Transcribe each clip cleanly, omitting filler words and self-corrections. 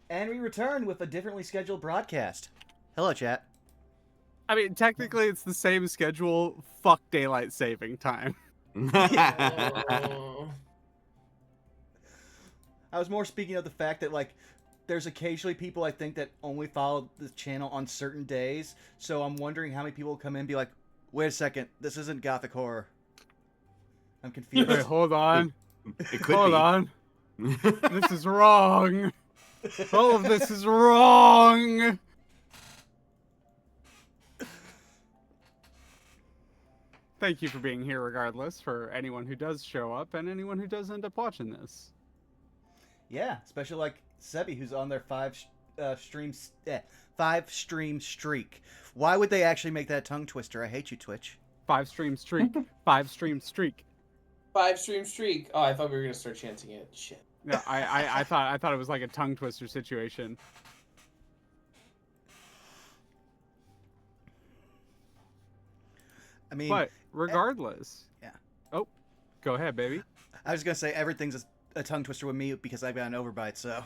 And we return with a differently scheduled broadcast. Hello, chat. I mean, technically, it's the same schedule. Fuck daylight saving time. Oh. I was more speaking of the fact that, like, there's occasionally people I think that only follow the channel on certain days. So I'm wondering how many people will come in and be like, wait a second, this isn't gothic horror. I'm confused. Wait, hold on. It could Hold be. on. This is wrong. All of this is wrong. Thank you for being here regardless, for anyone who does show up and anyone who does end up watching this. Yeah, especially like Sebi, who's on their 5 stream streak. Why would they actually make that tongue twister? I hate you, Twitch. 5 stream streak. 5 stream streak. 5 stream streak. Oh, I thought we were gonna start chanting it. Shit. No, I thought it was like a tongue twister situation. I mean, But regardless. Yeah. Oh, go ahead, baby. I was gonna say everything's a tongue twister with me because I've got an overbite. So.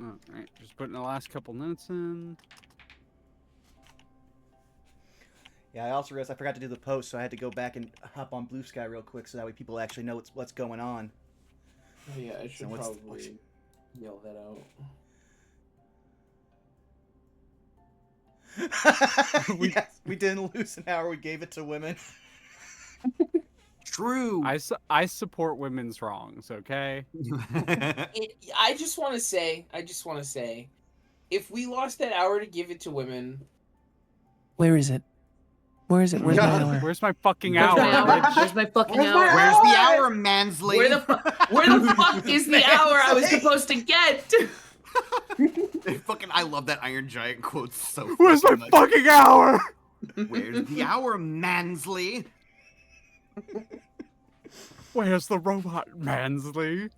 Alright, just putting the last couple notes in. Yeah, I also realized I forgot to do the post, so I had to go back and hop on Blue Sky real quick, so that way people actually know what's going on. Oh, yeah, I should So probably yell that out. Yes, we didn't lose an hour. We gave it to women. True. I support women's wrongs, okay? I just want to say, if we lost that hour to give it to women, Where is it? Where is it? Where's my hour? Where's my fucking Where's my hour? hour? Where's my fucking Where's hour? the hour, Mansley? where the fuck is the hour I was supposed to get? I love that Iron Giant quote so Where's my much. fucking hour? Where's the hour, Mansley? Where's the robot, Mansley?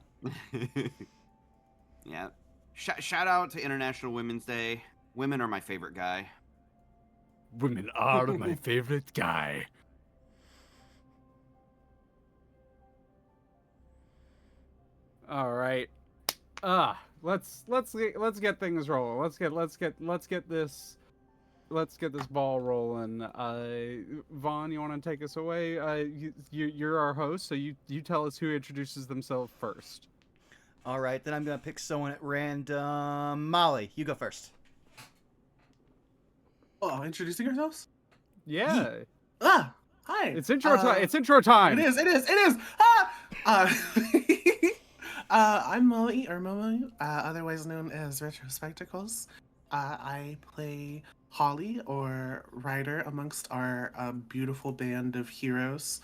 Yeah. Shout out to International Women's Day. Women are my favorite guy. Women are my favorite guy. All right. Let's get things rolling. Let's get this ball rolling. Vaughn, you want to take us away? You're our host, so you tell us who introduces themselves first. All right, then I'm gonna pick someone at random. Molly, you go first. Oh, introducing ourselves? Yeah. Ah, hi. It's intro time. It's intro time. It is. I'm Molly, or Momo, otherwise known as Retro Spectacles. I play Holly, or Ryder, amongst our beautiful band of heroes.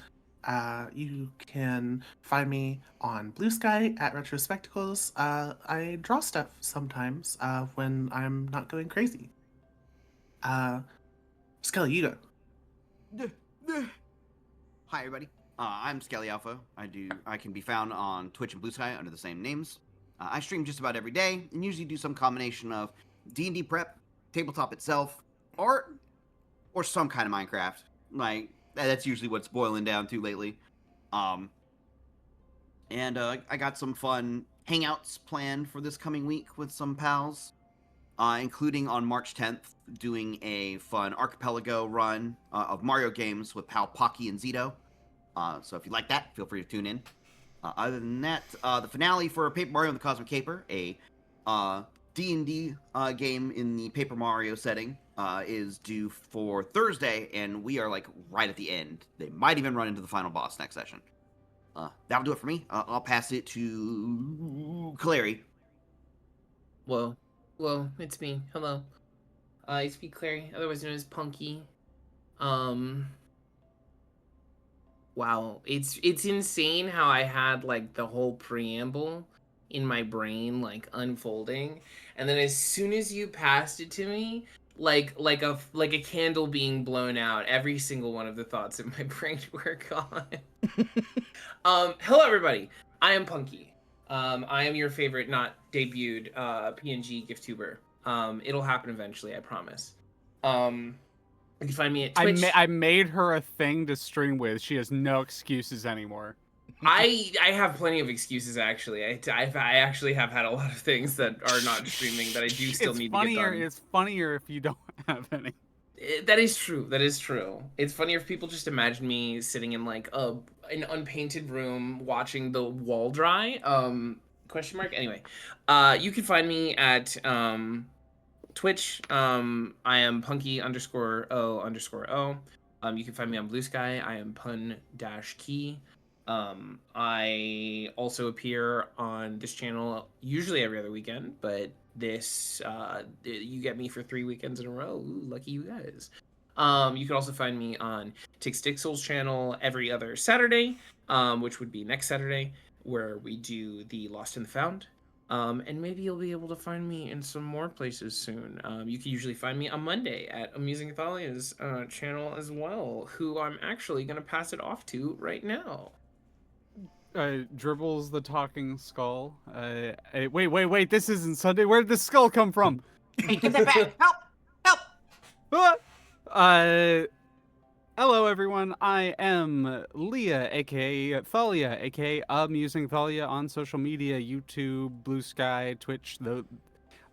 You can find me on Blue Sky at Retro Spectacles. I draw stuff sometimes when I'm not going crazy. Skelly, you go. Hi, everybody. I'm Skelly Alpha. I can be found on Twitch and Blue Sky under the same names. I stream just about every day and usually do some combination of D&D prep, tabletop itself, art, or some kind of Minecraft. Like, that's usually what's boiling down to lately. I got some fun hangouts planned for this coming week with some pals, including on March 10th, doing a fun archipelago run of Mario games with pal Pocky and Zito. So if you like that, feel free to tune in. Other than that, the finale for Paper Mario and the Cosmic Caper, a D&D game in the Paper Mario setting, is due for Thursday, and we are like right at the end. They might even run into the final boss next session. That'll do it for me. I'll pass it to Clary. Whoa, it's me. Hello. I speak Clary, otherwise known as Punky. Wow, it's insane how I had like the whole preamble in my brain like unfolding, and then as soon as you passed it to me, like a candle being blown out, every single one of the thoughts in my brain were gone. Hello everybody, I am Punky. I am your favorite not debuted PNG gift tuber. It'll happen eventually, I promise. You can find me at Twitch. I made her a thing to stream with. She has no excuses anymore. I have plenty of excuses actually. I actually have had a lot of things that are not streaming that I do still need to get done. It's funnier if you don't have any. That is true. That is true. It's funnier if people just imagine me sitting in like an unpainted room watching the wall dry. Question mark. Anyway, you can find me at Twitch. I am punky_o_o. You can find me on Blue Sky. I am pun-key. I also appear on this channel usually every other weekend, but this you get me for 3 weekends in a row. Ooh, lucky you guys. You can also find me on Tixdixel's channel every other Saturday, which would be next Saturday, where we do the Lost and the Found. And maybe you'll be able to find me in some more places soon. You can usually find me on Monday at Amusing Thalia's channel as well, who I'm actually going to pass it off to right now. Dribbles the talking skull. Wait, this isn't Sunday. Where did this skull come from? Hey, get that back! Help! Hello everyone, I am Leah, aka Thalia, aka Amusing Thalia on social media, YouTube, Blue Sky, Twitch,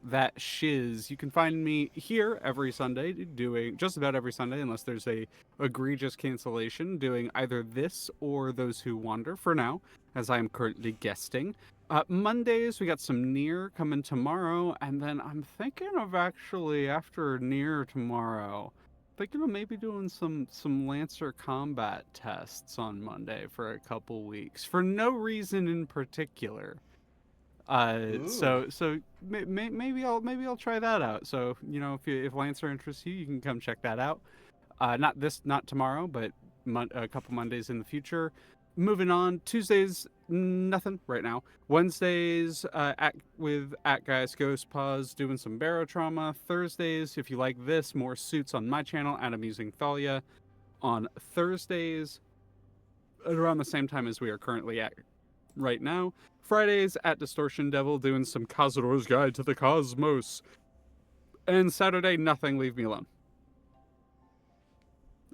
that shiz. You can find me here every Sunday, doing just about every Sunday, unless there's a egregious cancellation, doing either this or Those Who Wander for now, as I am currently guesting. Mondays, we got some Nier coming tomorrow, and then I'm thinking of actually, after Nier tomorrow, thinking of maybe doing some Lancer combat tests on Monday for a couple weeks, for no reason in particular. So maybe I'll try that out. So, you know, if Lancer interests you, you can come check that out. Not tomorrow, but a couple Mondays in the future. Moving on, Tuesdays, nothing right now. Wednesdays, at Guys Ghost Paws, doing some barotrauma. Thursdays, if you like this, more suits on my channel at Amusing Thalia. On Thursdays, at around the same time as we are currently at right now. Fridays at Distortion Devil, doing some Cazador's Guide to the Cosmos. And Saturday, nothing, leave me alone.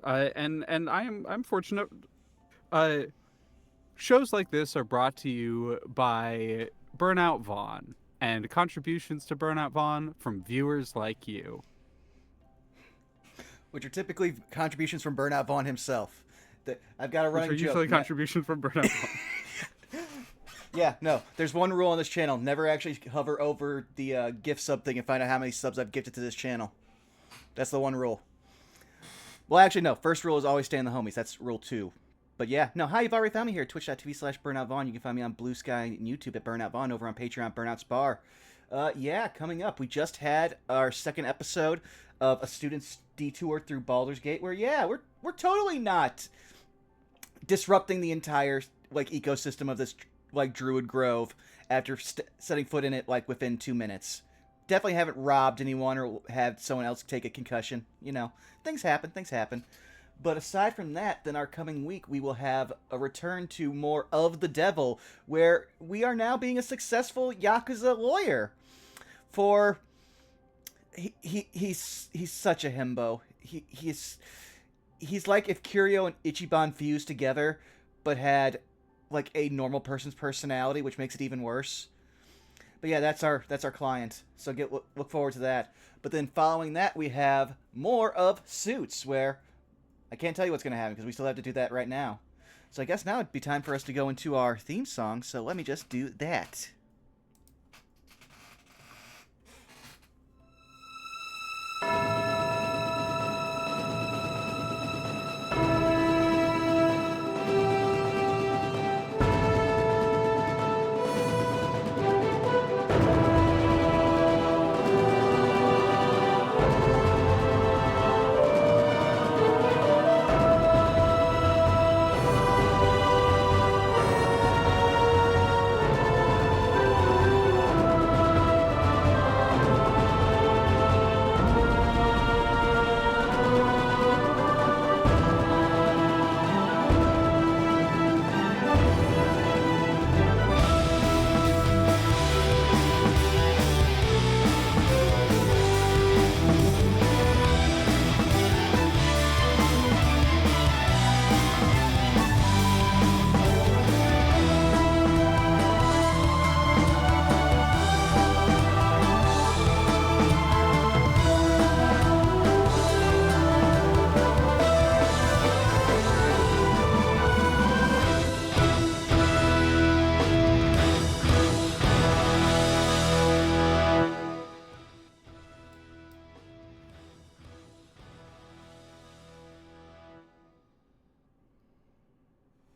And I'm fortunate. Shows like this are brought to you by Burnout Vaughn, and contributions to Burnout Vaughn from viewers like you. Which are typically contributions from Burnout Vaughn himself. I've got a running Which are joke. usually contributions from Burnout Vaughn. Yeah, no. There's one rule on this channel. Never actually hover over the gift sub thing and find out how many subs I've gifted to this channel. That's the one rule. Well, actually, no. First rule is always stay in the homies. That's rule 2. But yeah, no, hi, you've already found me here at twitch.tv/BurnoutVaughn. You can find me on Blue Sky and YouTube at Burnout Vaughn, over on Patreon, Burnout's Bar. Yeah, coming up, we just had our second episode of a student's detour through Baldur's Gate, where, yeah, we're totally not disrupting the entire, like, ecosystem of this, like, Druid Grove after setting foot in it, like, within 2 minutes. Definitely haven't robbed anyone or had someone else take a concussion. You know, things happen. But aside from that, then our coming week, we will have a return to more of the devil, where we are now being a successful Yakuza lawyer. For he's such a himbo. He's like if Kiryu and Ichiban fused together, but had like a normal person's personality, which makes it even worse. But yeah, that's our client. So look forward to that. But then following that, we have more of Suits, where I can't tell you what's going to happen because we still have to do that right now. So I guess now it'd be time for us to go into our theme song. So let me just do that.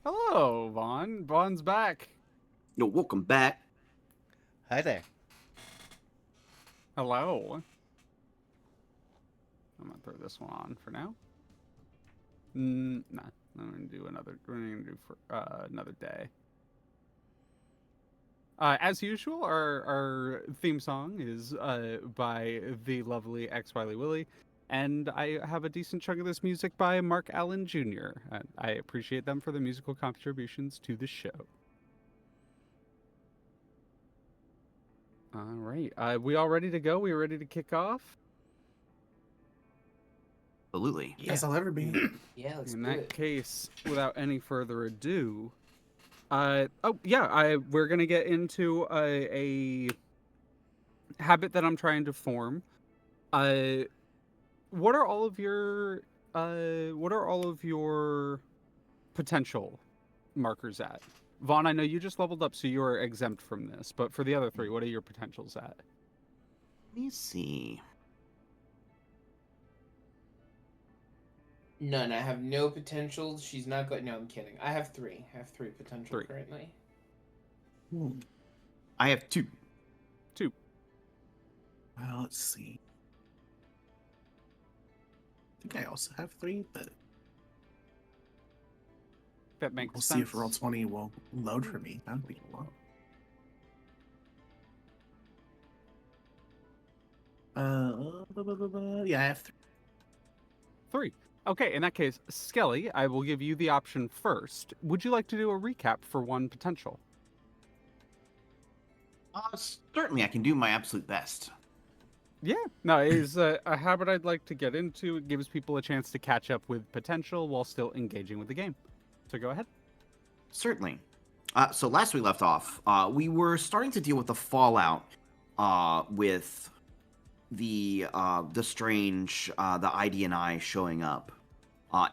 Hello, Vaughn. Vaughn's back. Yo, welcome back. Hi there. Hello. I'm gonna throw this one on for now. Nah, I'm gonna do another. We're gonna do for another day. As usual, our theme song is by the lovely X Wiley Willie, and I have a decent chunk of this music by Mark Allen Jr. I appreciate them for the musical contributions to the show. All right, we all ready to go? We ready to kick off? Absolutely. As I'll ever be. Yeah, let's In do that it. case, without any further ado, we're gonna get into a habit that I'm trying to form. What are all of your potential markers at? Vaughn, I know you just leveled up, so you are exempt from this. But for the other three, what are your potentials at? Let me see. None. I have no potential. She's not good. No, I'm kidding. I have 3. I have 3 potential Three. currently. I have 2. Well, let's see. I think I also have 3, but That makes we'll sense. see if Roll20 will load for me. That would be low. Yeah, I have 3. 3. Okay, in that case, Skelly, I will give you the option first. Would you like to do a recap for one potential? Certainly, I can do my absolute best. Yeah, no, it is a habit I'd like to get into. It gives people a chance to catch up with potential while still engaging with the game. So go ahead. Certainly. So last we left off, we were starting to deal with the fallout with the strange the IDNI showing up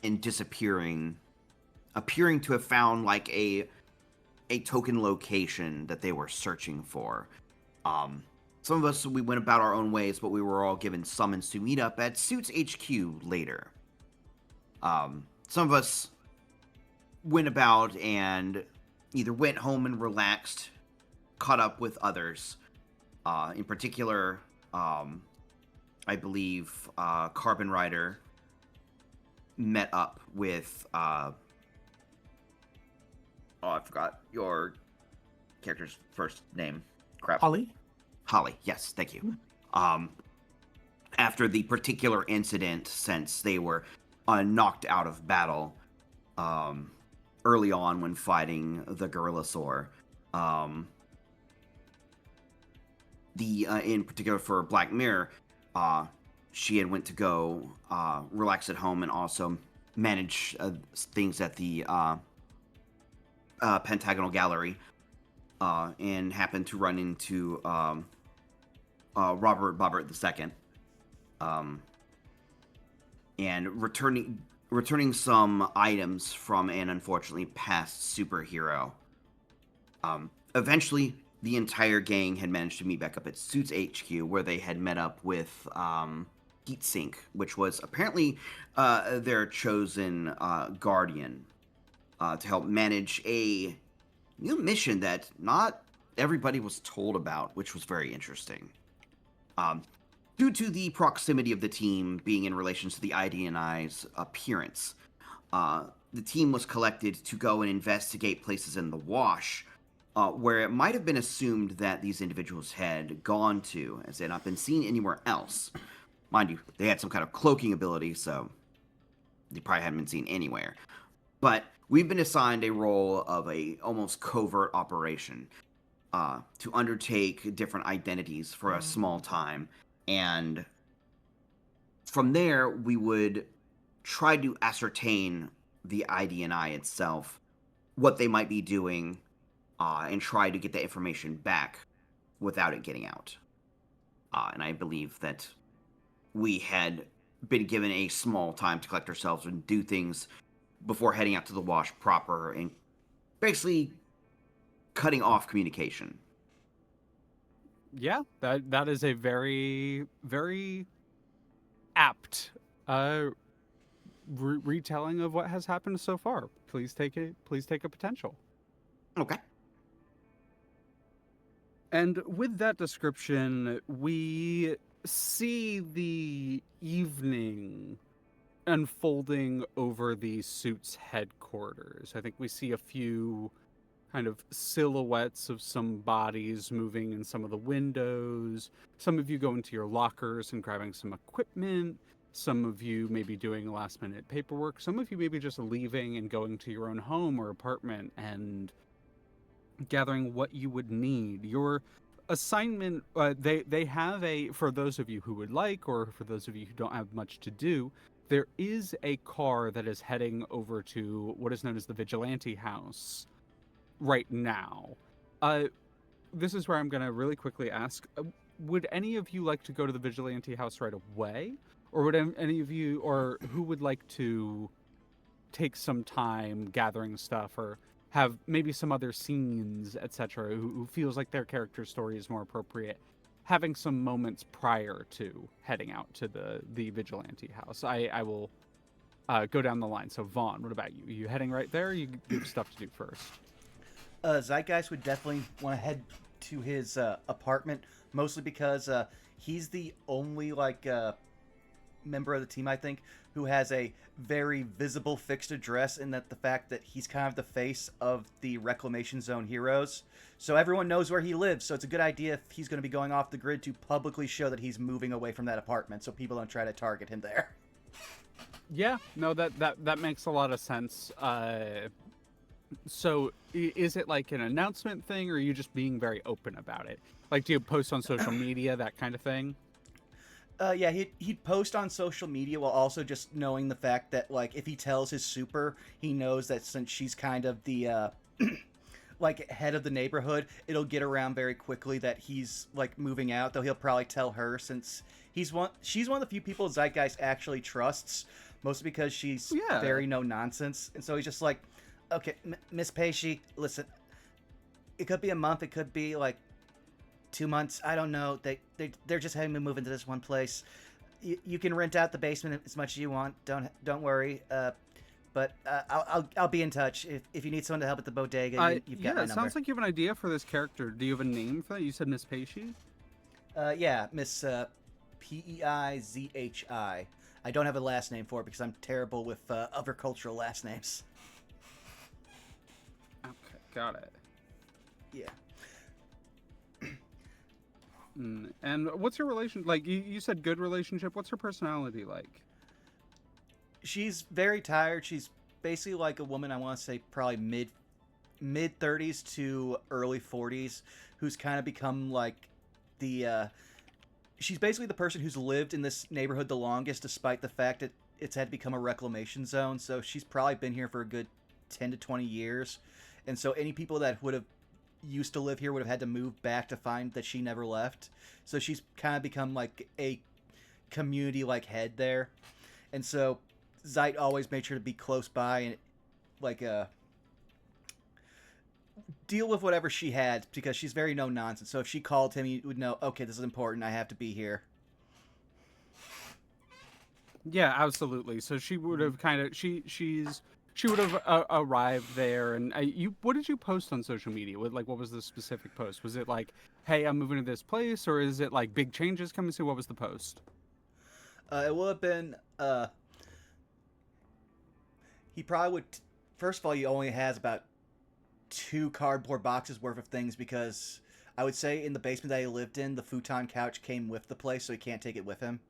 and disappearing, appearing to have found like a token location that they were searching for. Some of us, we went about our own ways, but we were all given summons to meet up at Suits HQ later. Some of us went about and either went home and relaxed, caught up with others. In particular, I believe Carbon Rider met up with... I forgot your character's first name. Crap. Holly, yes, thank you. After the particular incident, since they were knocked out of battle early on when fighting the Gorillasaur. In particular for Black Mirror, she had went to go relax at home and also manage things at the Pentagonal Gallery, and happened to run into Robert II, and returning some items from an unfortunately past superhero. Eventually, the entire gang had managed to meet back up at Suits HQ, where they had met up with Heatsink, which was apparently their chosen guardian to help manage a new mission that not everybody was told about, which was very interesting. Due to the proximity of the team being in relation to the IDNI's appearance, the team was collected to go and investigate places in the Wash, where it might have been assumed that these individuals had gone to, as they had not been seen anywhere else. Mind you, they had some kind of cloaking ability, so they probably hadn't been seen anywhere. But we've been assigned a role of a almost covert operation to undertake different identities for a small time. And from there, we would try to ascertain the IDNI itself, what they might be doing, and try to get that information back without it getting out. And I believe that we had been given a small time to collect ourselves and do things before heading out to the Wash proper and basically cutting off communication. Yeah, that is a very, very apt retelling of what has happened so far. please take a potential. Okay. And with that description, we see the evening unfolding over the suit's headquarters. I think we see a few kind of silhouettes of some bodies moving in some of the windows. Some of you go into your lockers and grabbing some equipment. Some of you may be doing last-minute paperwork. Some of you may be just leaving and going to your own home or apartment and gathering what you would need. Your assignment, they have for those of you who would like, or for those of you who don't have much to do, there is a car that is heading over to what is known as the Vigilante house right now. This is where I'm going to really quickly ask, would any of you like to go to the Vigilante house right away? Or would any of you, or who would like to take some time gathering stuff, or have maybe some other scenes, etc., who feels like their character story is more appropriate, having some moments prior to heading out to the Vigilante house? I will go down the line. So Vaughn, what about you? Are you heading right there, or you have stuff to do first? Zeitgeist would definitely want to head to his apartment, mostly because he's the only member of the team, I think, who has a very visible fixed address, and that the fact that he's kind of the face of the Reclamation Zone heroes. So everyone knows where he lives, so it's a good idea if he's going to be going off the grid to publicly show that he's moving away from that apartment so people don't try to target him there. Yeah, no, that makes a lot of sense. So is it like an announcement thing, or are you just being very open about it? Like, do you post on social media, that kind of thing? Yeah, he'd post on social media while also just knowing the fact that, like, if he tells his super, he knows that since she's kind of the, like, head of the neighborhood, it'll get around very quickly that he's, like, moving out, though he'll probably tell her since she's one of the few people Zeitgeist actually trusts, mostly because she's very no-nonsense, and so he's just like, okay, Miss Peishi, listen, it could be a month, it could be, like, 2 months, I don't know. They're just having me move into this one place. You can rent out the basement as much as you want. Don't worry. But I'll be in touch if you need someone to help at the bodega. You've got my number. It sounds like you have an idea for this character. Do you have a name for that? You said Miss Peishi? Yeah, Miss Peizhi. I don't have a last name for it because I'm terrible with other cultural last names. Okay, got it. Yeah. And what's your relation like? You said good relationship. What's her personality like? She's very tired. She's basically like a woman, I want to say probably mid 30s to early 40s, who's kind of become like the she's basically the person who's lived in this neighborhood the longest, despite the fact that it's had to become a reclamation zone. So she's probably been here for a good 10 to 20 years. And so any people that would have used to live here would have had to move back to find that she never left. So she's kind of become like a community like head there. And so Zeit always made sure to be close by and like deal with whatever she had, because she's very no nonsense. So if she called him, he would know, okay, this is important, I have to be here. Yeah, absolutely. So she would have kind of she would have arrived there, and what did you post on social media? What was the specific post? Was it like, hey, I'm moving to this place, or is it like big changes coming soon? What was the post? It would have been, he probably would, first of all, he only has about 2 cardboard boxes worth of things, because I would say in the basement that he lived in, the futon couch came with the place, so he can't take it with him.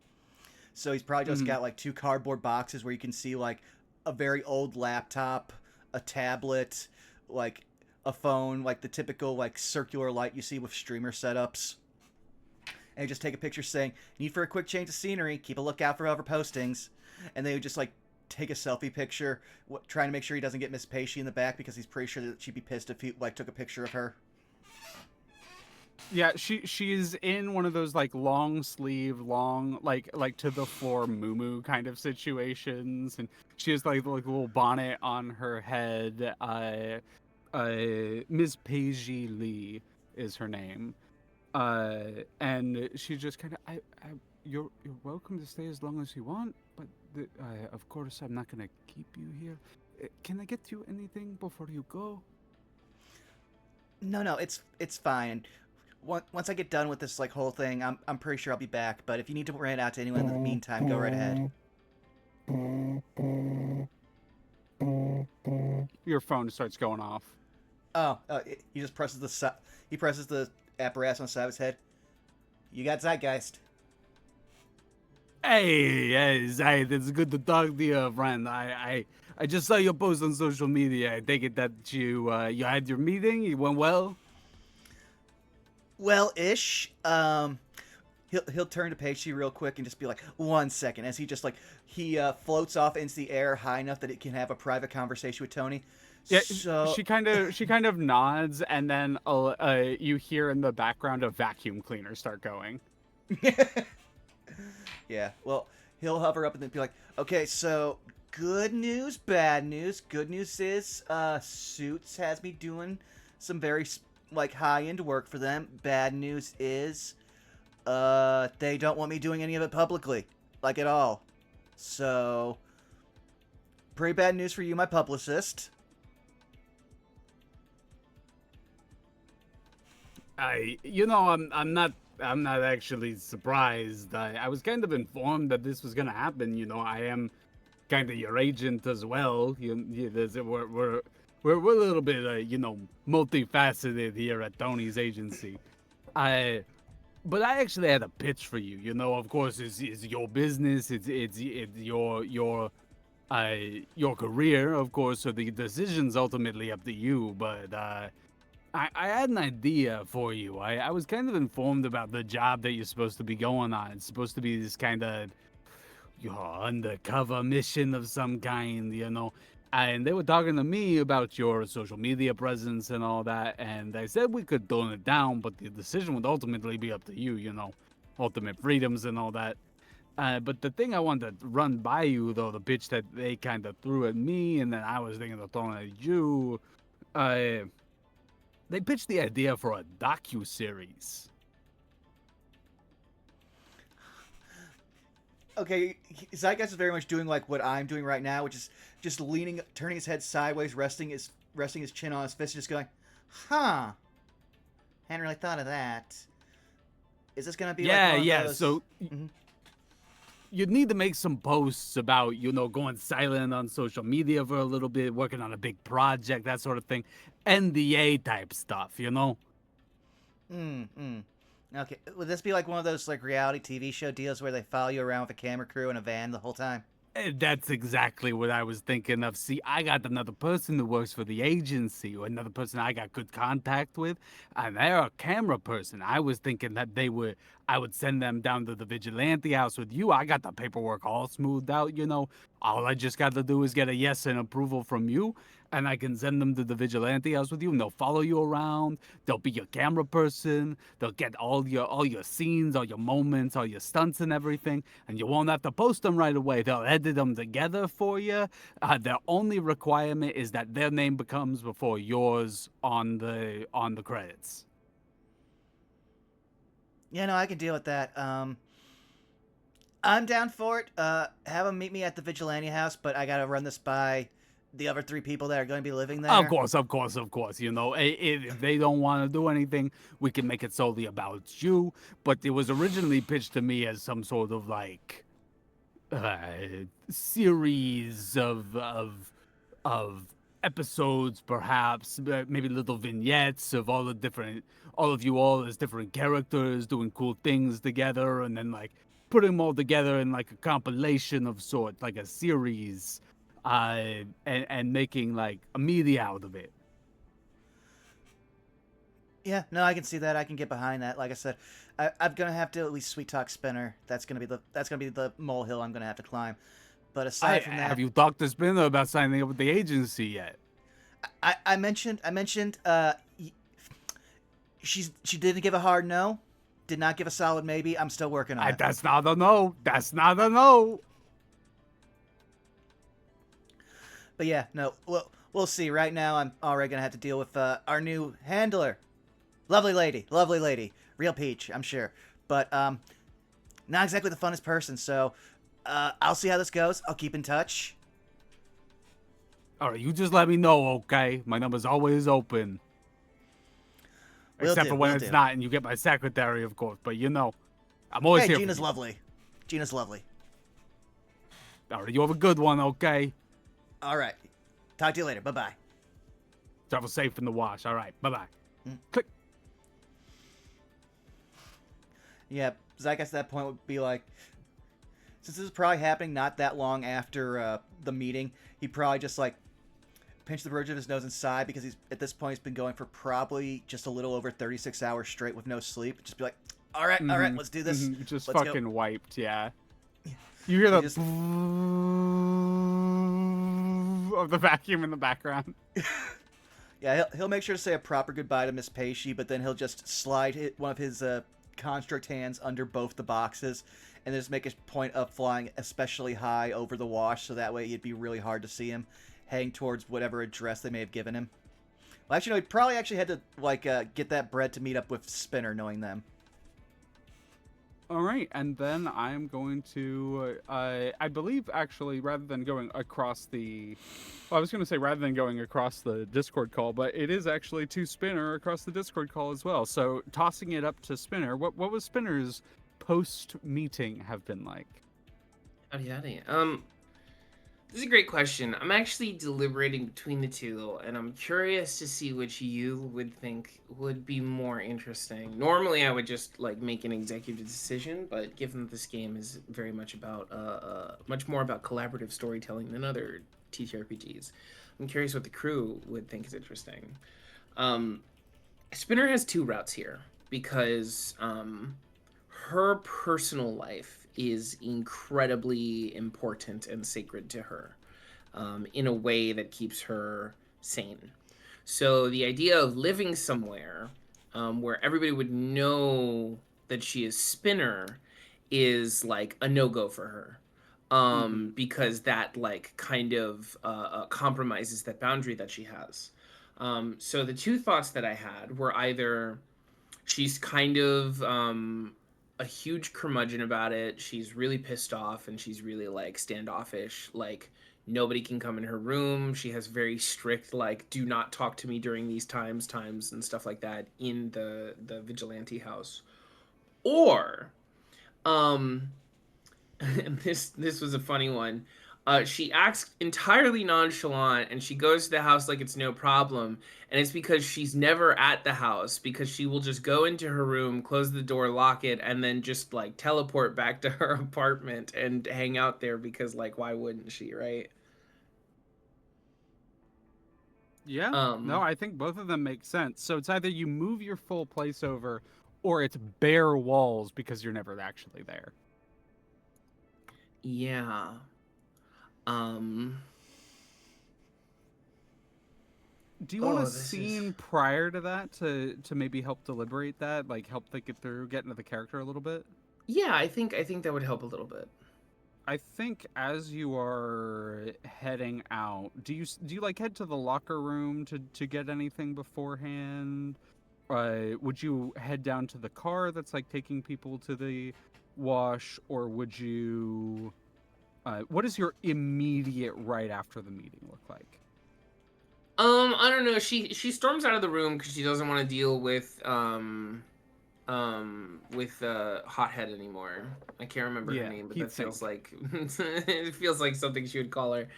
So he's probably just got like 2 cardboard boxes where you can see like a very old laptop, a tablet, like a phone, like the typical like circular light you see with streamer setups. And you just take a picture saying, need for a quick change of scenery, keep a lookout for other postings. And they would just like take a selfie picture, trying to make sure he doesn't get Miss Peishi in the back, because he's pretty sure that she'd be pissed if he like took a picture of her. Yeah, she's in one of those like long sleeve, like to the floor muumuu kind of situations, and she has like a little bonnet on her head. Ms. Peishi Lee is her name, and she just kind of you're welcome to stay as long as you want, but of course I'm not gonna keep you here. can I get you anything before you go? No, it's fine. Once I get done with this like whole thing, I'm pretty sure I'll be back. But if you need to rant out to anyone in the meantime, go right ahead. Your phone starts going off. Oh, he just presses he presses the apparatus on the side of his head. You got Zeitgeist. Hey, Zayed, it's good to talk to you, friend. I just saw your post on social media. I take it that you had your meeting. It went well. Well-ish. He'll turn to Pacey real quick and just be like, 1 second, as he just like he floats off into the air high enough that it can have a private conversation with Tony. Yeah, So she kind of nods, and then you hear in the background a vacuum cleaner start going. yeah, well, he'll hover up and then be like, okay, so good news, bad news. Good news is Suits has me doing some very like high-end work for them. Bad news is they don't want me doing any of it publicly, like at all. So pretty bad news for you, my publicist. I'm not actually surprised. I was kind of informed that this was gonna happen. I am kind of your agent as well. We're a little bit multifaceted here at Tony's agency. But I actually had a pitch for you. Of course, it's your business. It's your career, of course. So the decision's ultimately up to you. But I had an idea for you. I was kind of informed about the job that you're supposed to be going on. It's supposed to be this kind of undercover mission of some kind, And they were talking to me about your social media presence and all that. And I said we could tone it down, but the decision would ultimately be up to you, ultimate freedoms and all that. But the thing I wanted to run by you, though, the pitch that they kind of threw at me, and then I was thinking of throwing at you, they pitched the idea for a docu-series. Okay, Zeitgeist is very much doing like what I'm doing right now, which is just leaning, turning his head sideways, resting his chin on his fist, just going, "Huh? Hadn't really thought of that. Is this gonna be like one of those... So you'd need to make some posts about going silent on social media for a little bit, working on a big project, that sort of thing, NDA type stuff, Okay, would this be like one of those like reality TV show deals where they follow you around with a camera crew and a van the whole time? That's exactly what I was thinking of. See, I got another person who works for the agency, or another person I got good contact with, and they're a camera person. I was thinking that I would send them down to the Vigilante house with you. I got the paperwork all smoothed out, All I just got to do is get a yes and approval from you, and I can send them to the Vigilante house with you, and they'll follow you around. They'll be your camera person. They'll get all your scenes, all your moments, all your stunts and everything, and you won't have to post them right away. They'll edit them together for you. Their only requirement is that their name becomes before yours on the credits. Yeah, no, I can deal with that. I'm down for it. Have them meet me at the Vigilante house, but I gotta run this by the other 3 people that are going to be living there. Of course. If they don't want to do anything, we can make it solely about you. But it was originally pitched to me as some sort of like series of episodes, perhaps maybe little vignettes of all of you all as different characters doing cool things together, and then like putting them all together in like a compilation of sort, like a series. And making like a media out of it. Yeah, no, I can see that. I can get behind that. Like I said, I'm gonna have to at least sweet talk Spinner. That's gonna be the molehill I'm gonna have to climb. But aside from that, have you talked to Spinner about signing up with the agency yet? I mentioned she didn't give a hard no, did not give a solid maybe. I'm still working on it. That's not a no. That's not a no. But yeah, no, we'll see. Right now, I'm already gonna have to deal with our new handler, lovely lady, real peach, I'm sure, but not exactly the funnest person. So I'll see how this goes. I'll keep in touch. All right, you just let me know, okay? My number's always open. Will Except do, for when will it's do. not, and you get my secretary, of course. But you know, I'm always Hey, here. Gina's for you. lovely. Gina's lovely. All right, you have a good one, okay? All right. Talk to you later. Bye-bye. Travel safe in the wash. All right, bye-bye. Mm. Click. Yeah, Zygas at that point would be like, since this is probably happening not that long after the meeting, he probably just like pinch the bridge of his nose and sigh because he's at this point he's been going for probably just a little over 36 hours straight with no sleep. Just be like, all right, let's do this. Just Let's fucking go. wiped, yeah. You hear the Just- of the vacuum in the background. Yeah, he'll make sure to say a proper goodbye to Miss Paisley, but then he'll just slide one of his construct hands under both the boxes and just make a point of flying especially high over the wash so that way it'd be really hard to see him heading towards whatever address they may have given him. Well, actually, no, he probably actually had to like get that bread to meet up with Spinner, knowing them. All right, and then I'm going to, I believe, actually, rather than going across the, well, I was going to say rather than going across the Discord call, but it is actually to Spinner across the Discord call as well. So tossing it up to Spinner, what was Spinner's post-meeting have been like? Howdy. This is a great question. I'm actually deliberating between the two, and I'm curious to see which you would think would be more interesting. Normally, I would just like make an executive decision, but given that this game is very much about, much more about collaborative storytelling than other TTRPGs, I'm curious what the crew would think is interesting. Spinner has two routes here because her personal life is incredibly important and sacred to her in a way that keeps her sane. So the idea of living somewhere where everybody would know that she is Spinner is like a no-go for her. Because that like kind of compromises that boundary that she has. So the two thoughts that I had were either she's kind of a huge curmudgeon about it. She's really pissed off and she's really like standoffish. Like nobody can come in her room. She has very strict like do not talk to me during these times and stuff like that in the Vigilante house. Or and this was a funny one. She acts entirely nonchalant and she goes to the house like it's no problem. And it's because she's never at the house because she will just go into her room, close the door, lock it, and then just like teleport back to her apartment and hang out there because like why wouldn't she, right? Yeah. No, I think both of them make sense. So it's either you move your full place over or it's bare walls because you're never actually there. Yeah. Do you want a this scene prior to that to maybe help deliberate that, like help think it through, get into the character a little bit? Yeah, I think that would help a little bit. I think as you are heading out, do you like head to the locker room to get anything beforehand? Would you head down to the car that's like taking people to the wash, or would you? What does your immediate right after the meeting look like? I don't know. She storms out of the room because she doesn't want to deal with Hothead anymore. I can't remember her name, but that feels like it feels like something she would call her.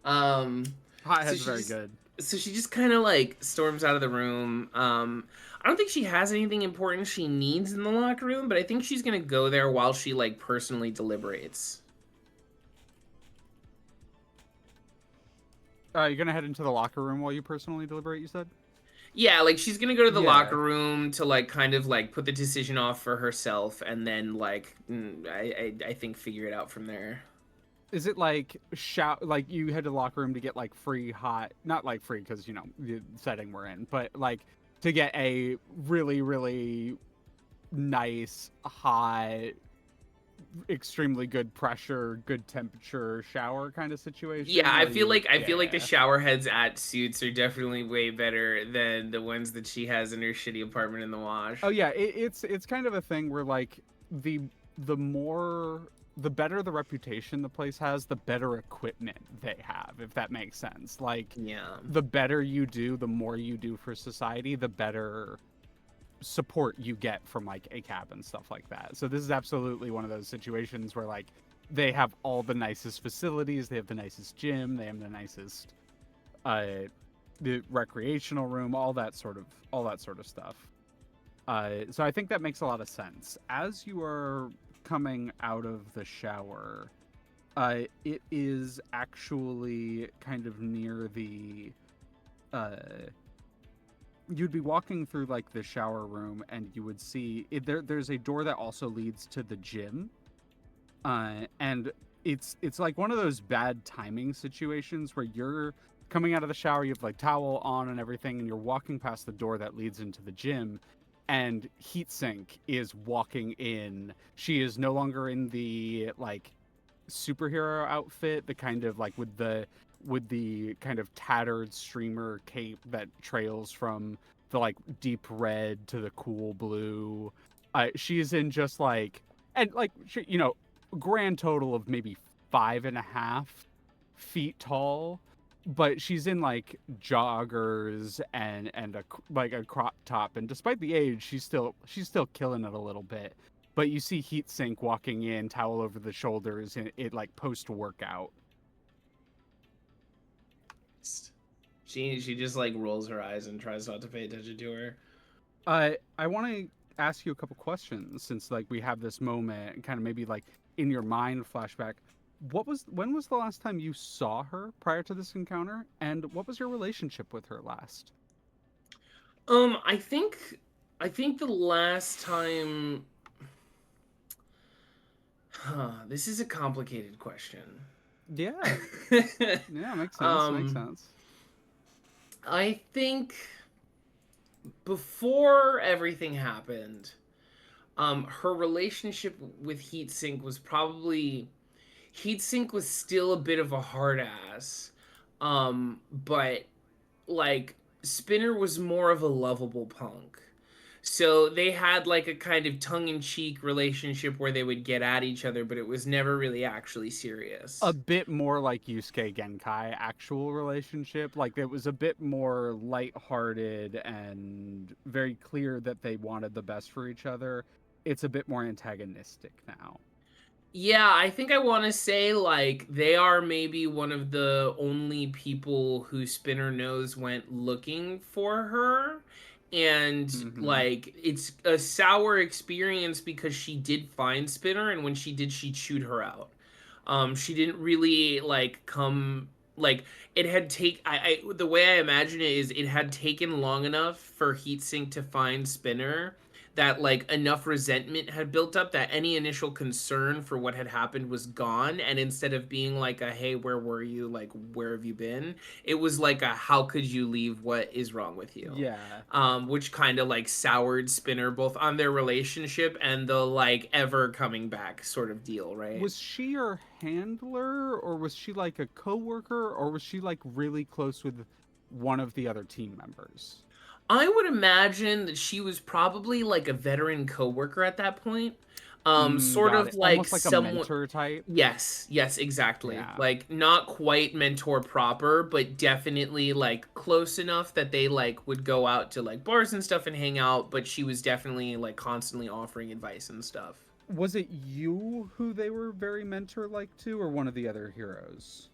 Hothead's very good. So she just kind of like storms out of the room. I don't think she has anything important she needs in the locker room, but I think she's gonna go there while she like personally deliberates. You're gonna head into the locker room while you personally deliberate, you said? Yeah, like she's gonna go to the locker room to like kind of like put the decision off for herself, and then like I think figure it out from there. Is it like like you head to the locker room to get like free hot, not like free because you know the setting we're in, but like to get a really really nice hot, extremely good pressure, good temperature shower kind of situation? Yeah, I feel like the shower heads at S.U.I.T.S are definitely way better than the ones that she has in her shitty apartment in the wash. Oh yeah, it's kind of a thing where like the more the better the reputation the place has, the better equipment they have, if that makes sense. Like, Yeah. the better you do, the more you do for society, the better support you get from like ACAB and stuff like that. So this is absolutely one of those situations where like they have all the nicest facilities, they have the nicest gym, they have the nicest the recreational room, all that sort of stuff. So I think that makes a lot of sense. As you are coming out of the shower, it is actually kind of near the you'd be walking through like the shower room, and you would see there's a door that also leads to the gym, and it's like one of those bad timing situations where you're coming out of the shower, you have like towel on and everything, and you're walking past the door that leads into the gym, and Heatsink is walking in. She is no longer in the like superhero outfit, the kind of like with the kind of tattered streamer cape that trails from the like deep red to the cool blue. She's in just like, and like she, grand total of maybe 5.5 feet tall, but she's in like joggers and a crop top, and despite the age, she's still killing it a little bit. But you see Heatsink walking in, towel over the shoulders, and it like post workout. She just like rolls her eyes and tries not to pay attention to her. I want to ask you a couple questions, since like we have this moment and kind of maybe like in your mind flashback. When was the last time you saw her prior to this encounter, and what was your relationship with her last? I think the last time. This is a complicated question. Yeah. Yeah, makes sense. Makes sense. I think before everything happened, her relationship with Heatsink was probably Heatsink was still a bit of a hard ass, but like Spinner was more of a lovable punk. So they had like a kind of tongue-in-cheek relationship where they would get at each other, but it was never really actually serious. A bit more like Yusuke Genkai actual relationship. Like it was a bit more lighthearted and very clear that they wanted the best for each other. It's a bit more antagonistic now. Yeah, I think I want to say like they are maybe one of the only people who Spinner knows went looking for her. And like it's a sour experience because she did find Spinner, and when she did, she chewed her out. She didn't really like come like it had I the way I imagine it is it had taken long enough for Heatsink to find Spinner that like enough resentment had built up that any initial concern for what had happened was gone, and instead of being like a hey, where were you, like where have you been, it was like a how could you leave, what is wrong with you. Yeah. Which kind of like soured Spinner both on their relationship and the like ever coming back sort of deal, right? Was she your handler, or was she like a coworker, or was she like really close with one of the other team members? I would imagine that she was probably like a veteran coworker at that point. Sort Got of it. like Almost like a mentor type. Yes, exactly. Yeah. Like not quite mentor proper, but definitely like close enough that they like would go out to like bars and stuff and hang out, but she was definitely like constantly offering advice and stuff. Was it you who they were very mentor-like to, or one of the other heroes?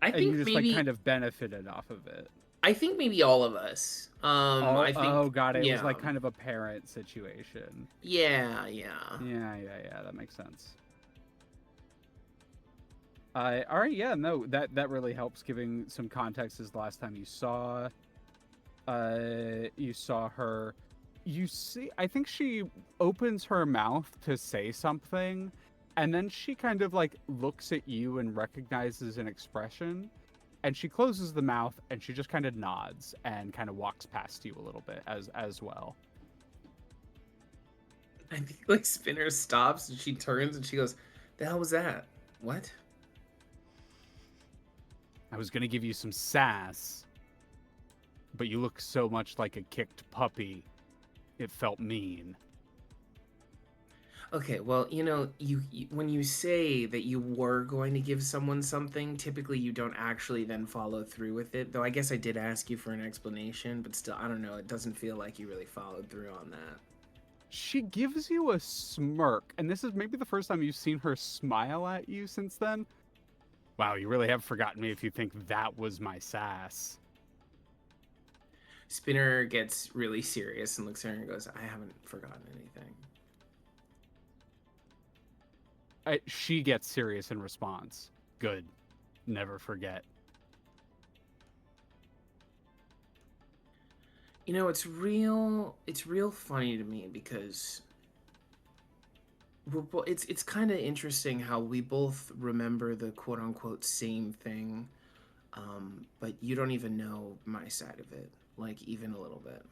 I And think you just maybe like kind of benefited off of it. I think maybe all of us. I think Oh, got it. Yeah. It was like kind of a parent situation. Yeah. Yeah. That makes sense. All right. Yeah. No, that really helps. Giving some context is the last time you saw her. You see, I think she opens her mouth to say something, and then she kind of like looks at you and recognizes an expression. And she closes the mouth, and she just kind of nods and kind of walks past you a little bit as well. I think like Spinner stops and she turns and she goes, "The hell was that? What?" I was gonna give you some sass, but you look so much like a kicked puppy, it felt mean. Okay, well, you when you say that you were going to give someone something, typically you don't actually then follow through with it. Though I guess I did ask you for an explanation, but still, I don't know. It doesn't feel like you really followed through on that. She gives you a smirk, and this is maybe the first time you've seen her smile at you since then. Wow, you really have forgotten me if you think that was my sass. Spinner gets really serious and looks at her and goes, I haven't forgotten anything. She gets serious in response. Good. Never forget. It's real funny to me because it's kind of interesting how we both remember the quote unquote same thing, but you don't even know my side of it, like even a little bit.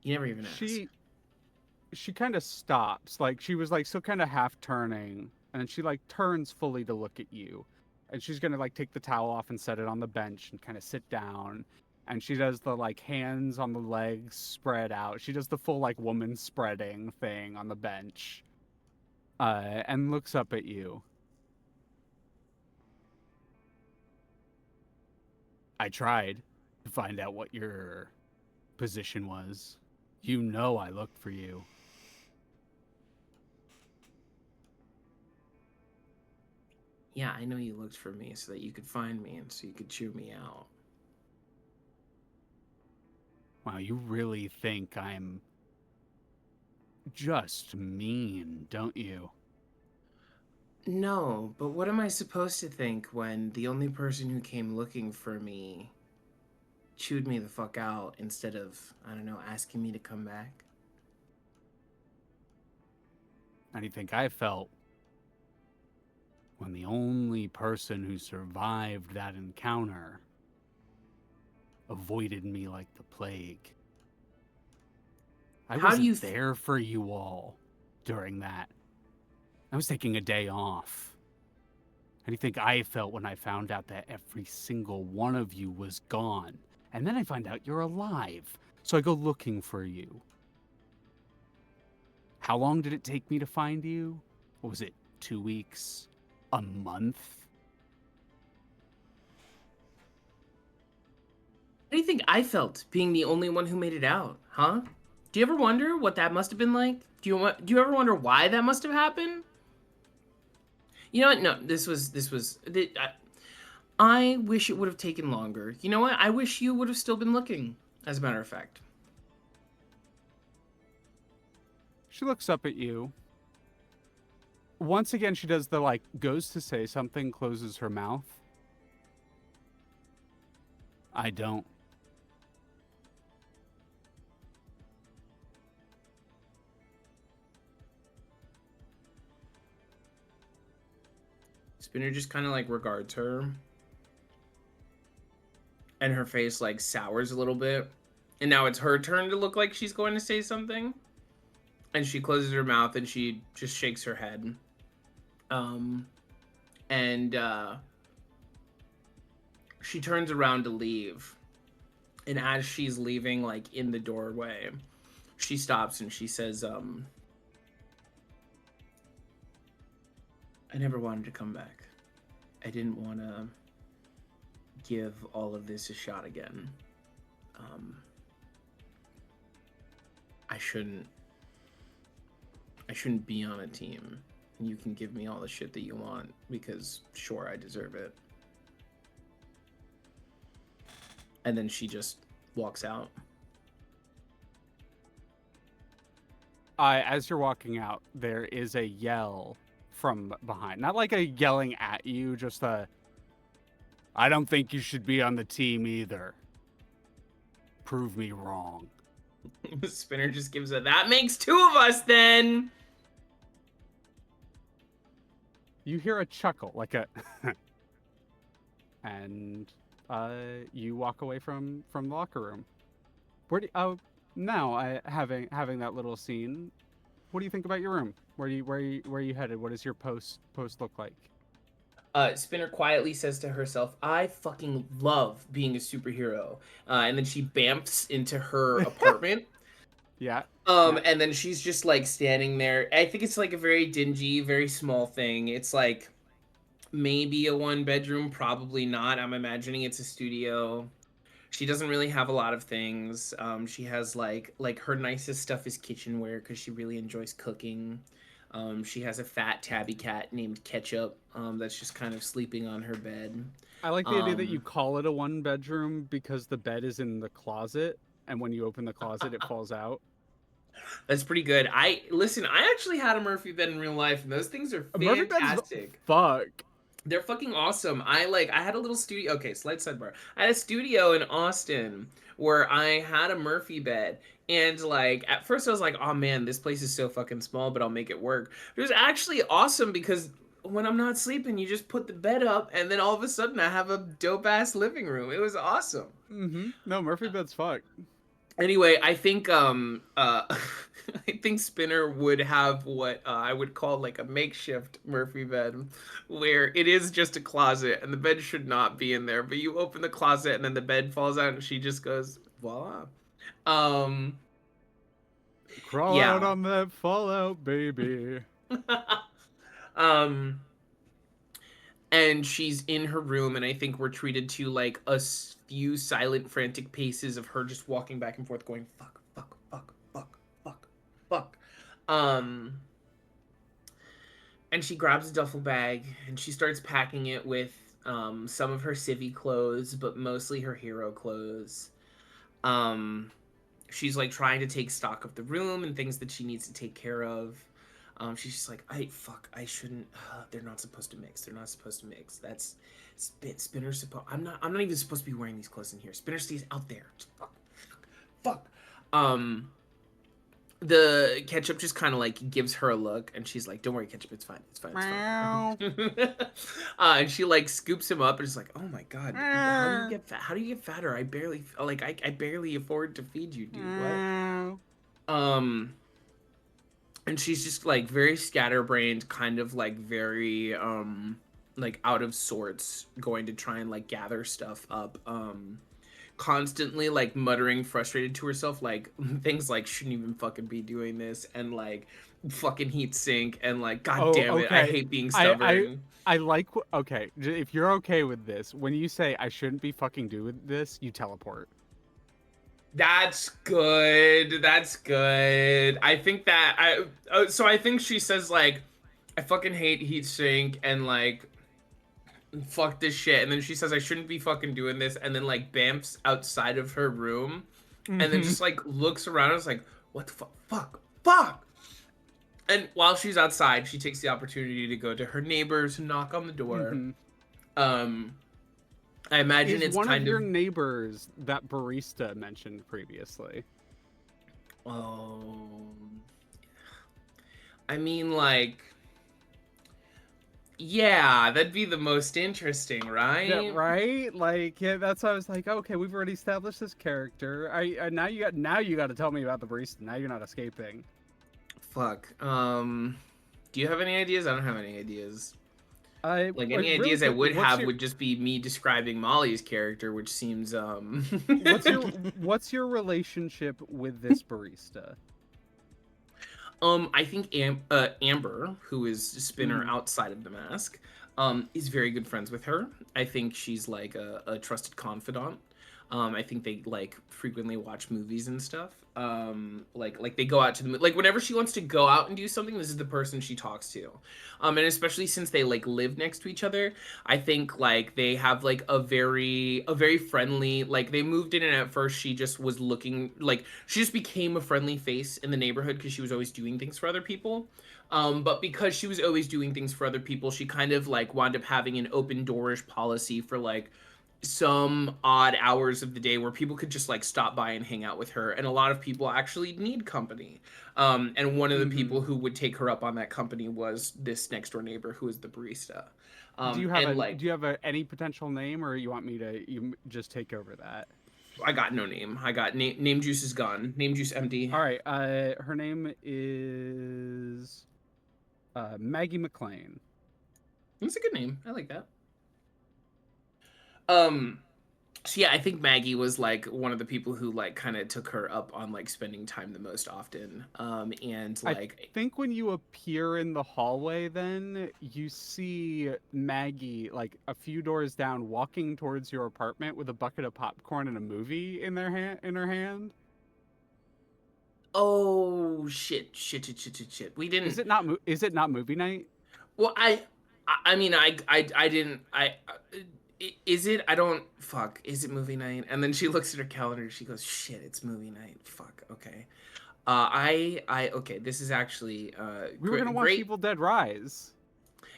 You never even asked. She kind of stops, like she was like still kind of half turning, and then she like turns fully to look at you, and she's gonna like take the towel off and set it on the bench and kind of sit down, and she does the like hands on the legs spread out. She does the full like woman spreading thing on the bench, and looks up at you. I tried to find out what your position was. You know I looked for you. Yeah, I know you looked for me so that you could find me and so you could chew me out. Wow, you really think I'm just mean, don't you? No, but what am I supposed to think when the only person who came looking for me chewed me the fuck out instead of, I don't know, asking me to come back? How do you think I felt when the only person who survived that encounter avoided me like the plague? I How do you wasn't there for you all during that. I was taking a day off. How do you think I felt when I found out that every single one of you was gone? And then I find out you're alive. So I go looking for you. How long did it take me to find you? What was it, 2 weeks? A month? How do you think I felt being the only one who made it out, huh? Do you ever wonder what that must have been like? Do you ever wonder why that must have happened? You know what? No, I wish it would have taken longer. You know what? I wish you would have still been looking, as a matter of fact. She looks up at you. Once again, she does the, like, goes to say something, closes her mouth. I don't. Spinner just kind of like regards her. And her face like sours a little bit. And now it's her turn to look like she's going to say something. And she closes her mouth and she just shakes her head. And she turns around to leave. And as she's leaving, like in the doorway, she stops and she says, I never wanted to come back. I didn't want to give all of this a shot again. I shouldn't be on a team. And you can give me all the shit that you want because sure, I deserve it. And then she just walks out. As you're walking out, there is a yell from behind. Not like a yelling at you, just a, I don't think you should be on the team either. Prove me wrong. Spinner just gives it, that makes two of us then! You hear a chuckle, like a and you walk away from the locker room. Now having that little scene, what do you think about your room? Where are you headed? What does your post look like? Spinner quietly says to herself, I fucking love being a superhero. And then she bamfs into her apartment. Yeah. And then she's just like standing there. I think it's like a very dingy, very small thing. It's like maybe a 1 bedroom, probably not. I'm imagining it's a studio. She doesn't really have a lot of things. She has like her nicest stuff is kitchenware because she really enjoys cooking. She has a fat tabby cat named Ketchup that's just kind of sleeping on her bed. I like the idea that you Um, call it a 1 bedroom because the bed is in the closet, and when you open the closet, it falls out. that's pretty good. I actually had a Murphy bed in real life, and those things are A Murphy bed's fantastic. fuck. They're fucking awesome. I had a little studio. Okay, slight sidebar. I had a studio in Austin where I had a Murphy bed. And like at first I was like, oh man, this place is so fucking small, but I'll make it work. It was actually awesome because when I'm not sleeping, you just put the bed up and then all of a sudden I have a dope ass living room. It was awesome. No, Murphy bed's fuck. Anyway, I think I think Spinner would have what I would call like a makeshift Murphy bed, where it is just a closet and the bed should not be in there, but you open the closet and then the bed falls out and she just goes voila. Um, Crawl out yeah. on that fallout, baby. um, and she's in her room, and I think we're treated to like few silent, frantic paces of her just walking back and forth, going fuck, fuck, fuck, fuck, fuck, fuck. Um, and she grabs a duffel bag and she starts packing it with some of her civvy clothes, but mostly her hero clothes. Um, she's like trying to take stock of the room and things that she needs to take care of. She's just like, I shouldn't. They're not supposed to mix. They're not supposed to mix. That's Spinner's supposed. I'm not even supposed to be wearing these clothes in here. Spinner stays out there. Fuck. The Ketchup just kind of like gives her a look, and she's like, "Don't worry, Ketchup. It's fine. It's fine. It's fine." And she like scoops him up, and is like, "Oh my god, how do you get fat? How do you get fatter? I barely like I barely afford to feed you, dude. What?" And she's just like very scatterbrained, kind of like very like out of sorts, going to try and like gather stuff up. Constantly like muttering frustrated to herself like things like shouldn't even fucking be doing this and like fucking heat sink and like god damn it, I hate being stubborn. I like. Okay, if you're okay with this, when you say I shouldn't be fucking doing this, you teleport. That's good. That's good. I think that so I think she says like I fucking hate heat sink and like fuck this shit, and then she says I shouldn't be fucking doing this, and then like bamfs outside of her room and then just like looks around and is like what the fuck. And while she's outside, she takes the opportunity to go to her neighbors and knock on the door. I imagine Is it's one kind of your neighbors that barista mentioned previously. I mean, like, yeah, that'd be the most interesting, right? Yeah, right? Like, yeah, that's why I was like, okay, we've already established this character. I now you got to tell me about the barista. Now you're not escaping. Fuck. Do you have any ideas? I don't have any ideas. Like any really ideas I quick, would have would just be me describing Molly's character, which seems what's your relationship with this barista? I think Amber, who is Spinner outside of the mask, is very good friends with her. I think she's like a trusted confidant. I think they like frequently watch movies and stuff. Like they go out to the like whenever she wants to go out and do something, this is the person she talks to. And especially since they like live next to each other, I think like they have like a very friendly, like they moved in and at first she just was looking like she just became a friendly face in the neighborhood because she was always doing things for other people. But because she was always doing things for other people, she kind of like wound up having an open doorish policy for like some odd hours of the day where people could just like stop by and hang out with her, and a lot of people actually need company. And one of the people who would take her up on that company was this next door neighbor who is the barista. Do you have any potential name, or you want me to just take over that? I got no name. I got name juice is gone. Name juice empty. All right. Her name is Maggie McLean. That's a good name. I like that. So yeah, I think Maggie was like one of the people who like kind of took her up on like spending time the most often. And I like think when you appear in the hallway, then you see Maggie like a few doors down, walking towards your apartment with a bucket of popcorn and a movie in her hand. oh shit. We didn't. Is it not movie night? Well, I mean, I didn't. Is it? I don't. Fuck. Is it movie night? And then she looks at her calendar. She goes, "Shit, it's movie night. Fuck. Okay. Okay. This is actually We were gonna watch great. Evil Dead Rise.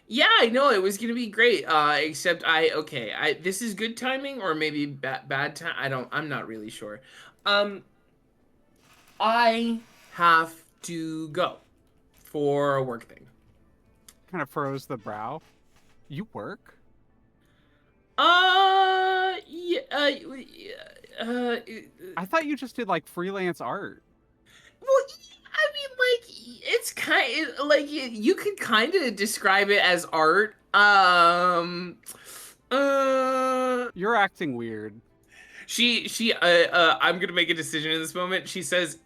Yeah, I know it was gonna be great. Except this is good timing or maybe bad time. I'm not really sure. Um, I have to go for a work thing. Kind of furrows the brow. You work? Yeah, I thought you just did like freelance art. well, I mean, like, it's kind of like you could kind of describe it as art. You're acting weird. I'm gonna make a decision in this moment. She says,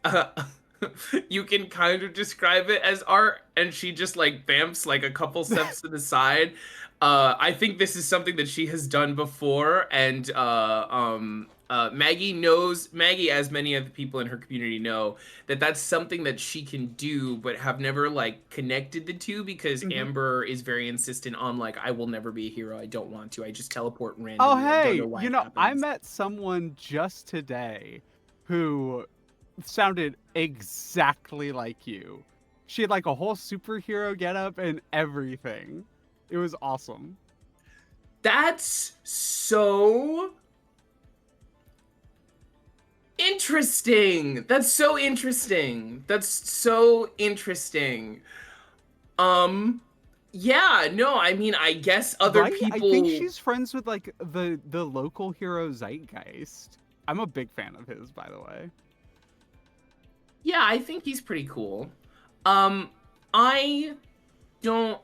you can kind of describe it as art, and she just like bamps like a couple steps to the side. I think this is something that she has done before, and Maggie, as many of the people in her community know, that that's something that she can do, but have never like connected the two because Amber is very insistent on like, I will never be a hero. I don't want to. I just teleport Oh, randomly. I don't hey, know why you it know, I happens. met someone just today who sounded exactly like you. She had like a whole superhero getup and everything. It was awesome. That's so interesting. That's so interesting. That's so interesting. Um, yeah, no, I mean, I guess other Right? I think people. she's friends with like the local hero Zeitgeist. I'm a big fan of his, by the way. Yeah, I think he's pretty cool. Um, I don't.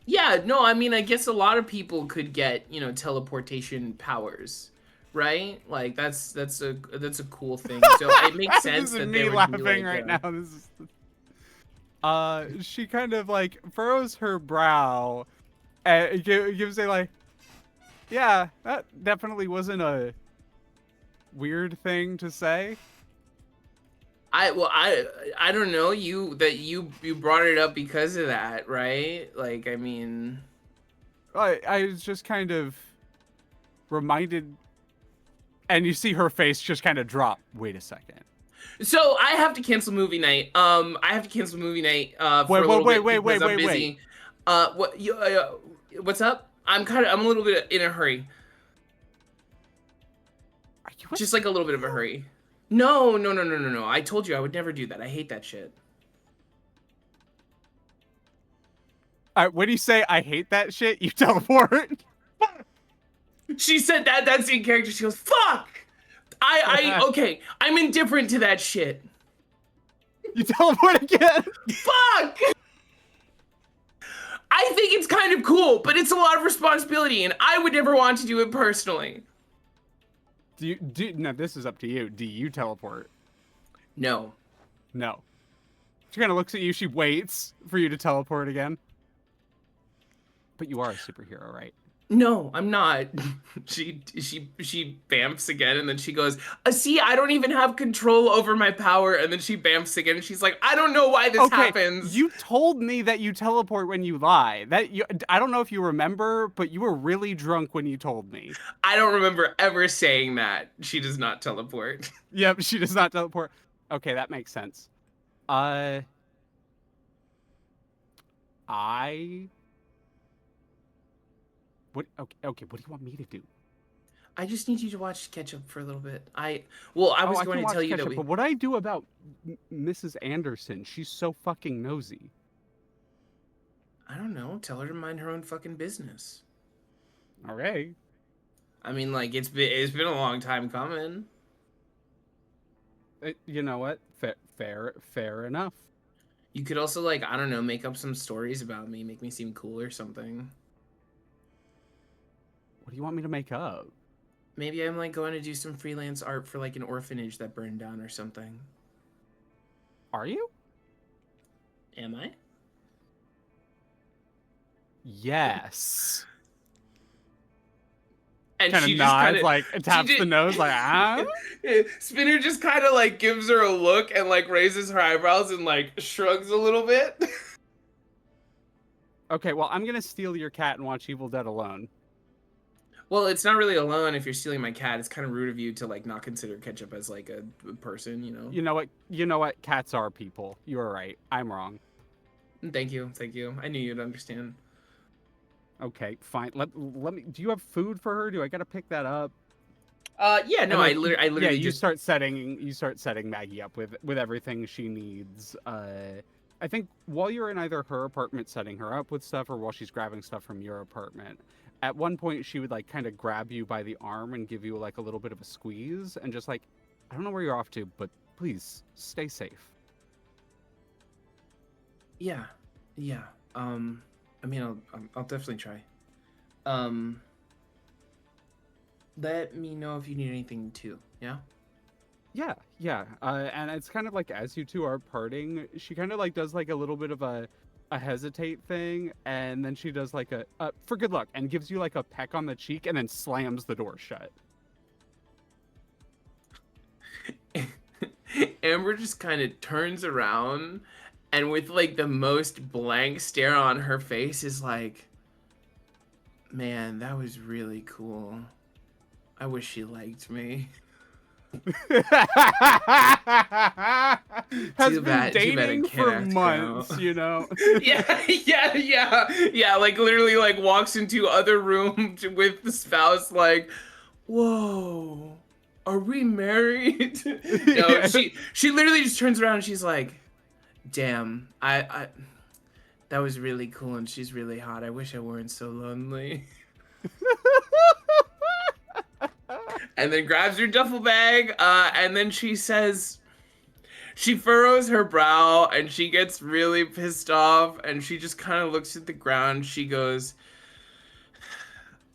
Yeah, no, I mean, I guess a lot of people could get teleportation powers, right? Like that's a cool thing. So it makes This sense is that there me would be laughing like right now. This is she kind of like furrows her brow and gives a like, yeah, that definitely wasn't a weird thing to say. I don't know you brought it up because of that, right? Like, I mean, I was just kind of reminded, and you see her face just kind of drop. Wait a second. so I have to cancel movie night. I have to cancel movie night for a little bit because I'm busy. What's up? I'm a little bit in a hurry. Are you Just like a little bit of a hurry. No, no, no, no, no, no. I told you I would never do that. I hate that shit. when you say I hate that shit, you teleport. She said that. That's in character. She goes, "Fuck." Okay. I'm indifferent to that shit. You teleport again. Fuck. I think it's kind of cool, but it's a lot of responsibility, and I would never want to do it personally. No, this is up to you. Do you teleport? No. No. She kind of looks at you. She waits for you to teleport again. But you are a superhero, right? No, I'm not. She bamfs again, and then she goes, see, I don't even have control over my power. And then she bamfs again, and she's like, I don't know why this happens. You told me that you teleport when you lie. I don't know if you remember, but you were really drunk when you told me. I don't remember ever saying that. She does not teleport. Yep, she does not teleport. Okay, that makes sense. Okay, what do you want me to do? I just need you to watch catch up for a little bit. I was going to tell you that But what do I do about Mrs. Anderson? She's so fucking nosy. I don't know. Tell her to mind her own fucking business. Okay. I mean, like, it's been a long time coming. You know what? Fair enough. You could also, like, I don't know, make up some stories about me, make me seem cool or something. What do you want me to make up? Maybe I'm like going to do some freelance art for like an orphanage that burned down or something. Are you? Am I? Yes. And Kind of she just kind nods, of like taps the nose, like ah. Spinner just kind of like gives her a look and like raises her eyebrows and like shrugs a little bit. Okay, well, I'm gonna steal your cat and watch Evil Dead alone. Well, it's not really alone if you're stealing my cat. It's kind of rude of you to like not consider Ketchup as like a person, you know. You know what? You know what? Cats are people. You are right. I'm wrong. Thank you. I knew you'd understand. Okay, fine. Let me. Do you have food for her? Do I gotta pick that up? Yeah, no, And, like, I literally yeah, you just start setting Maggie up with everything she needs. I think while you're in either her apartment setting her up with stuff or while she's grabbing stuff from your apartment, at one point she would like kind of grab you by the arm and give you like a little bit of a squeeze and just like, I don't know where you're off to, but please stay safe. yeah. I mean, I'll definitely try. Let me know if you need anything too. Yeah. Yeah. And it's kind of like as you two are parting, she kind of like does like a little bit of a hesitate thing, and then she does like a for good luck and gives you like a peck on the cheek and then slams the door shut. Amber just kind of turns around and with like the most blank stare on her face is like, man, that was really cool. I wish she liked me. Has Too been bad I dating can't for act her months, out. you know. Yeah. Like literally, like walks into other room with the spouse. Like, whoa, are we married? No, Yeah. she literally just turns around and she's like, damn, I that was really cool and she's really hot. I wish I weren't so lonely. And then grabs her duffel bag, and then she says, she furrows her brow and she gets really pissed off and she just kind of looks at the ground. She goes,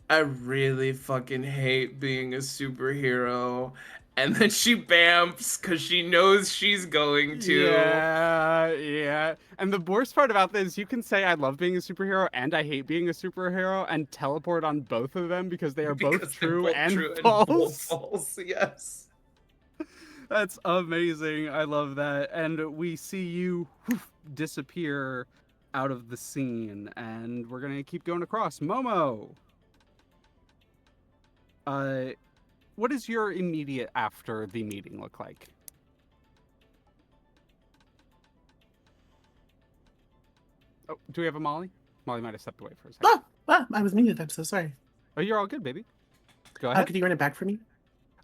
I really fucking hate being a superhero. And then she bamps because she knows she's going to. Yeah. And the worst part about this, you can say I love being a superhero and I hate being a superhero and teleport on both of them because they are both Because they're true both and true false. both false, yes. That's amazing. I love that. And we see you disappear out of the scene, and we're gonna keep going across. Momo. What does your immediate after the meeting look like? Oh, do we have a Molly? Molly might have stepped away for a second. I was muted. I'm so sorry. Oh, you're all good, baby. Go ahead. Could you run it back for me?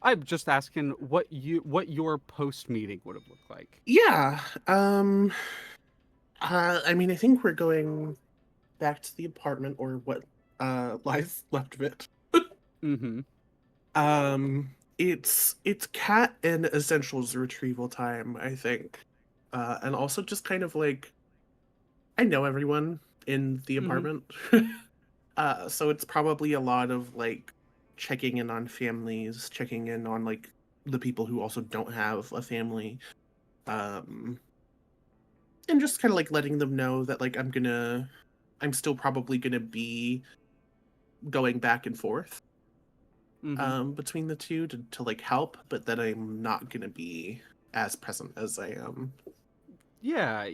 I'm just asking what your post meeting would have looked like. Yeah. I mean, I think we're going back to the apartment or what lies left of it. Mm-hmm. It's cat and essentials retrieval time, I think. And also just kind of like, I know everyone in the apartment. So it's probably a lot of like checking in on families, checking in on like the people who also don't have a family. And just kind of like letting them know that like I'm still probably gonna be going back and forth between the two to like help, but that I'm not gonna be as present as I am. Yeah.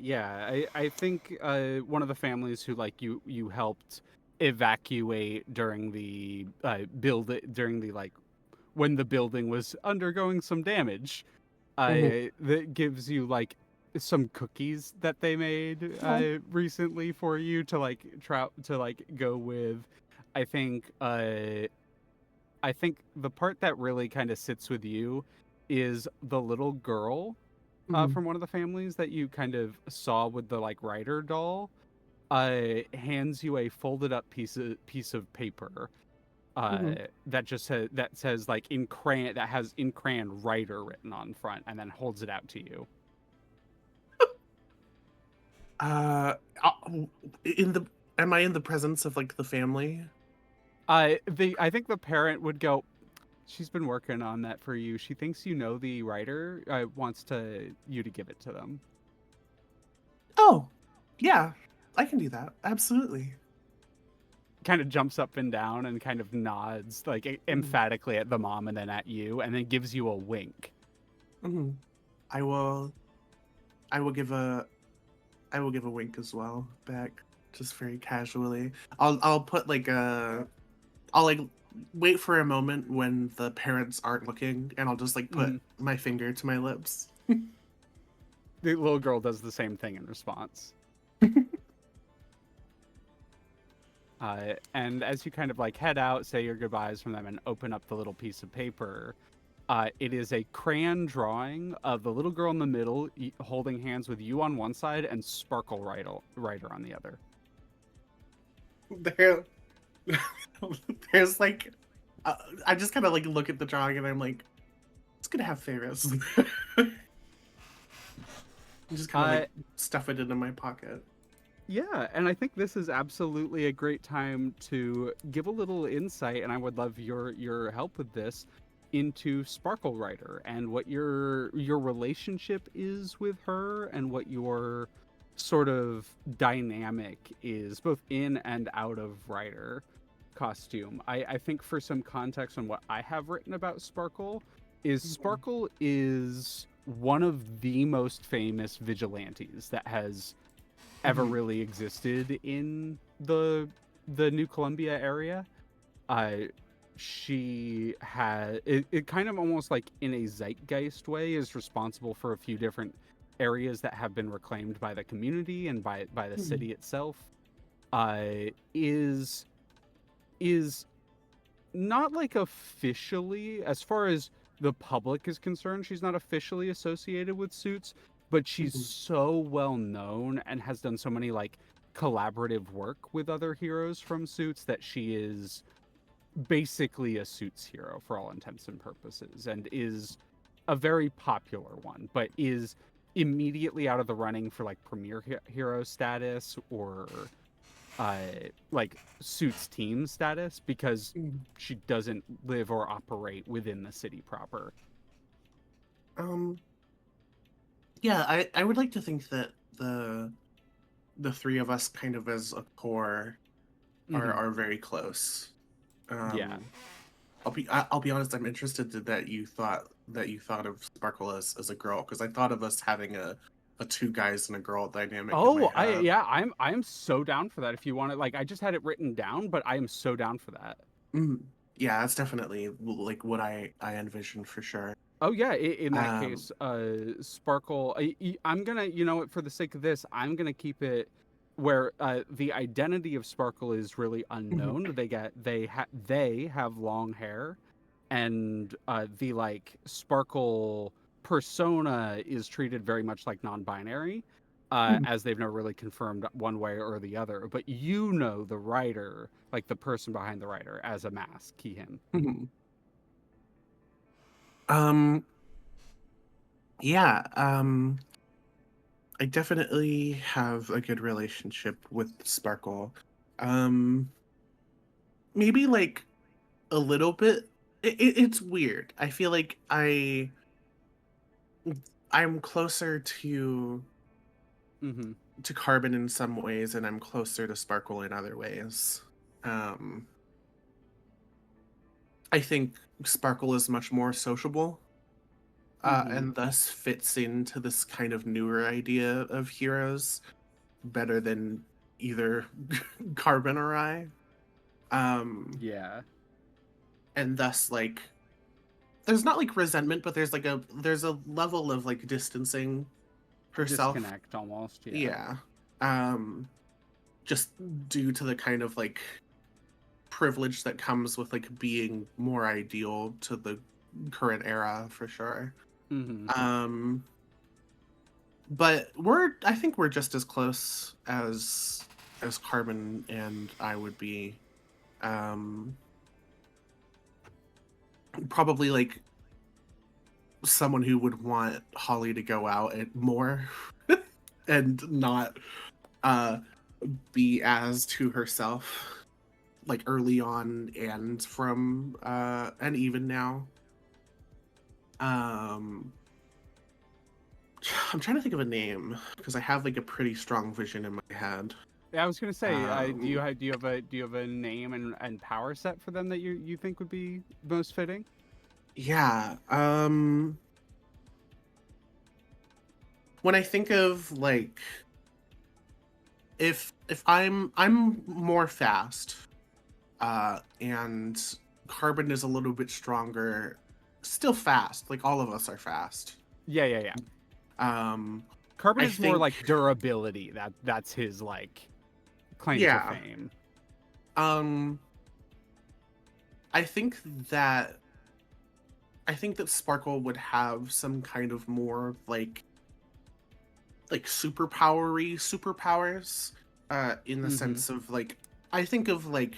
I think one of the families who like you helped evacuate during the like when the building was undergoing some damage, that gives you like some cookies that they made recently for you to like go with. I think the part that really kind of sits with you is the little girl from one of the families that you kind of saw with the like writer doll. Hands you a folded up piece of paper that says like in crayon, that has in crayon writer written on front, and then holds it out to you. Am I in the presence of like the family? I think the parent would go, she's been working on that for you. She thinks you know the writer. Wants you to give it to them. Oh, yeah, I can do that. Absolutely. Kind of jumps up and down and kind of nods like emphatically at the mom and then at you, and then gives you a wink. Mm-hmm. I will give a wink as well back, just very casually. I'll put like I'll like wait for a moment when the parents aren't looking, and I'll just like put my finger to my lips. The little girl does the same thing in response. And as you kind of like head out, say your goodbyes from them, and open up the little piece of paper, it is a crayon drawing of the little girl in the middle holding hands with you on one side and Sparkle Rider on the other. There's like, I just kind of like look at the drawing and I'm like, it's gonna have Ferris. Just kind of like stuff it into my pocket. Yeah, and I think this is absolutely a great time to give a little insight, and I would love your help with this, into Sparkle Rider and what your relationship is with her and what your sort of dynamic is, both in and out of Rider costume. I think for some context on what I have written about Sparkle is Sparkle is one of the most famous vigilantes that has ever really existed in the New Columbia area. She had it kind of almost like in a zeitgeist way is responsible for a few different areas that have been reclaimed by the community and by the city itself. Is not like officially, as far as the public is concerned, she's not officially associated with Suits, but she's so well known and has done so many like collaborative work with other heroes from Suits that she is basically a Suits hero for all intents and purposes, and is a very popular one, but is immediately out of the running for like premier hero status or like Suits team status because she doesn't live or operate within the city proper. Yeah, I would like to think that the three of us kind of as a core are very close. Yeah. I'll be honest, I'm interested that you thought of Sparkle as a girl, because I thought of us having a two guys and a girl dynamic. Oh, I'm so down for that. If you want it, like I just had it written down, but I am so down for that. Yeah, that's definitely like what I envisioned for sure. Oh yeah, in that case, Sparkle. I'm gonna, for the sake of this, I'm gonna keep it where the identity of Sparkle is really unknown. They have long hair, and the like Sparkle persona is treated very much like non-binary, as they've never really confirmed one way or the other. But the writer, like the person behind the writer, as a mask, him. Yeah, I definitely have a good relationship with Sparkle. Maybe like a little bit. It's weird. I feel like I'm closer to Carbon in some ways, and I'm closer to Sparkle in other ways. I think Sparkle is much more sociable, and thus fits into this kind of newer idea of heroes better than either Carbon or I. Yeah. And thus, like, there's not like resentment, but there's a level of like distancing herself. Disconnect almost. Yeah. Just due to the kind of like privilege that comes with like being more ideal to the current era for sure. But I think we're just as close as Carbon and I would be. Probably like someone who would want Holly to go out more and not be as to herself. like early on and from and even now. I'm trying to think of a name because I have like a pretty strong vision in my head. Yeah, I was gonna say, do you Um, have a name and power set for them that you think would be most fitting? Yeah. When I think of like if I'm more fast, and Carbon is a little bit stronger, still fast. Like all of us are fast. Yeah, yeah, yeah. Um, Carbon I is more think like durability. That's his like claim to yeah. fame. Um, I think that Sparkle would have some kind of more like superpowers, in the Mm-hmm. sense of like I think of like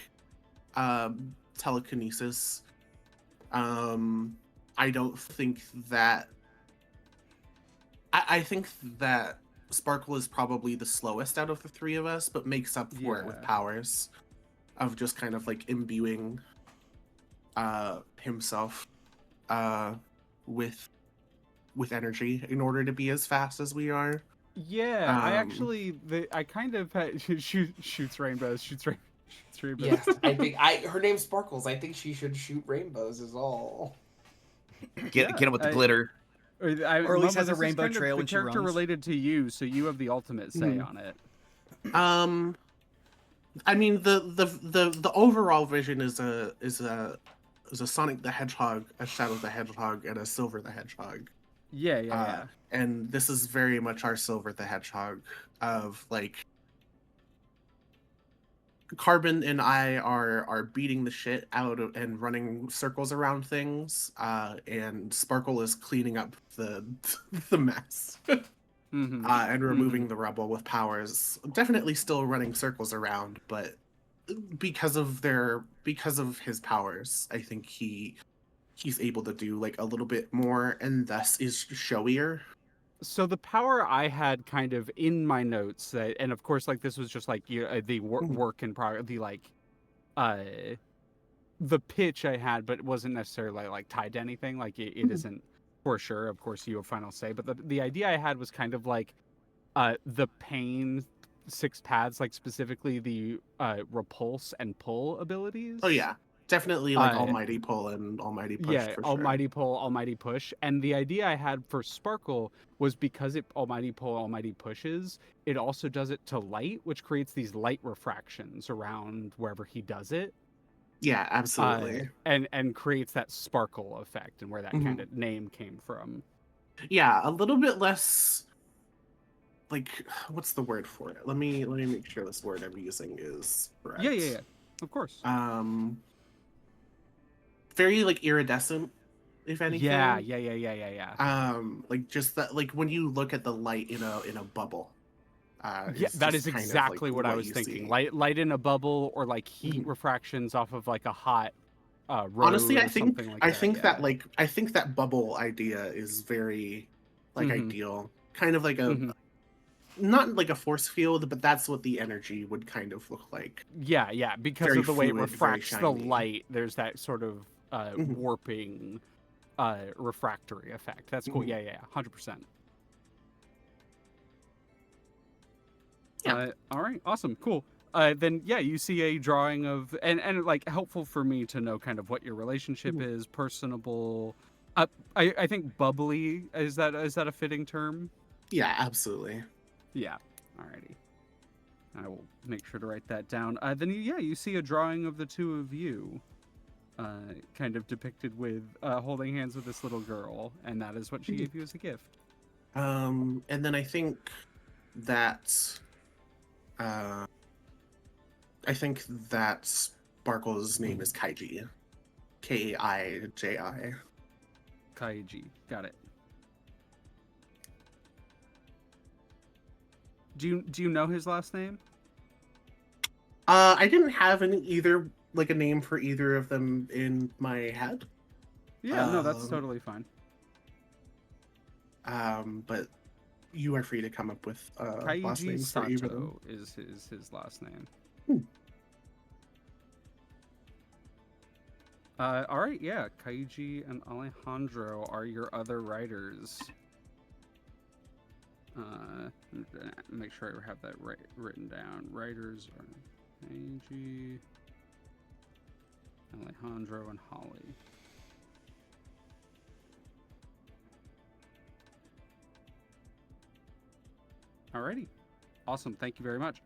telekinesis. I don't think that I think that Sparkle is probably the slowest out of the three of us, but makes up for it with Yeah. powers of just kind of like imbuing himself with energy in order to be as fast as we are. Yeah, I kind of shoots rainbows, shoots rainbows. Yes, I think her name's Sparkles. I think she should shoot rainbows is all. Get him with the glitter. Or at least has a this is rainbow kind of trail the when she character runs. related to you, so you have the ultimate say Mhm. on it. I mean the overall vision is a Sonic the Hedgehog, a Shadow the Hedgehog, and a Silver the Hedgehog. Yeah, yeah. And this is very much our Silver the Hedgehog of like Carbon and I are beating the shit out of and running circles around things, and Sparkle is cleaning up the the mess. Mm-hmm. And removing the rubble with powers. Definitely still running circles around, but because of his powers, I think he's able to do like a little bit more, and thus is showier. So the power I had kind of in my notes that, and of course, like this was just like the work in progress, the like, uh, the pitch I had, but it wasn't necessarily like tied to anything. Like it isn't for sure. Of course, you have final say, but the idea I had was kind of like, the pain six paths, like specifically the repulse and pull abilities. Oh yeah, definitely like Almighty Pull and Almighty Push Yeah, for Almighty Pull, Almighty Push. And the idea I had for Sparkle was because it Almighty Pull, Almighty Pushes, it also does it to light, which creates these light refractions around wherever he does it. Yeah, absolutely. And creates that sparkle effect, and where that kind of name came from. Yeah, a little bit less like what's the word for it? Let me make sure this word I'm using is correct. Yeah. Of course. Very like iridescent, if anything. Yeah. Like just that, like when you look at the light in a bubble. Yeah, that is exactly what I was thinking. See. Light in a bubble, or like heat refractions off of like a hot road. Honestly, I think I think that bubble idea is very like ideal. Kind of like a not like a force field, but that's what the energy would kind of look like. Yeah, because Very of the way it fluid, refracts very the shiny. light. There's that sort of warping refractory effect. That's cool. Yeah, 100%. Yeah. All right, awesome, cool. Then yeah, you see a drawing of and like helpful for me to know kind of what your relationship is. Personable. I think bubbly is that a fitting term? Yeah, absolutely. Yeah. Alrighty. I will make sure to write that down. Then yeah, you see a drawing of the two of you, kind of depicted with holding hands with this little girl, and that is what she gave you as a gift. And then I think that Sparkle's name is Kaiji. Kaiji. Kaiji. Got it. Do you know his last name? I didn't have a name for either of them in my head. Yeah, no, that's totally fine. But you are free to come up with last Kaiji names for either of them. Sato is his last name. All right, yeah. Kaiji and Alejandro are your other writers. Make sure I have that written down. Writers are Kaiji, Alejandro, and Holly. Alrighty. Awesome. Thank you very much.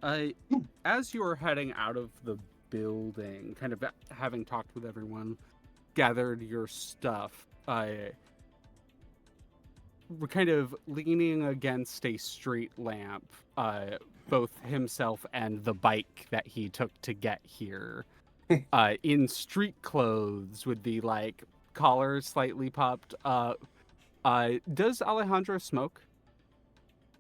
As you are heading out of the building, kind of having talked with everyone, gathered your stuff, we're kind of leaning against a street lamp, both himself and the bike that he took to get here, in street clothes with the like collar slightly popped. Does Alejandro smoke?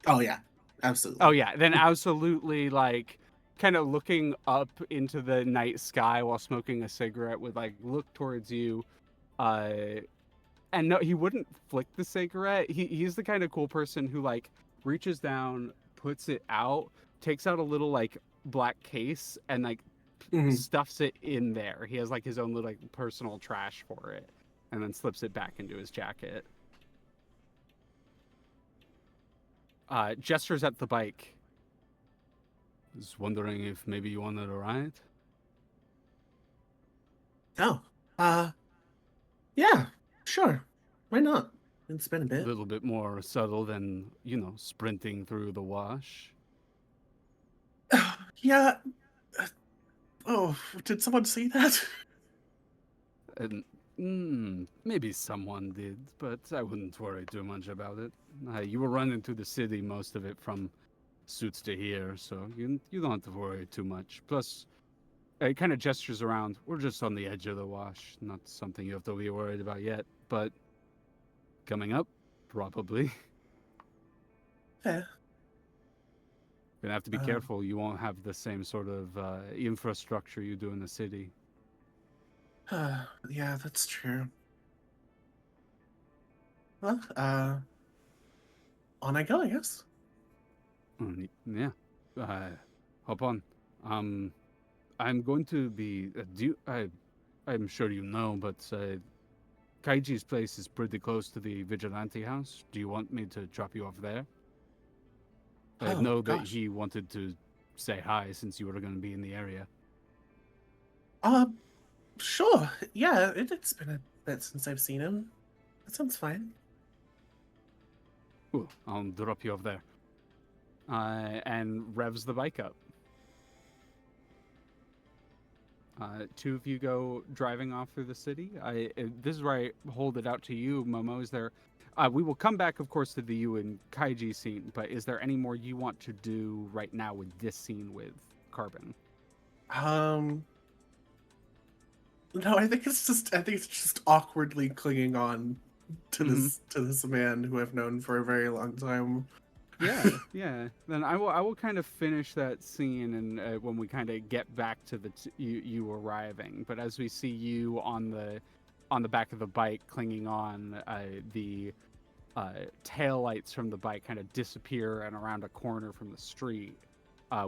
Oh yeah, absolutely. Oh yeah, then absolutely, like kind of looking up into the night sky while smoking a cigarette would like look towards you, and no, he wouldn't flick the cigarette. He's the kind of cool person who like reaches down, puts it out, takes out a little like black case and like Mhm. stuffs it in there. He has like his own little like personal trash for it, and then slips it back into his jacket. Gestures at the bike. Was wondering if maybe you wanted a ride? Oh, yeah, sure. Why not? It's been a A bit. little bit more subtle than, sprinting through the wash. Yeah. Oh, did someone see that? And maybe someone did, but I wouldn't worry too much about it. You were running through the city, most of it from Suits to here, so you don't have to worry too much. Plus, it kind of gestures around. We're just on the edge of the wash. Not something you have to be worried about yet, but coming up, probably. Yeah. Gonna have to be careful. You won't have the same sort of infrastructure you do in the city. Yeah, that's true. Well, on I go, I guess. Yeah. Hop on. I'm going to be. I'm sure you know, but Kaiji's place is pretty close to the Vigilante house. Do you want me to drop you off there? I Oh, know that gosh. he wanted to say hi since you were going to be in the area. Sure. Yeah, it's been a bit since I've seen him. That sounds fine. Cool. I'll drop you off there. And revs the bike up. Two of you go driving off through the city. This is where I hold it out to you, Momo. Is there? We will come back, of course, to the you and Kaiji scene. But is there any more you want to do right now with this scene with Carbon? No, I think it's just awkwardly clinging on to this man who I've known for a very long time. Yeah. Then I will kind of finish that scene, and when we kind of get back to you arriving. But as we see you on the back of the bike, clinging on, the tail lights from the bike kind of disappear and around a corner from the street.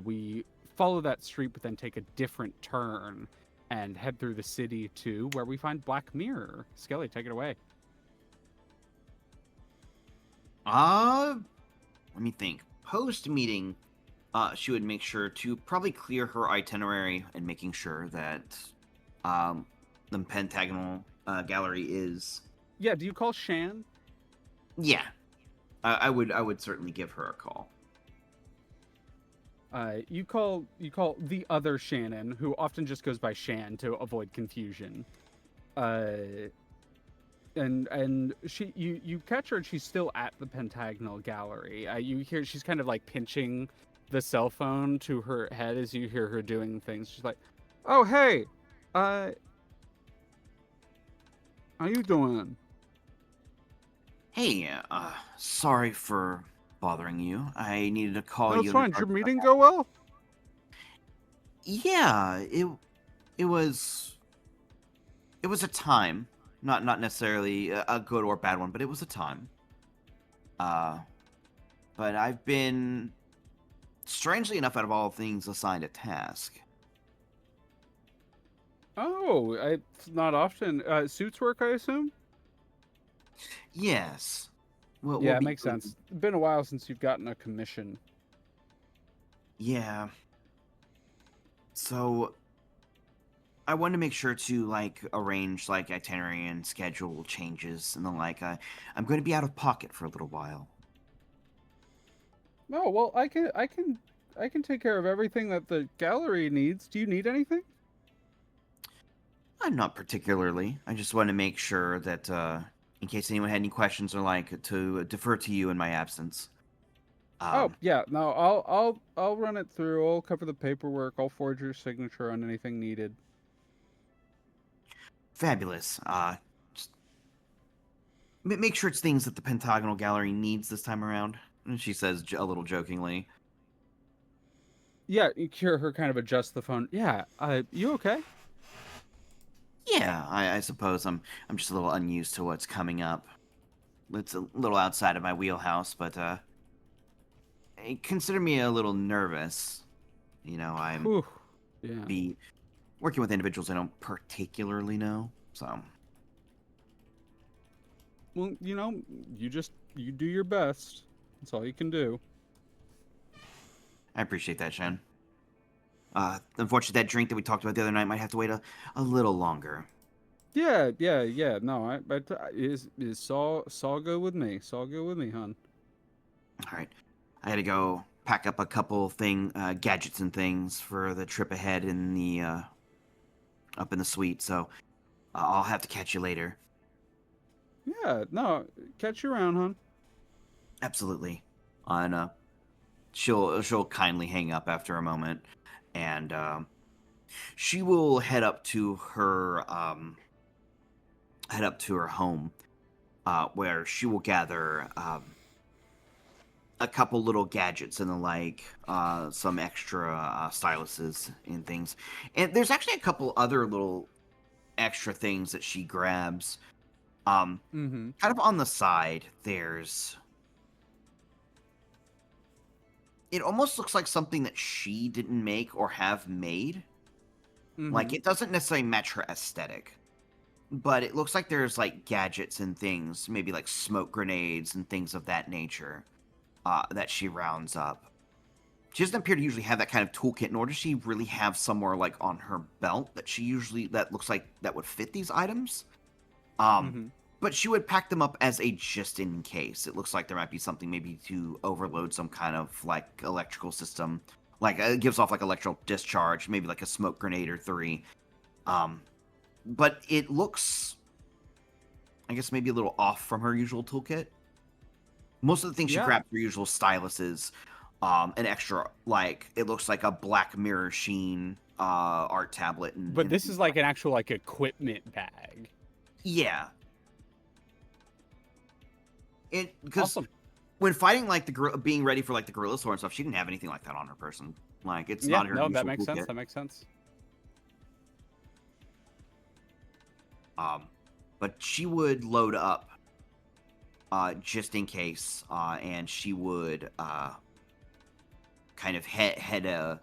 We follow that street, but then take a different turn and head through the city to where we find Black Mirror. Skelly, take it away. Let me think. Post meeting, she would make sure to probably clear her itinerary and making sure that the pentagonal gallery is. Yeah, do you call Shan? Yeah, I would certainly give her a call. You call the other Shannon, who often just goes by Shan to avoid confusion. And she you catch her and she's still at the pentagonal gallery. You hear she's kind of like pinching the cell phone to her head as you hear her doing things. She's like, "Oh hey, how you doing?" Hey, sorry for bothering you. I needed to call That's you. fine. Did your meeting go well? Yeah, it was a time. Not necessarily a good or bad one, but it was a time. But I've been, strangely enough, out of all things, assigned a task. Oh, it's not often. Suits work, I assume? Yes. We'll Yeah, it be makes doing- sense. Been a while since you've gotten a commission. Yeah. So I wanted to make sure to like arrange like itinerary and schedule changes and the like. I'm going to be out of pocket for a little while. Oh, well, I can take care of everything that the gallery needs. Do you need anything? I'm not particularly. I just want to make sure that in case anyone had any questions or like to defer to you in my absence. Oh, yeah. No, I'll run it through. I'll cover the paperwork. I'll forge your signature on anything needed. Fabulous. Just make sure it's things that the Pentagonal Gallery needs this time around. And she says a little jokingly. Yeah, you hear her kind of adjust the phone. Yeah, you okay? Yeah, I suppose I'm just a little unused to what's coming up. It's a little outside of my wheelhouse, but consider me a little nervous. You know, I'm Whew. Yeah. be working with individuals I don't particularly know. So Well, you do your best. That's all you can do. I appreciate that, Shen. Unfortunately, that drink that we talked about the other night might have to wait a little longer. Yeah. No, it's all good with me. It's all good with me, hon. All right, I had to go pack up a couple gadgets and things for the trip ahead in the up in the suite. So I'll have to catch you later. Yeah. No, catch you around, hon. Absolutely. And she'll kindly hang up after a moment, and she will head up to her home, where she will gather a couple little gadgets and the like, some extra styluses and things. And there's actually a couple other little extra things that she grabs. Mm-hmm. Kind of on the side, it almost looks like something that she didn't make or have made. Like, it doesn't necessarily match her aesthetic, but it looks like there's like gadgets and things, maybe like smoke grenades and things of that nature, that she rounds up. She doesn't appear to usually have that kind of toolkit, nor does she really have somewhere like on her belt that looks like that would fit these items. But she would pack them up as a just in case. It looks like there might be something maybe to overload some kind of like electrical system, like it gives off like electrical discharge, maybe like a smoke grenade or three. But it looks, I guess, maybe a little off from her usual toolkit. Most of the things she grabbed were usual styluses, an extra, like, it looks like a black mirror sheen art tablet. But this is like an actual like equipment bag. Yeah. Because Awesome. when fighting like being ready for like the gorilla sword and stuff, she didn't have anything like that on her person. Like, it's not her No, usual that makes toolkit. sense. That makes sense. But she would load up just in case, and she would kind of head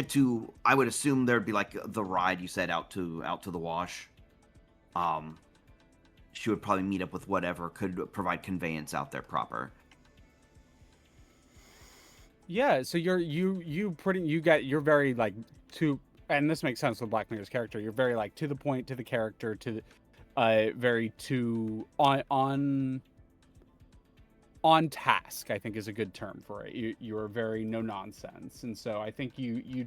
to. I would assume there'd be like the ride you said out to the wash. She would probably meet up with whatever could provide conveyance out there proper. Yeah, so you're very like and this makes sense with Black Mirror's character. You're very like to the point, to the character, to very on task, I think is a good term for it. You are very no nonsense. And so I think you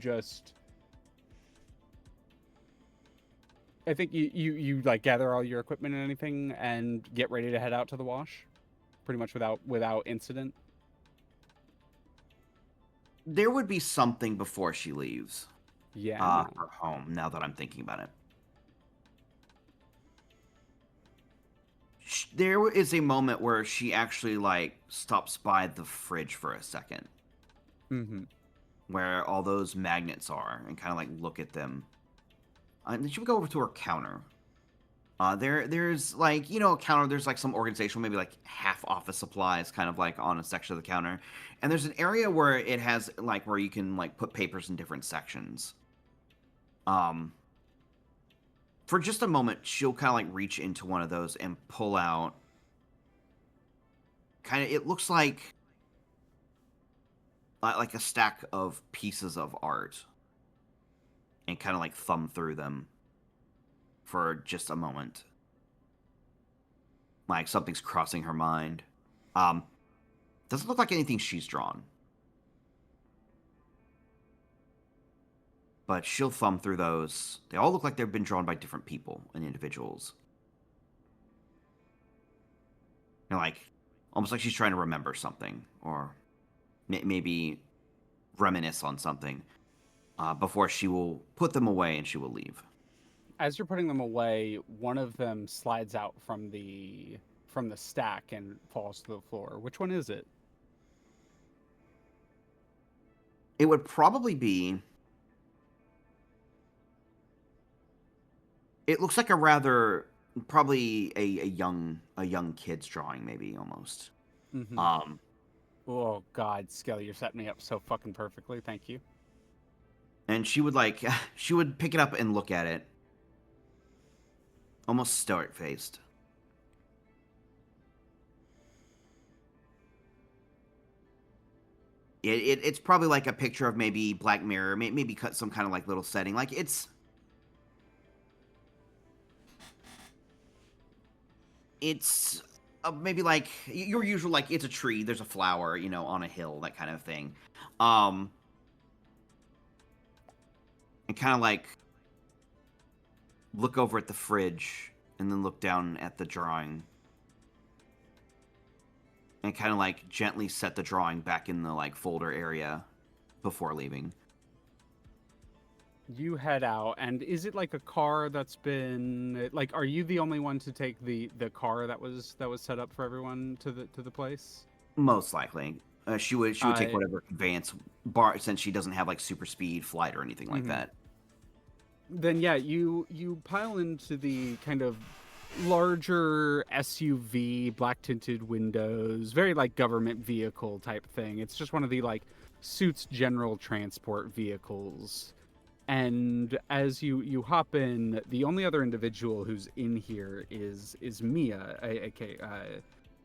like gather all your equipment and anything and get ready to head out to the wash pretty much without incident. There would be something before she leaves. Yeah. Her home, now that I'm thinking about it. There is a moment where she actually like stops by the fridge for a second. Where all those magnets are, and kind of like look at them. And then she would go over to her counter. There's like, a counter, there's like some organizational, maybe like half office supplies kind of like on a section of the counter. And there's an area where it has like where you can like put papers in different sections. For just a moment, she'll kind of like reach into one of those and pull out. Kind of, it looks like a stack of pieces of art, and kind of like thumb through them for just a moment. Like something's crossing her mind. Doesn't look like anything she's drawn. But she'll thumb through those. They all look like they've been drawn by different people and individuals. And like, almost like she's trying to remember something, or maybe reminisce on something, before she will put them away and she will leave. As you're putting them away, one of them slides out from the stack and falls to the floor. Which one is it? It would probably be... It looks like a rather... Probably a young kid's drawing, maybe, almost. Mm-hmm. Oh, God, Skelly, you're setting me up so fucking perfectly. Thank you. And she would, like... She would pick it up and look at it. Almost stoic-faced. It's probably like a picture of maybe Black Mirror, maybe cut some kind of like little setting. Like it's maybe like your usual, like it's a tree, there's a flower, on a hill, that kind of thing. And kind of like look over at the fridge and then look down at the drawing. And kind of like gently set the drawing back in the like folder area before leaving. You head out, and is it like a car that's been like? Are you the only one to take the car that was set up for everyone to the place? Most likely, she would take whatever conveyance bar, since she doesn't have like super speed, flight, or anything like that. Then yeah, you pile into the kind of larger SUV, black tinted windows, very like government vehicle type thing. It's just one of the like S.U.I.T.S general transport vehicles. And as you hop in, the only other individual who's in here is Mia,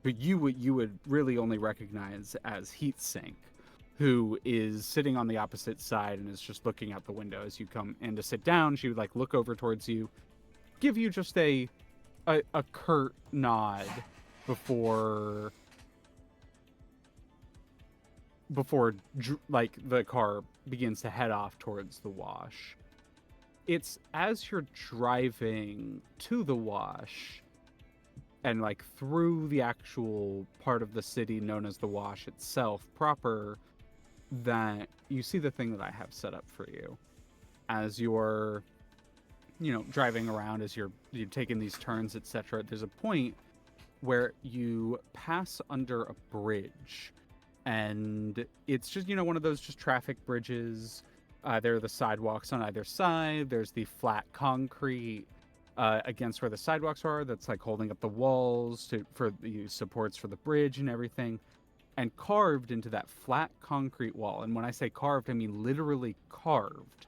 who you would really only recognize as Heat Sink, who is sitting on the opposite side and is just looking out the window as you come in to sit down. She would like look over towards you, give you just a curt nod before like the car begins to head off towards the wash. It's as you're driving to the wash and like through the actual part of the city known as the wash itself proper that you see the thing that I have set up for you. As you're driving around, as you're taking these turns, etc., there's a point where you pass under a bridge, and it's just one of those just traffic bridges. There are the sidewalks on either side. There's the flat concrete against where the sidewalks are that's like holding up the walls for the supports for the bridge and everything. And carved into that flat concrete wall, and when I say carved, I mean literally carved,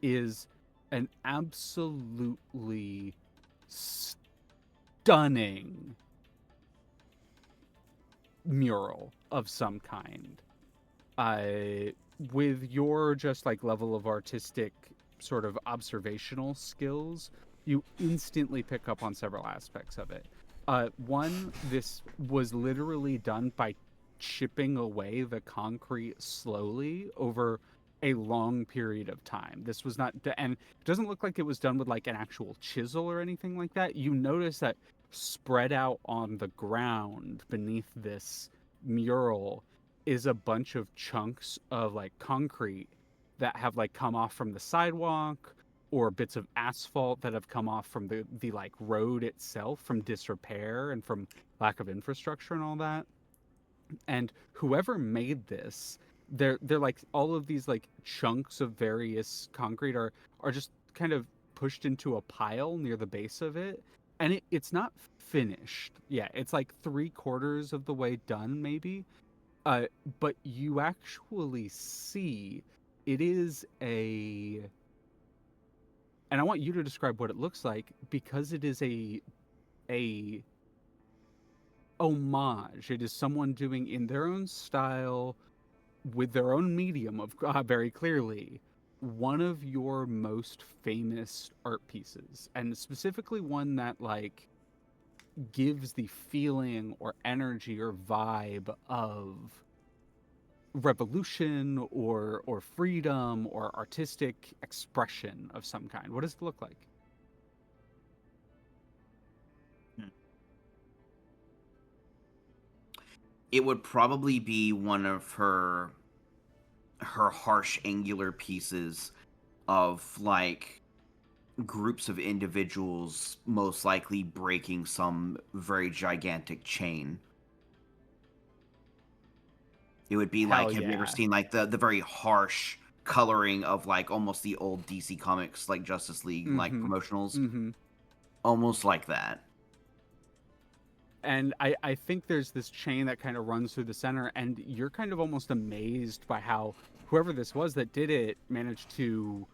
is an absolutely stunning mural of some kind. With your just like level of artistic sort of observational skills, you instantly pick up on several aspects of it. One, this was literally done by chipping away the concrete slowly over a long period of time. This was not, and it doesn't look like it was done with like an actual chisel or anything like that. You notice that spread out on the ground beneath this mural is a bunch of chunks of like concrete that have like come off from the sidewalk, or bits of asphalt that have come off from the like road itself from disrepair and from lack of infrastructure and all that. And whoever made this, they're like all of these like chunks of various concrete are just kind of pushed into a pile near the base of it, and it's not finished yet. It's like 3/4 of the way done, maybe. But you actually see it is and I want you to describe what it looks like, because it is a homage. It is someone doing in their own style, with their own medium of very clearly, one of your most famous art pieces, and specifically one that like gives the feeling or energy or vibe of revolution or freedom or artistic expression of some kind. What does it look like? It would probably be one of her harsh angular pieces of like groups of individuals, most likely breaking some very gigantic chain. It would be Hell like, have you ever yeah. seen like the very harsh coloring of like almost the old DC Comics like Justice League like Mhm. promotionals? Mm-hmm. Almost like that. And I think there's this chain that kind of runs through the center, and you're kind of almost amazed by how whoever this was that did it managed to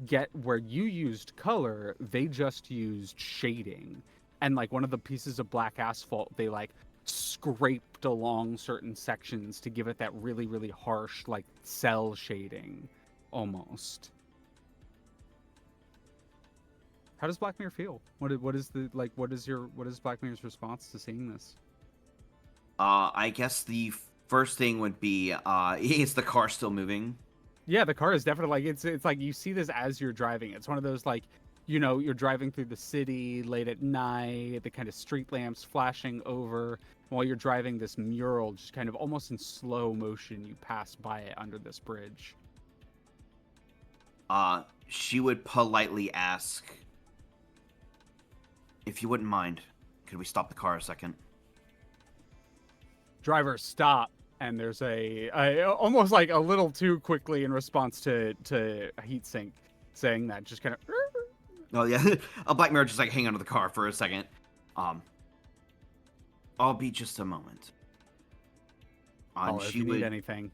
get where you used color, they just used shading. And like one of the pieces of black asphalt, they like scraped along certain sections to give it that really, really harsh, like cell shading almost. How does Black Mirror feel? What is the like? What is Black Mirror's response to seeing this? I guess the first thing would be, is the car still moving? Yeah, the car is definitely like it's like you see this as you're driving. It's one of those like, you know, you're driving through the city late at night, the kind of street lamps flashing over while you're driving this mural, just kind of almost in slow motion. You pass by it under this bridge. She would politely ask, if you wouldn't mind, could we stop the car a second? Driver, stop. And there's a almost like a little too quickly in response to Heatsink saying that, just kind of. Oh yeah, a Black Mirror just like hang onto the car for a second. I'll be just a moment. And If you need anything.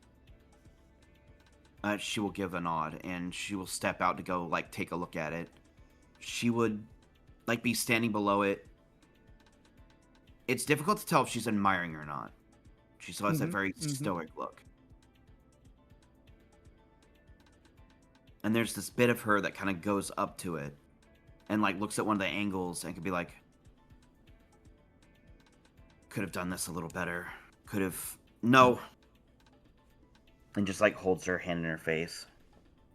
She will give a nod, and she will step out to go like take a look at it. She would like be standing below it. It's difficult to tell if she's admiring or not. She still has that very stoic look. And there's this bit of her that kind of goes up to it and like looks at one of the angles and could be like, could have done this a little better. Could have, no. And just like holds her hand in her face.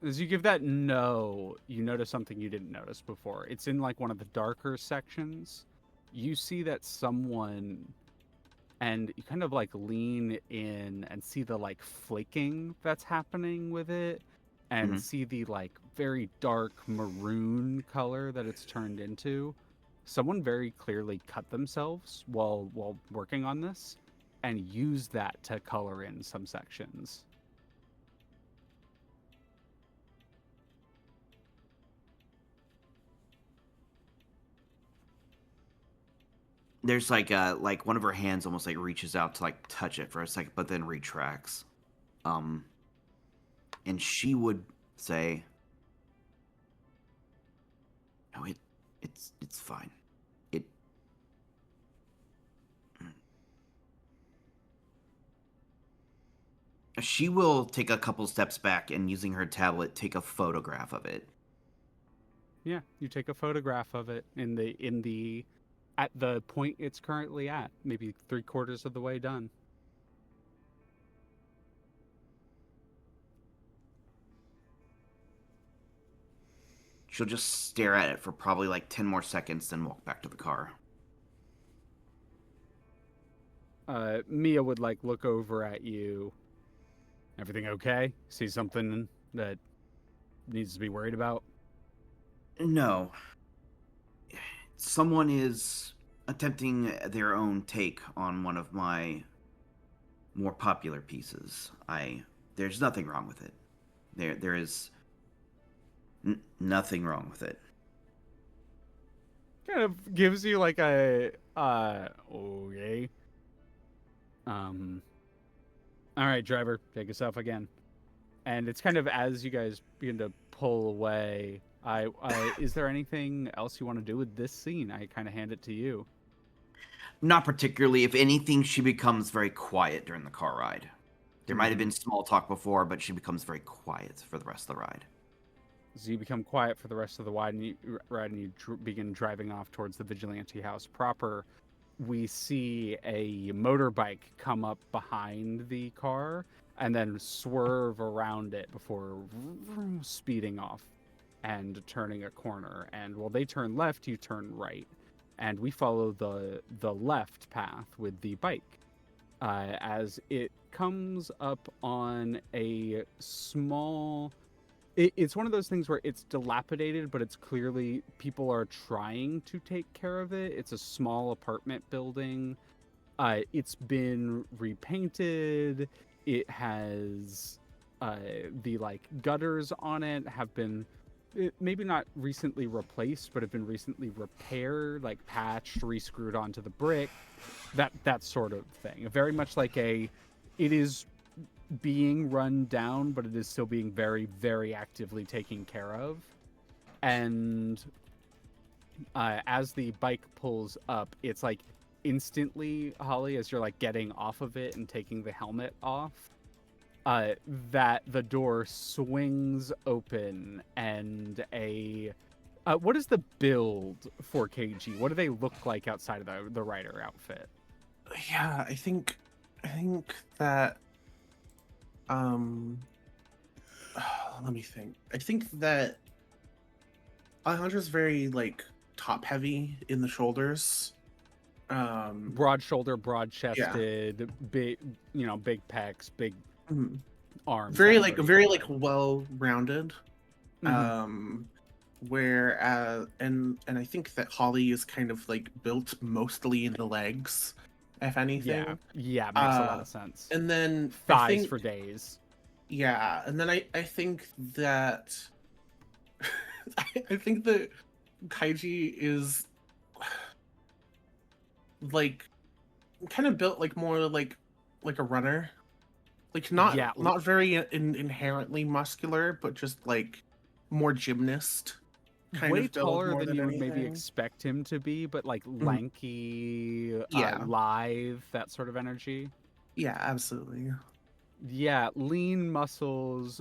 As you give that no, you notice something you didn't notice before. It's in like one of the darker sections. You see that someone, and you kind of like lean in and see the like flaking that's happening with it, and see the like very dark maroon color that it's turned into. Someone very clearly cut themselves while working on this and used that to color in some sections. There's like one of her hands almost like reaches out to like touch it for a second, but then retracts. And she would say, "No, it's fine. It." She will take a couple steps back and using her tablet take a photograph of it. Yeah, you take a photograph of it at the point it's currently at, maybe 3/4 of the way done. She'll just stare at it for probably like 10 more seconds, then walk back to the car. Mia would like look over at you. Everything okay? See something that needs to be worried about? No. Someone is attempting their own take on one of my more popular pieces. There's nothing wrong with it. There is nothing wrong with it. Kind of gives you like a okay. All right, driver, take us off again. And it's kind of as you guys begin to pull away, Is there anything else you want to do with this scene? I kind of hand it to you. Not particularly. If anything, she becomes very quiet during the car ride. There might have been small talk before, but she becomes very quiet for the rest of the ride. So you become quiet for the rest of the ride, and you begin driving off towards the Vigilante house proper. We see a motorbike come up behind the car and then swerve around it before speeding off and turning a corner. And while they turn left, you turn right. And we follow the left path with the bike as it comes up on a small... It's one of those things where it's dilapidated, but it's clearly people are trying to take care of it. It's a small apartment building. It's been repainted. It has the gutters on it have been maybe not recently replaced, but have been recently repaired, like patched, re-screwed onto the brick. That sort of thing. Very much like it is being run down, but it is still being very, very actively taken care of. And as the bike pulls up, it's like instantly, Holly, as you're like getting off of it and taking the helmet off, that the door swings open and what is the build for KG? What do they look like outside of the rider outfit? Yeah, I think that let me think. I think that Alejandra's very top heavy in the shoulders. Broad shoulder, broad chested, big big pecs, big arms. Very well rounded. Whereas and I think that Holly is kind of built mostly in the legs, if anything. Yeah, makes a lot of sense. And then thighs for days. Yeah, and then I think that I think that Kaiji is kind of built more like a runner. Not very inherently muscular, but just more gymnast. Way taller than you would maybe expect him to be, but lanky, lithe, that sort of energy. Yeah, absolutely. Yeah, lean muscles,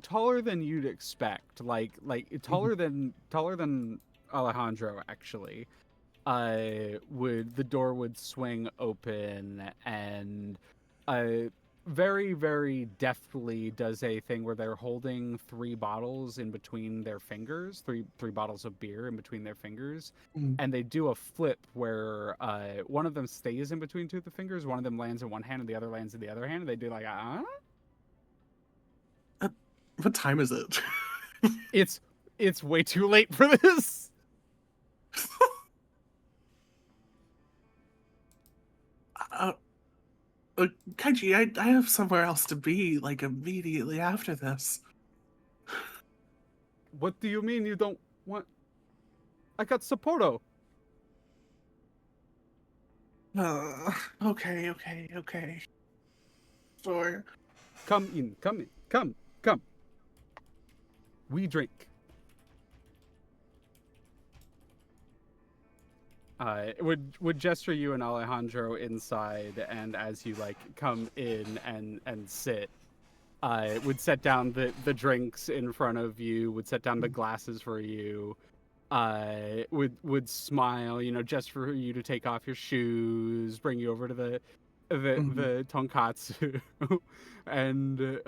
taller than you'd expect. Taller than Alejandro actually. The door would swing open and very, very deftly does a thing where they're holding 3 bottles in between their fingers, three bottles of beer in between their fingers, and they do a flip where one of them stays in between 2 of the fingers, one of them lands in one hand and the other lands in the other hand, and they do What time is it? It's way too late for this. Kaiji, I have somewhere else to be, immediately after this. What do you mean you don't want... I got Sapporo. Okay. Sure. Come in. We drink. Would gesture you and Alejandro inside, and as you come in and sit, would set down the drinks in front of you, would set down the glasses for you, would smile, just for you to take off your shoes, bring you over to the tonkatsu, and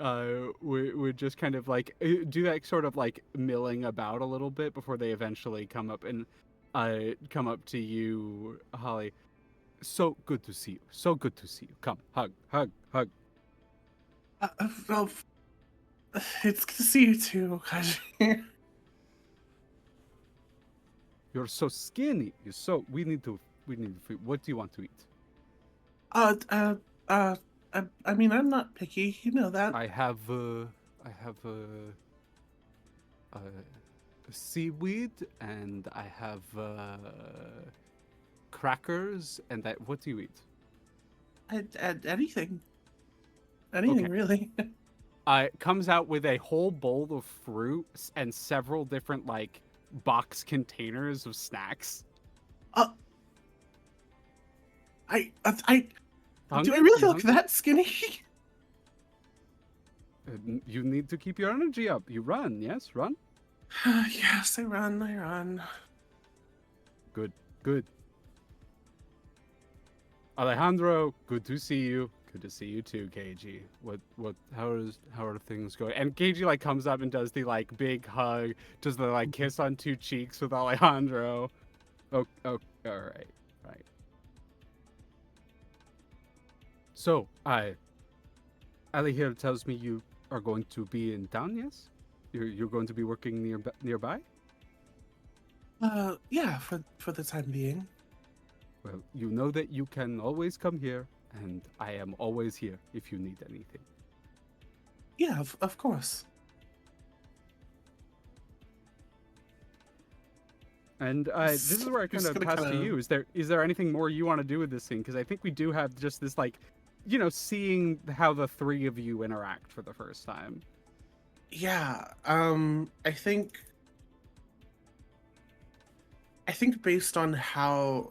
would just kind of do that sort of milling about a little bit before they eventually come up and come up to you, Holly. So good to see you. Come, hug. Well, it's good to see you too, Kaji. You're so skinny. We need to feed. What do you want to eat? I mean, I'm not picky. You know that. I have seaweed, and I have crackers, and what do you eat? Anything. Anything, Okay. really. comes out with a whole bowl of fruit and several different like box containers of snacks. I do I Hungry? really You look hungry? that skinny? You need to keep your energy up. You run, yes, run. Yes, I run. Good, good. Alejandro, good to see you. Good to see you too, KG. How are things going? And KG like comes up and does the like big hug, does the like kiss on 2 cheeks with Alejandro. Oh, all right. So, Ali here tells me you are going to be in town, yes? You're going to be working nearby? Yeah, for the time being. Well, you know that you can always come here, and I am always here if you need anything. Yeah, of course. And this is where I kind of pass to you. Is there anything more you want to do with this scene? Because I think we do have just this like, seeing how the 3 of you interact for the first time. Yeah, I think based on how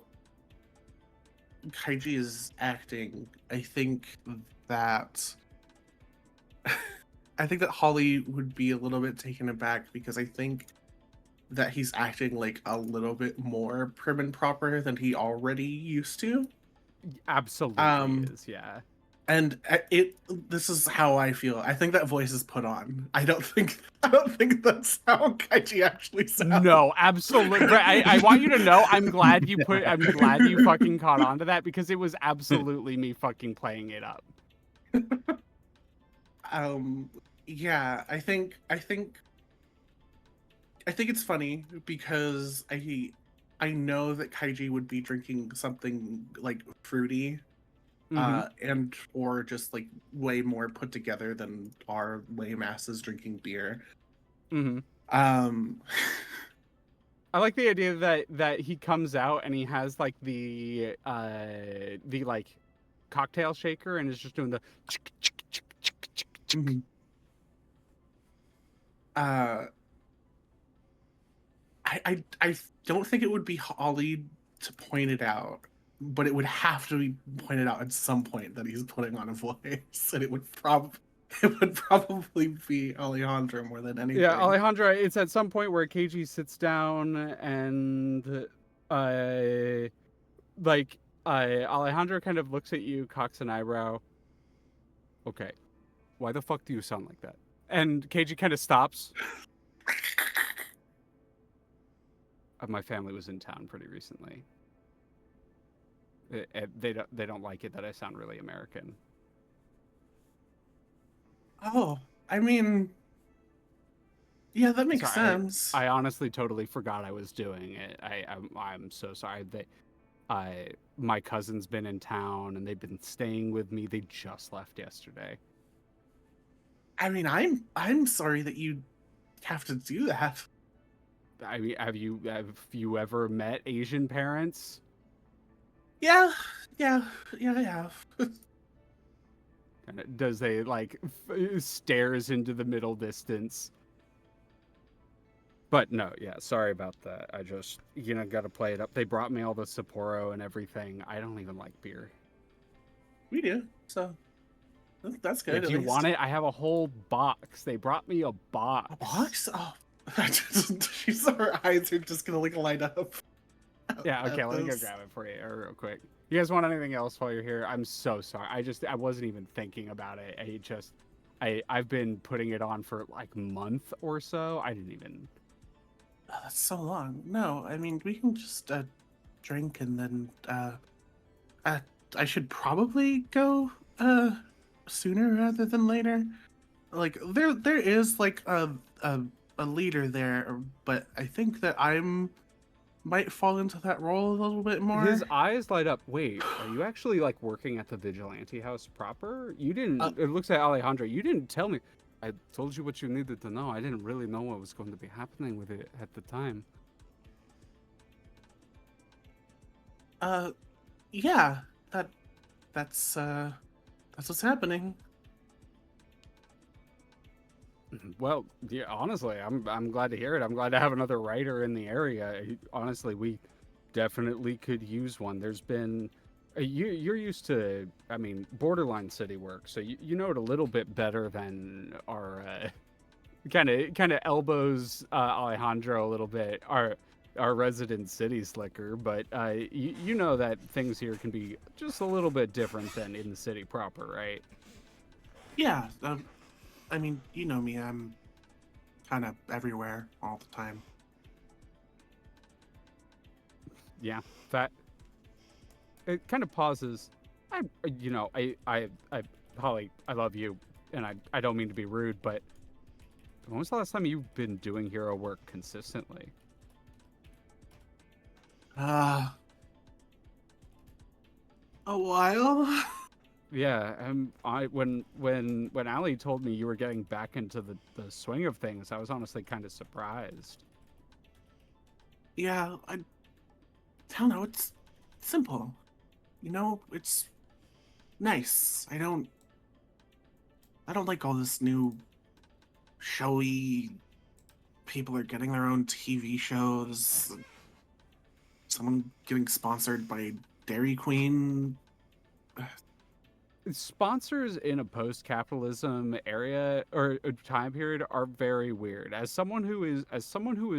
Kaiji is acting, I think that Holly would be a little bit taken aback because I think that he's acting like a little bit more prim and proper than he already used to. Absolutely is, yeah. And this is how I feel. I think that voice is put on. I don't think that's how Kaiji actually sounds. No, absolutely. I want you to know I'm glad you fucking caught on to that because it was absolutely me fucking playing it up. Yeah, I think it's funny because I know that Kaiji would be drinking something like fruity. And or just like way more put together than our lame asses drinking beer. I like the idea that he comes out and he has like the like cocktail shaker and is just doing the I don't think it would be Holly to point it out, but it would have to be pointed out at some point that he's putting on a voice, and it would probably be Alejandro more than anything. Yeah, Alejandro, it's at some point where KG sits down and Alejandro kind of looks at you, cocks an eyebrow. Okay, why the fuck do you sound like that? And KG kind of stops. My family was in town pretty recently. They don't like it that I sound really American. Oh, I mean, yeah, that makes sense. I honestly totally forgot I was doing it. I'm so sorry. My cousin's been in town and they've been staying with me. They just left yesterday. I mean, I'm sorry that you have to do that. I mean, have you ever met Asian parents? Yeah, I have. And does they like stares into the middle distance? But no, yeah, sorry about that. I just got to play it up. They brought me all the Sapporo and everything. I don't even like beer. We do, so that's good. Do you want it? I have a whole box. They brought me a box. A box? Oh, her eyes are just gonna like light up. Yeah, okay, let me go grab it for you real quick. You guys want anything else while you're here? I'm so sorry. I wasn't even thinking about it. I've been putting it on for like a month or so. I didn't even. Oh, that's so long. No, I mean we can just drink and then I should probably go sooner rather than later. Like there is like a leader there, but I think that might fall into that role a little bit more. His eyes light up. Wait, are you actually like working at the Vigilante house proper? You didn't. It looks at Alejandro. You didn't tell me. I told you what you needed to know. I didn't really know what was going to be happening with it at the time. Yeah, that's what's happening. Well, yeah, honestly, I'm glad to hear it. I'm glad to have another writer in the area. Honestly, we definitely could use one. There's been you're used to, I mean, borderline city work, so you know it a little bit better than our kind of elbows Alejandro a little bit, our resident city slicker. But you know that things here can be just a little bit different than in the city proper, right? Yeah, I mean, you know me, I'm kind of everywhere all the time. Yeah, that it kind of pauses. I Holly, I love you, and I don't mean to be rude, but when was the last time you've been doing hero work consistently? Uh, a while? Yeah, when Ali told me you were getting back into the swing of things, I was honestly kind of surprised. Yeah, I don't know, it's simple. You know, it's nice. I don't like all this new showy people are getting their own TV shows. Someone getting sponsored by Dairy Queen. Sponsors in a post-capitalism area or a time period are very weird. As someone who is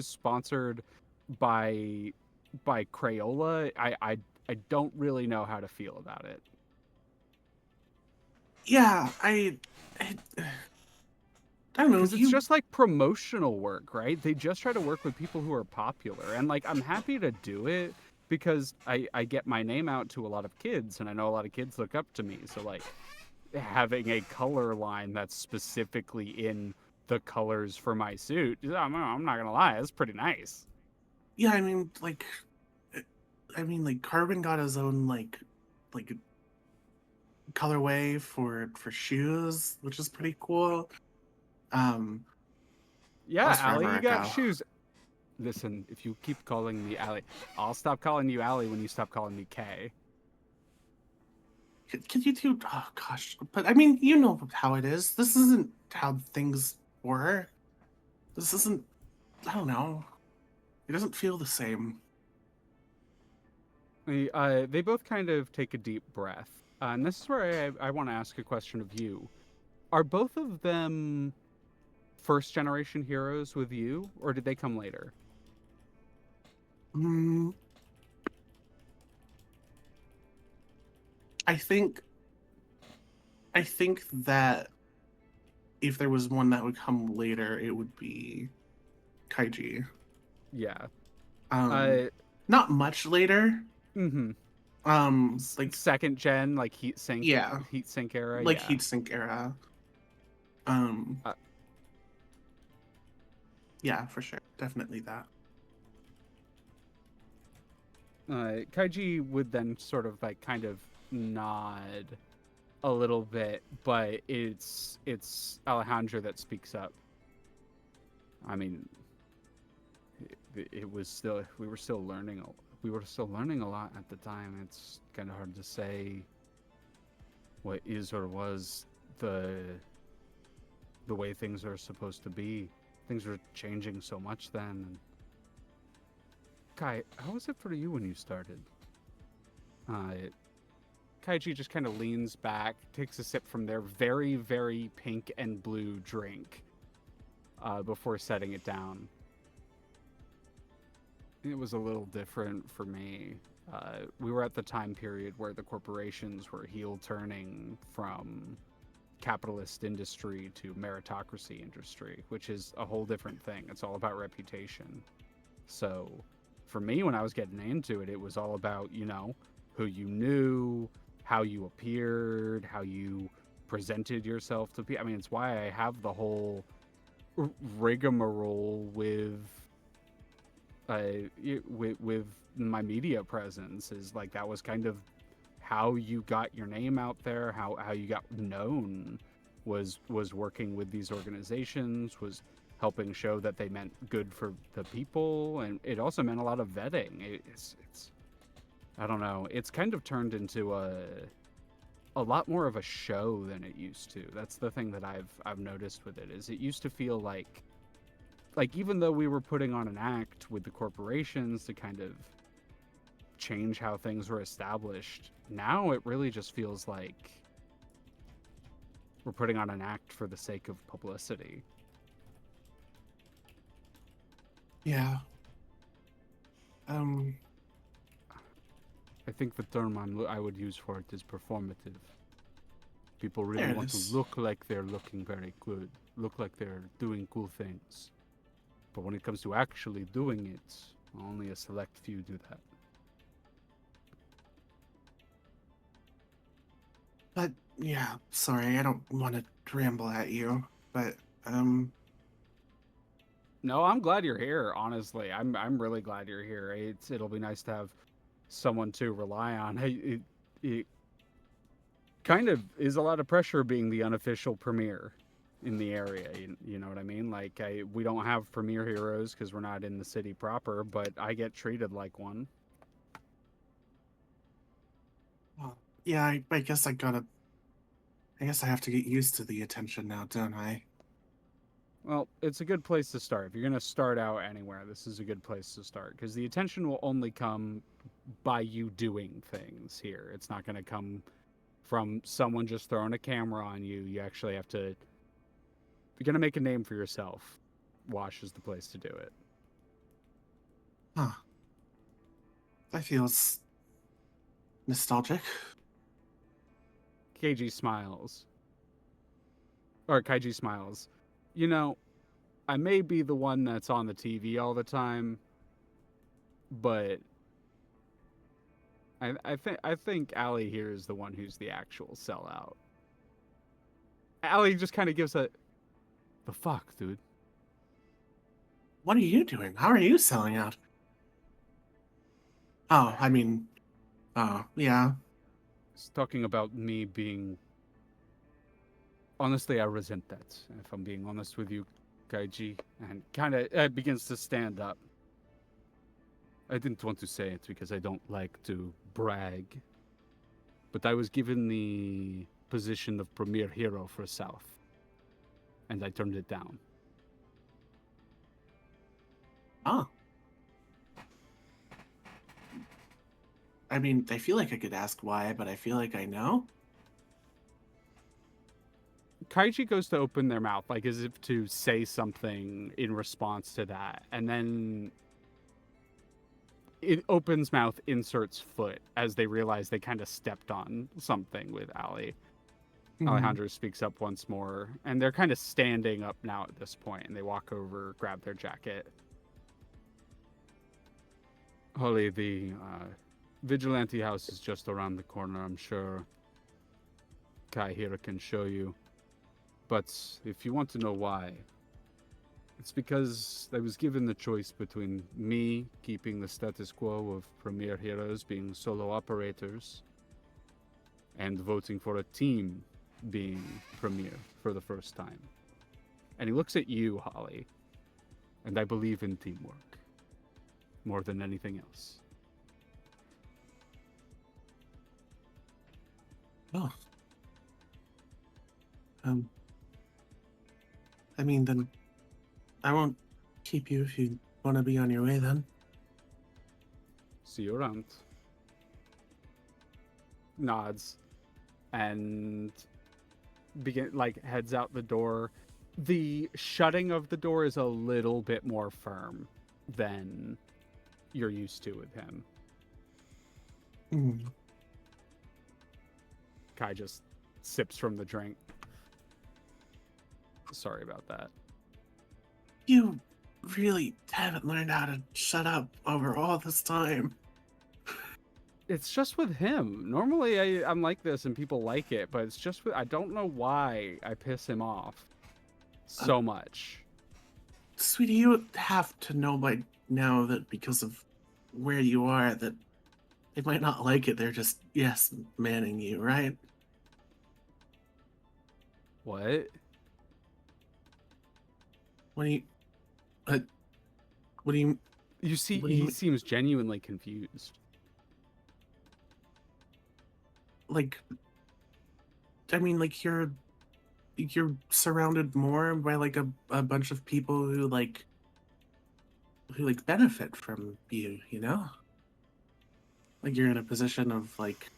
sponsored by Crayola, I don't really know how to feel about it. Yeah, I don't know. Because it's just like promotional work, right? They just try to work with people who are popular. And like, I'm happy to do it because I get my name out to a lot of kids, and I know a lot of kids look up to me. So like, having a color line that's specifically in the colors for my suit, I'm not gonna lie, it's pretty nice. Yeah, I mean, like Carbon got his own like colorway for shoes, which is pretty cool. That Yeah, was Allie, forever you got ago. shoes. Listen, if you keep calling me Allie, I'll stop calling you Allie when you stop calling me Kay. Can you do? Oh gosh, but I mean, you know how it is. This isn't how things were. This isn't. I don't know. It doesn't feel the same. They both kind of take a deep breath. And this is where I want to ask a question of you. Are both of them first generation heroes with you, or did they come later? Mm, I think. I think that if there was one that would come later, it would be Kaiji. Yeah. Um, Not much later. Mm-hmm. Like Second gen, like heat sink era. like Yeah. heatsink era. Um, Uh, yeah, for sure, definitely that. Kaiji would then sort of like kind of nod a little bit, but it's Alejandro that speaks up. I mean, it was still we were still learning a lot at the time. It's kind of hard to say what is or was the way things are supposed to be. Things were changing so much then. And Kai, how was it for you when you started? Kaiji just kind of leans back, takes a sip from their very, very pink and blue drink before setting it down. It was a little different for me. We were at the time period where the corporations were heel turning from capitalist industry to meritocracy industry, which is a whole different thing. It's all about reputation. So for me, when I was getting into it, it was all about, who you knew, how you appeared, how you presented yourself to people. I mean, it's why I have the whole rigmarole with my media presence. Is like that was kind of how you got your name out there, how you got known was working with these organizations, was helping show that they meant good for the people, and it also meant a lot of vetting. It's I don't know, it's kind of turned into a lot more of a show than it used to. That's the thing that I've noticed with it, is it used to feel like even though we were putting on an act with the corporations to kind of change how things were established, now it really just feels like we're putting on an act for the sake of publicity. Yeah. I think the term I would use for it is performative. People really There it want to is. look like they're looking very good, look like they're doing cool things. But when it comes to actually doing it, only a select few do that. But yeah, sorry, I don't want to ramble at you, but No, I'm glad you're here, honestly. I'm really glad you're here. It'll be nice to have someone to rely on. It kind of is a lot of pressure being the unofficial premier in the area. You know what I mean? Like, we don't have premier heroes because we're not in the city proper, but I get treated like one. yeah, I guess I guess I have to get used to the attention now, don't I? Well, it's a good place to start. If you're going to start out anywhere, this is a good place to start, because the attention will only come by you doing things here. It's not going to come from someone just throwing a camera on you. You actually have to... If you're going to make a name for yourself, Wash is the place to do it. Huh. That feels nostalgic. Kaiji smiles. Or Kaiji smiles. You know, I may be the one that's on the TV all the time, but I think Allie here is the one who's the actual sellout. Allie just kind of gives a... The fuck, dude? What are you doing? How are you selling out? Oh, I mean, yeah. He's talking about me being... Honestly, I resent that, if I'm being honest with you, Kaiji. And kind of begins to stand up. I didn't want to say it because I don't like to brag. But I was given the position of premier hero for South. And I turned it down. Oh. I mean, I feel like I could ask why, but I feel like I know. Kaiji goes to open their mouth, like as if to say something in response to that. And then it opens mouth, inserts foot, as they realize they kind of stepped on something with Allie. Alejandro speaks up once more, and they're kind of standing up now at this point, and they walk over, grab their jacket. Holly, the Vigilante house is just around the corner. I'm sure Kai here can show you. But if you want to know why, it's because I was given the choice between me keeping the status quo of premier heroes being solo operators and voting for a team being premier for the first time. And he looks at you, Holly, and I believe in teamwork more than anything else. Oh. I mean, then I won't keep you if you want to be on your way then. See you around. Nods and heads out the door. The shutting of the door is a little bit more firm than you're used to with him. Kai just sips from the drink. Sorry about that. You really haven't learned how to shut up over all this time. It's just with him. Normally I'm like this and people like it, but it's just I don't know why I piss him off so much. Sweetie, you have to know by now that because of where you are, that they might not like it. They're just, yes, manning you, right? What? What do you... You see, What do you he mean? seems genuinely confused. Like, I mean, like you're surrounded more by like a bunch of people who benefit from you, you know? Like you're in a position of like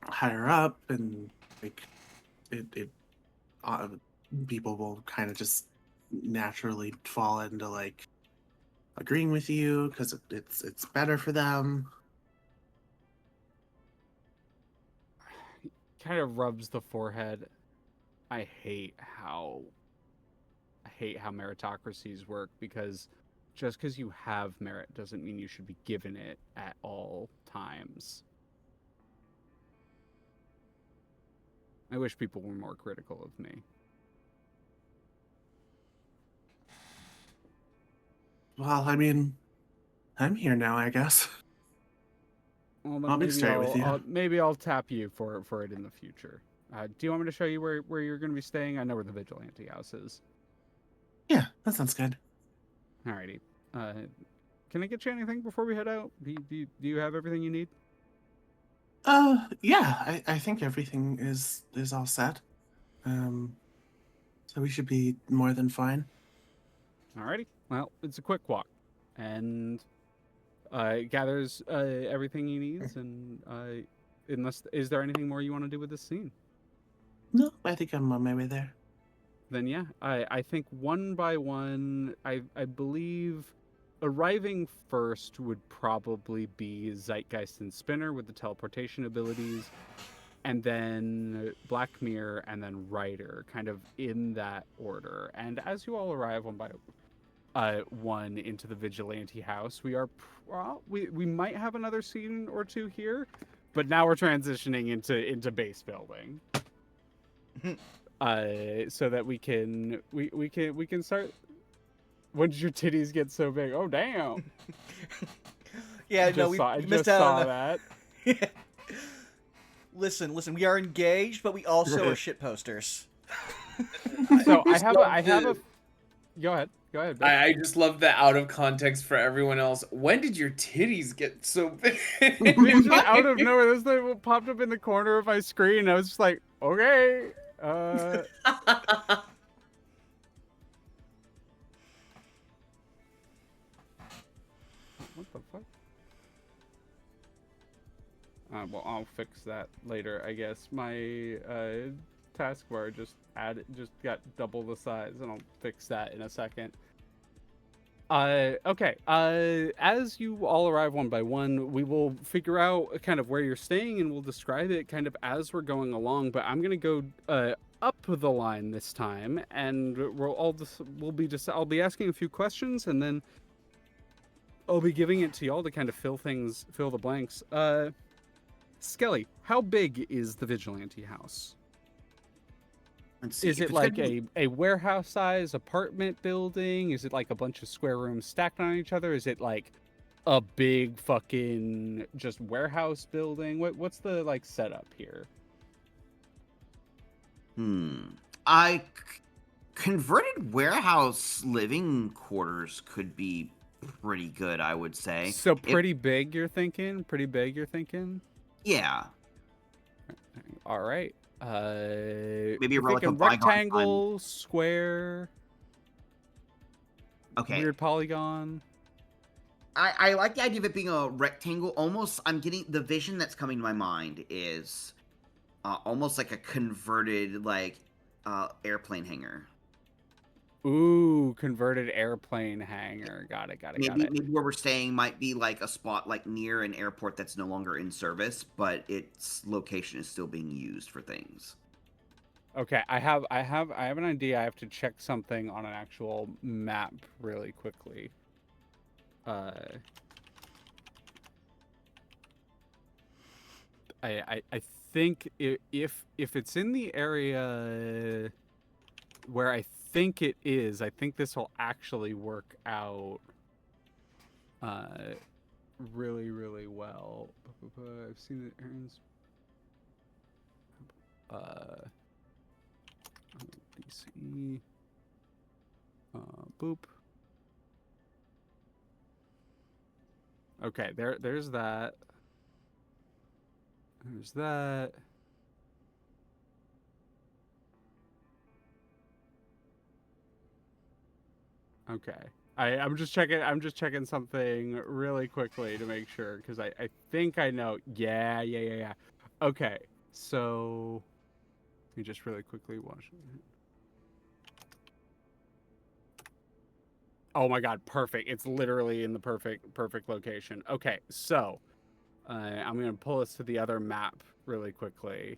higher up, and like it uh, people will kind of just naturally fall into like agreeing with you because it's better for them. Kind of rubs the forehead. I hate how meritocracies work, because just because you have merit doesn't mean you should be given it at all times. I wish people were more critical of me. Well, I mean, I'm here now, I guess. Well, then I'll be maybe straight with you. maybe I'll tap you for it in the future. Do you want me to show you where you're going to be staying? I know where the Vigilante house is. Yeah, that sounds good. Alrighty. Can I get you anything before we head out? Do you have everything you need? Yeah, I think everything is all set. So we should be more than fine. Alrighty. Well, it's a quick walk, and gathers everything he needs. And unless, is there anything more you want to do with this scene? No, I think I'm on my way there. Then yeah, I think one by one, I believe arriving first would probably be Zeitgeist and Spinner with the teleportation abilities, and then Black Mirror, and then Ryder, kind of in that order. And as you all arrive one by one into the Vigilante house, we might have another scene or two here, but now we're transitioning into base building. So that we can start. When did your titties get so big? Oh damn! Yeah, no, we missed out on that. Listen, we are engaged, but we also are shit posters. So I have a. Go ahead. Bitch. I just love the out of context for everyone else. When did your titties get so big? Just out of nowhere, this thing popped up in the corner of my screen. I was just like, okay. What the fuck? Well, I'll fix that later, I guess. My taskbar just got double the size, and I'll fix that in a second. Okay. As you all arrive one by one, we will figure out kind of where you're staying, and we'll describe it kind of as we're going along. But I'm gonna go up the line this time, and I'll be asking a few questions, and then I'll be giving it to y'all to kind of fill the blanks. Skelly, how big is the Vigilante house? Let's see, Is if it it's like gonna be- a warehouse size apartment building? Is it like a bunch of square rooms stacked on each other? Is it like a big fucking just warehouse building? What's the like setup here? Converted warehouse living quarters could be pretty good, I would say. So pretty big, you're thinking? Pretty big, you're thinking? Yeah. All right. Maybe you're like a thinking bygone rectangle, square, Okay. weird polygon. I like the idea of it being a rectangle. Almost, I'm getting the vision that's coming to my mind is almost like a converted like airplane hangar. Ooh, converted airplane hangar. Got it. Maybe where we're staying might be like a spot like near an airport that's no longer in service, but its location is still being used for things. Okay, I have an idea. I have to check something on an actual map really quickly. I think if it's in the area where I think it is, I think this will actually work out really, really well. I've seen it earns DC boop. Okay, there's that. There's that. Okay. I'm just checking. I'm just checking something really quickly to make sure because I think I know. Yeah. Okay. So let me just really quickly watch. Oh my God! Perfect. It's literally in the perfect location. Okay. So I'm gonna pull us to the other map really quickly.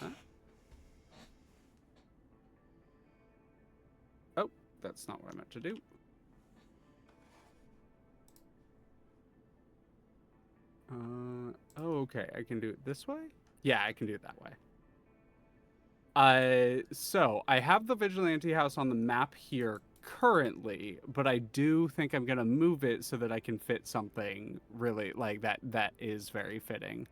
Huh? Oh, that's not what I meant to do. Oh, okay. I can do it this way? Yeah, I can do it that way. So I have the Vigilante house on the map here currently, but I do think I'm gonna move it so that I can fit something really like that is very fitting.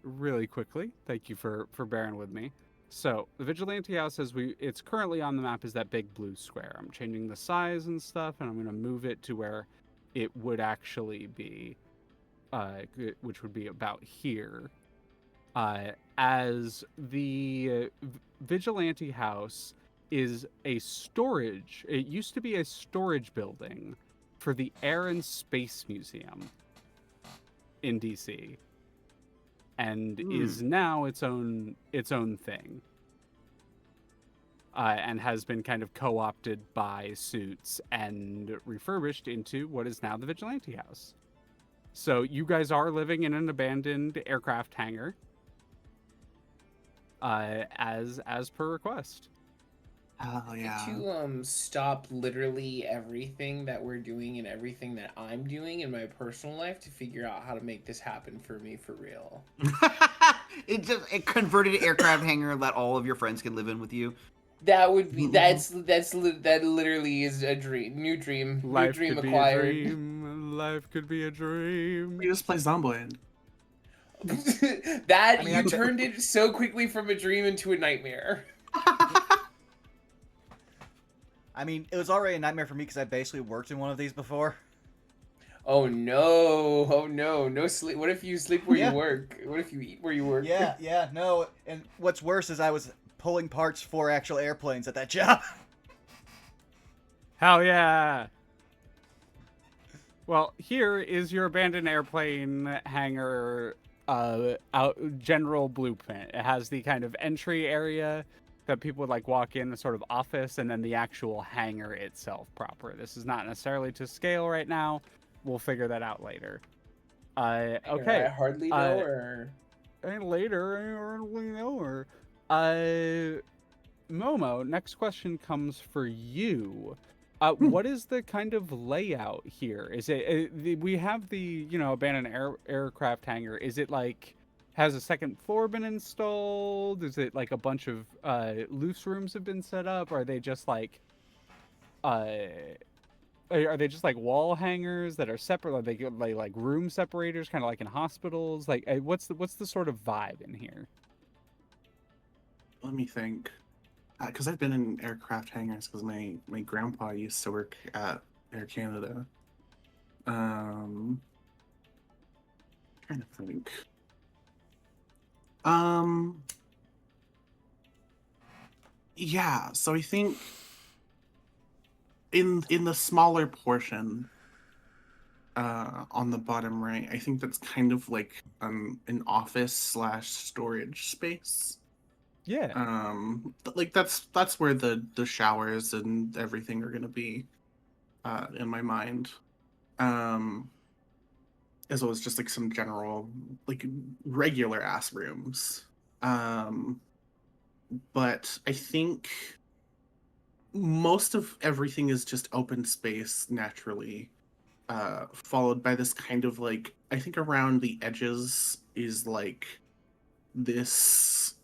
Really quickly. Thank you for bearing with me. So the Vigilante house, it's currently on the map, is that big blue square. I'm changing the size and stuff, and I'm gonna move it to where it would actually be, which would be about here. As the Vigilante house is a storage. It used to be a storage building for the Air and Space Museum in DC, and is now its own thing, and has been kind of co-opted by S.U.I.T.S and refurbished into what is now the Vigilante house. So you guys are living in an abandoned aircraft hangar, as per request. Oh yeah. To stop literally everything that we're doing and everything that I'm doing in my personal life to figure out how to make this happen for me for real. It converted aircraft hangar that all of your friends can live in with you. That would be that literally is a dream, new dream Life could acquired. be a dream. Life could be a dream. You just play Zomboid. That you turned it so quickly from a dream into a nightmare. I mean, it was already a nightmare for me because I basically worked in one of these before. Oh no, no sleep. What if you sleep where you work? What if you eat where you work? Yeah, no. And what's worse is I was pulling parts for actual airplanes at that job. Hell yeah! Well, here is your abandoned airplane hangar general blueprint. It has the kind of entry area that people would like walk in, a sort of office, and then the actual hangar itself proper. This is not necessarily to scale right now. We'll figure that out later. Okay. I hardly know her. And later, I hardly know her. Momo, next question comes for you. What is the kind of layout here? Is it we have the abandoned aircraft hangar? Is it like has a second floor been installed? Is it like a bunch of loose rooms have been set up? Are they just like wall hangers that are separate? Are they like room separators, kind of like in hospitals? Like what's the sort of vibe in here? Let me think. Because I've been in aircraft hangars because my grandpa used to work at Air Canada. Trying to think. Yeah, so I think in the smaller portion on the bottom right, I think that's kind of like an office / storage space. Yeah. Like that's where the showers and everything are gonna be, in my mind. As well as just like some general like regular ass rooms. But I think most of everything is just open space naturally, followed by this kind of like, I think around the edges is like this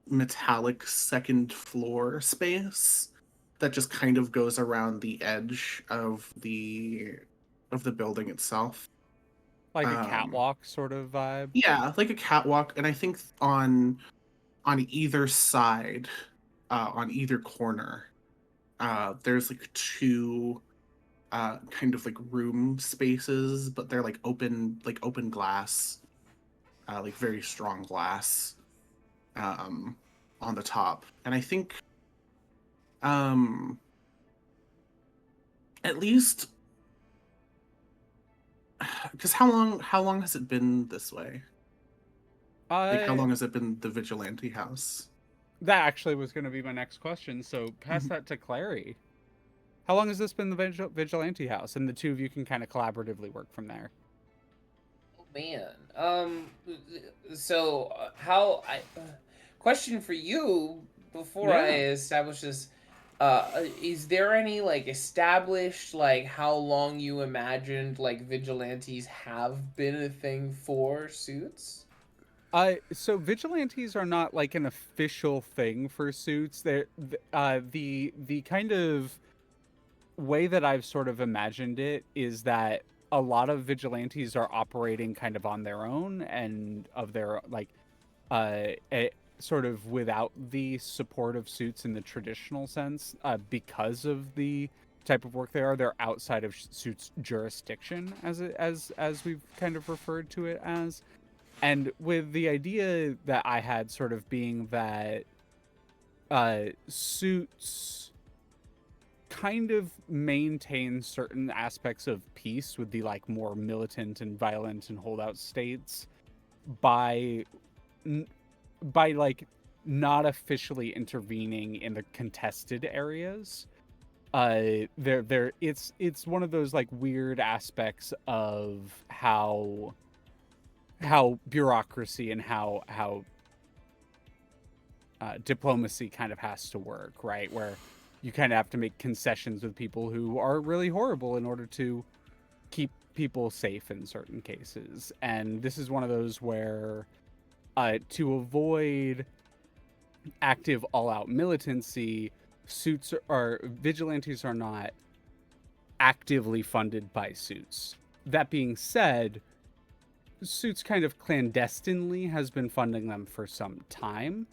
metallic second floor space that just kind of goes around the edge of the building itself. Like a catwalk sort of vibe. Yeah, like a catwalk, and I think on either side, on either corner, there's like two kind of like room spaces, but they're like open glass, like very strong glass, on the top. And I think At least, because how long has it been this way? Like, how long has it been the Vigilante house? That actually was going to be my next question, so pass Mhm. that to Clary. How long has this been the Vigilante house? And the two of you can kind of collaboratively work from there. Oh man. So how I question for you before I Yeah. establish this. Is there any like established like how long you imagined like vigilantes have been a thing for Suits? So vigilantes are not like an official thing for Suits. The kind of way that I've sort of imagined it is that a lot of vigilantes are operating kind of on their own and of their like sort of without the support of Suits in the traditional sense, because of the type of work they are. They're outside of Suits jurisdiction, as we've kind of referred to it as. And with the idea that I had sort of being that Suits kind of maintain certain aspects of peace with the like more militant and violent and holdout states by by like not officially intervening in the contested areas. There it's one of those like weird aspects of how bureaucracy and how diplomacy kind of has to work, right? Where you kind of have to make concessions with people who are really horrible in order to keep people safe in certain cases. And this is one of those where to avoid active all-out militancy, Suits are vigilantes are not actively funded by Suits. That being said, Suits kind of clandestinely has been funding them for some time,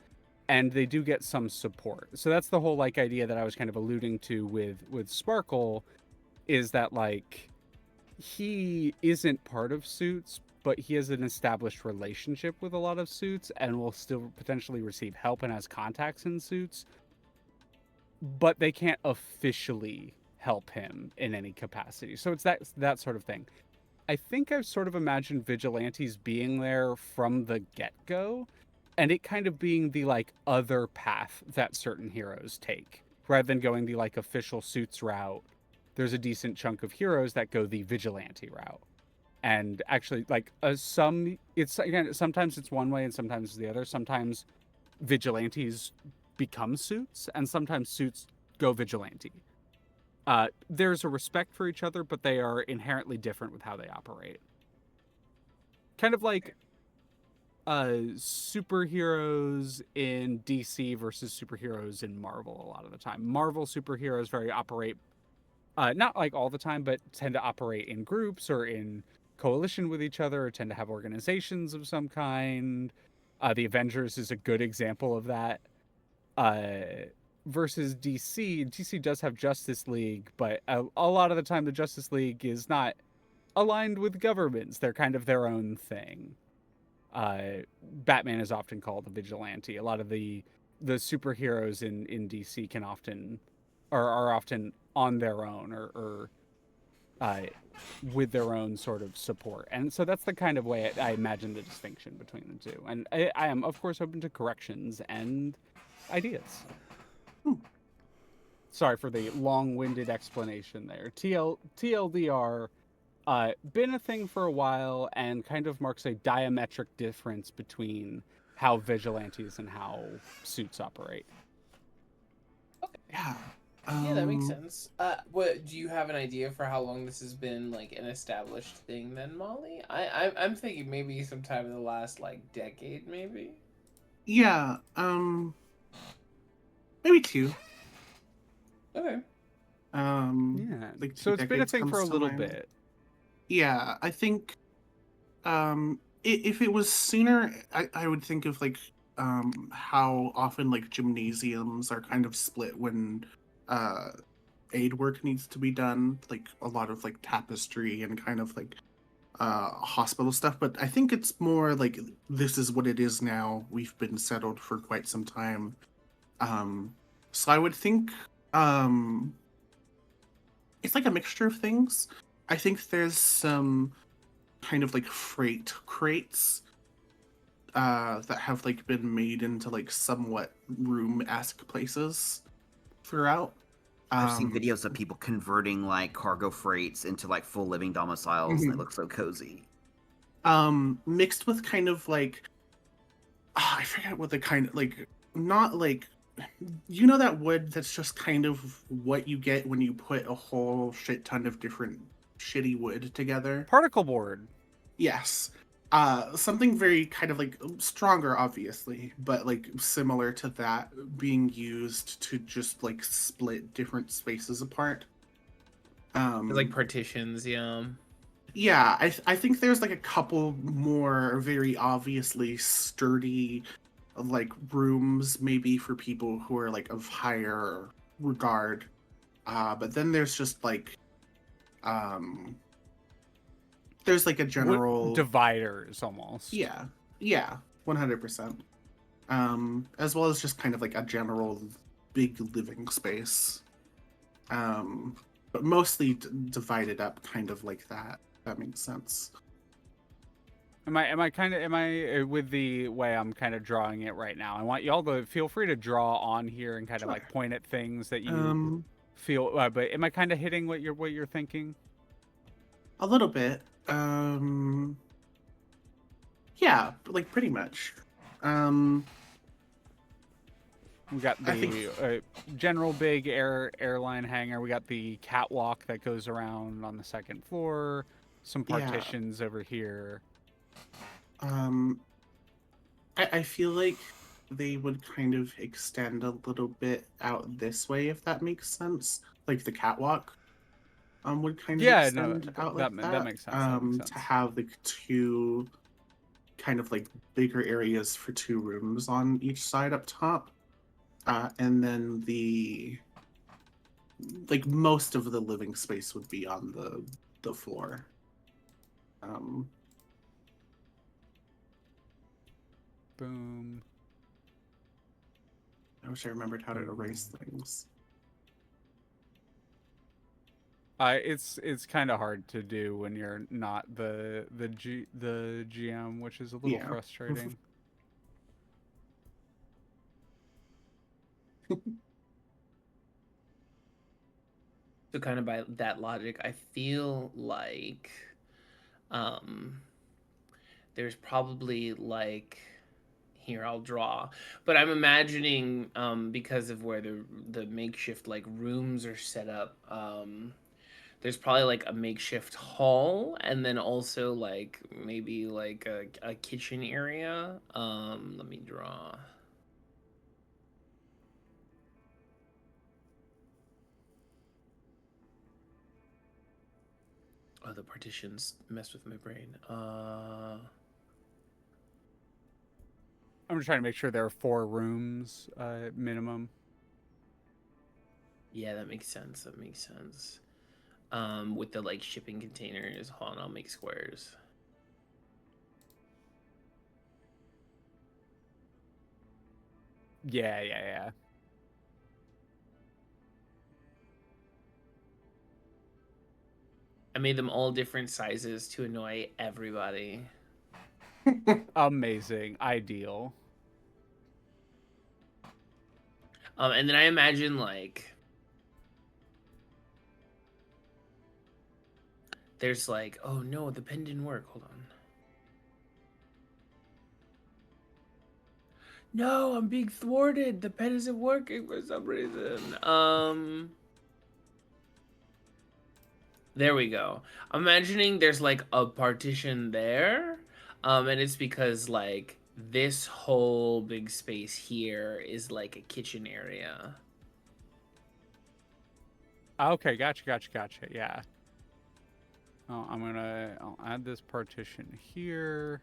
and they do get some support. So that's the whole like idea that I was kind of alluding to with Sparkle, is that like he isn't part of Suits, but he has an established relationship with a lot of Suits and will still potentially receive help and has contacts in Suits, but they can't officially help him in any capacity. So it's that sort of thing. I think I've sort of imagined vigilantes being there from the get-go, and it kind of being the like other path that certain heroes take rather than going the like official Suits route. There's a decent chunk of heroes that go the vigilante route. And actually like it's again sometimes it's one way and sometimes it's the other. Sometimes vigilantes become Suits and sometimes Suits go vigilante. There's a respect for each other, but they are inherently different with how they operate. Kind of like superheroes in DC versus superheroes in Marvel a lot of the time. Marvel superheroes very operate, not like all the time, but tend to operate in groups or in coalition with each other, or tend to have organizations of some kind. The Avengers is a good example of that. Versus DC, DC does have Justice League, but a lot of the time the Justice League is not aligned with governments. They're kind of their own thing. Batman is often called a vigilante. A lot of the superheroes in DC can often are often on their own or with their own sort of support. And so that's the kind of way I imagine the distinction between the two. And I am, of course, open to corrections and ideas. Sorry for the long-winded explanation there. TLDR, been a thing for a while and kind of marks a diametric difference between how vigilantes and how Suits operate. Yeah. Yeah, that makes sense. What do you have an idea for how long this has been like an established thing then, Molly? I'm thinking maybe sometime in the last like decade, maybe. Yeah. Maybe 2. Okay. Yeah. Like So 2 it's been a decades thing for a comes to little mind. bit. Yeah, I think if it was sooner, I would think of like how often like gymnasiums are kind of split when aid work needs to be done, like a lot of like tapestry and kind of like hospital stuff. But I think it's more like this is what it is now. We've been settled for quite some time. So I would think Um, it's like a mixture of things. I think there's some kind of like freight crates that have like been made into like somewhat room-esque places throughout. I've seen videos of people converting like cargo freights into like full living domiciles, and they look so cozy. Mixed with kind of like, I forget what the kind of like, not like, you know, that wood that's just kind of what you get when you put a whole shit ton of different shitty wood together. Particle board. Yes. Something very kind of like stronger, obviously, but like similar to that being used to just like split different spaces apart. Like partitions, yeah. Yeah, I think there's like a couple more very obviously sturdy like rooms maybe for people who are like of higher regard. But then there's just like there's like a general dividers almost. Yeah. Yeah, 100%. As well as just kind of like a general big living space. But mostly divided up kind of like that. That makes sense. Am I with the way I'm kind of drawing it right now? I want y'all to feel free to draw on here and kind of like point at things that you feel. But am I kind of hitting what you're thinking? A little bit. Yeah, like pretty much. We got the general big airline hangar. We got the catwalk that goes around on the second floor. Some partitions over here. I feel like they would kind of extend a little bit out this way, if that makes sense. Like the catwalk would kind of extend out like that. That makes sense. To have like two kind of like bigger areas for two rooms on each side up top. And then the like most of the living space would be on the floor. Boom. I wish I remembered how to erase things. It's kind of hard to do when you're not the GM, which is a little frustrating. So kind of by that logic, I feel like there's probably like, here I'll draw, but I'm imagining because of where the makeshift like rooms are set up, there's probably like a makeshift hall, and then also like maybe like a kitchen area. Let me draw. Oh, the partitions mess with my brain. I'm just trying to make sure there are 4 rooms minimum. Yeah, that makes sense. That makes sense. With the like shipping containers, hold on, I'll make squares. Yeah. I made them all different sizes to annoy everybody. Amazing. Ideal. And then I imagine like there's like, oh no, the pen didn't work. Hold on. No, I'm being thwarted. The pen isn't working for some reason. There we go. I'm imagining there's like a partition there. And it's because like this whole big space here is like a kitchen area. Okay, gotcha. Yeah. Oh, I'll add this partition here.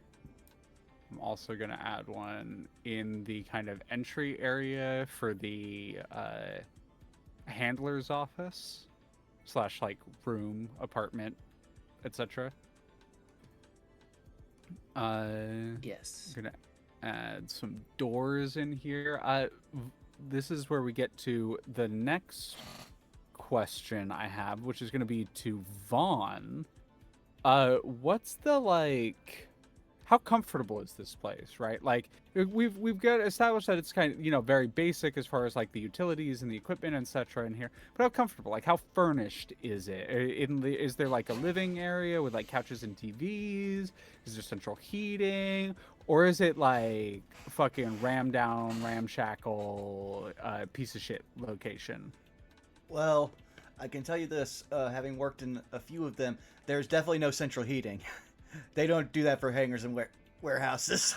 I'm also gonna add one in the kind of entry area for the handler's office / like room, apartment, etc. Yes. I'm gonna add some doors in here. this is where we get to the next question I have, which is going to be to Vaughn. What's the like? How comfortable is this place, right? Like we've got established that it's kind of very basic as far as like the utilities and the equipment and etc. in here. But how comfortable? Like how furnished is it? Is there like a living area with like couches and TVs? Is there central heating? Or is it like fucking ramshackle piece of shit location? Well, I can tell you this, having worked in a few of them, there's definitely no central heating. They don't do that for hangars and warehouses.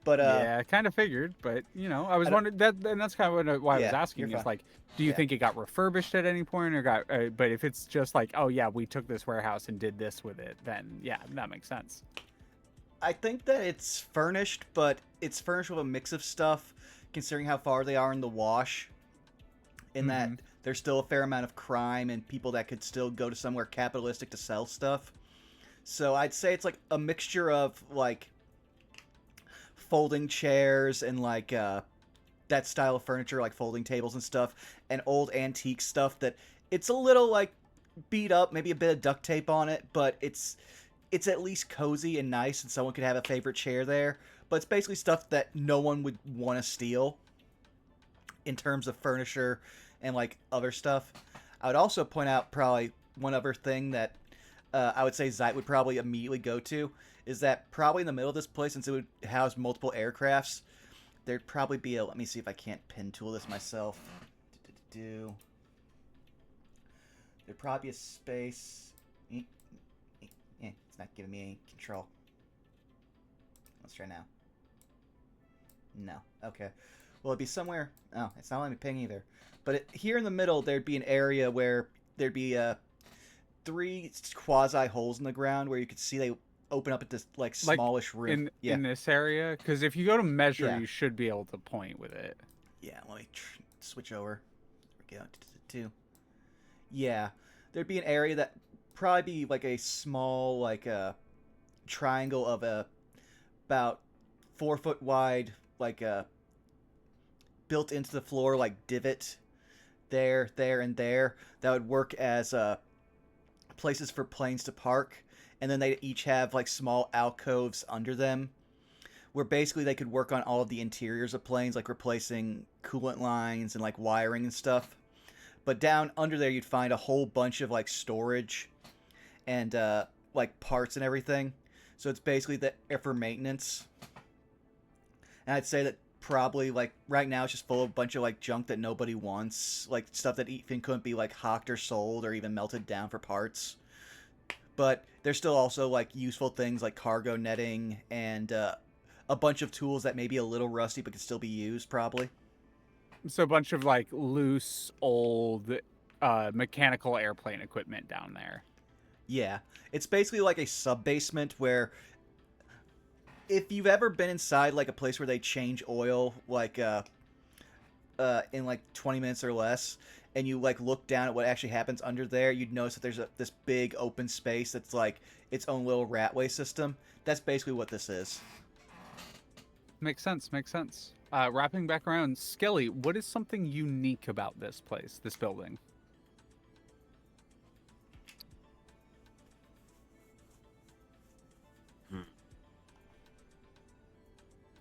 But yeah, I kind of figured, but I was wondering that, and that's kind of why I was asking. Is like, do you think it got refurbished at any point, or got? But if it's just like, oh yeah, we took this warehouse and did this with it, then yeah, that makes sense. I think that it's furnished, but it's furnished with a mix of stuff, considering how far they are in the wash. In that there's still a fair amount of crime and people that could still go to somewhere capitalistic to sell stuff. So I'd say it's like a mixture of like folding chairs and like that style of furniture, like folding tables and stuff, and old antique stuff that it's a little like beat up, maybe a bit of duct tape on it, but it's at least cozy and nice, and someone could have a favorite chair there. But it's basically stuff that no one would want to steal in terms of furniture and like other stuff. I would also point out probably one other thing that I would say S.U.I.T would probably immediately go to is that probably in the middle of this place, since it would house multiple aircrafts, there'd probably be a... Let me see if I can't pin tool this myself. There'd probably be a space... it's not giving me any control. Let's try now. No. Okay. Well, it'd be somewhere... Oh, it's not letting me ping either. But here in the middle, there'd be an area where there'd be 3 quasi holes in the ground where you could see they open up at this like smallish room in this area. Because if you go to measure, you should be able to point with it. Yeah, let me switch over. There we go. 2. There'd be an area that probably be like a small like a triangle of about 4 foot wide, like built into the floor like divot. There, and there. That would work as places for planes to park, and then they each have like small alcoves under them where basically they could work on all of the interiors of planes, like replacing coolant lines and like wiring and stuff. But down under there you'd find a whole bunch of like storage and like parts and everything. So it's basically there for maintenance. And I'd say that probably like right now it's just full of a bunch of like junk that nobody wants, like stuff that even couldn't be like hawked or sold or even melted down for parts. But there's still also like useful things like cargo netting and a bunch of tools that may be a little rusty but can still be used probably. So a bunch of like loose old mechanical airplane equipment down there. Yeah, it's basically like a sub-basement where if you've ever been inside like a place where they change oil like in like 20 minutes or less, and you like look down at what actually happens under there, you'd notice that there's this big open space that's like its own little ratway system. That's basically what this is. Makes sense. Wrapping back around, Skelly, what is something unique about this place, this building?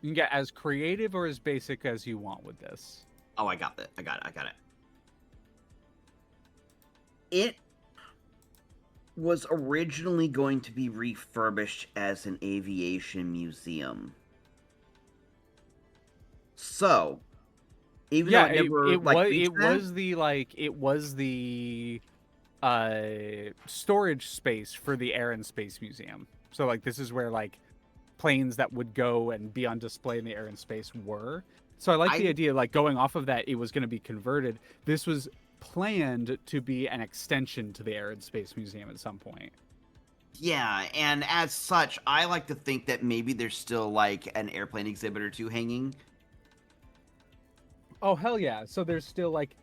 You can get as creative or as basic as you want with this. Oh, I got it. It was originally going to be refurbished as an aviation museum. So, even though it was the storage space for the Air and Space Museum. So like this is where like planes that would go and be on display in the Air and Space were. So I like the idea, like going off of that, it was going to be converted. This was planned to be an extension to the Air and Space Museum at some point. Yeah, and as such, I like to think that maybe there's still like an airplane exhibit or two hanging. Oh, hell yeah. So there's still like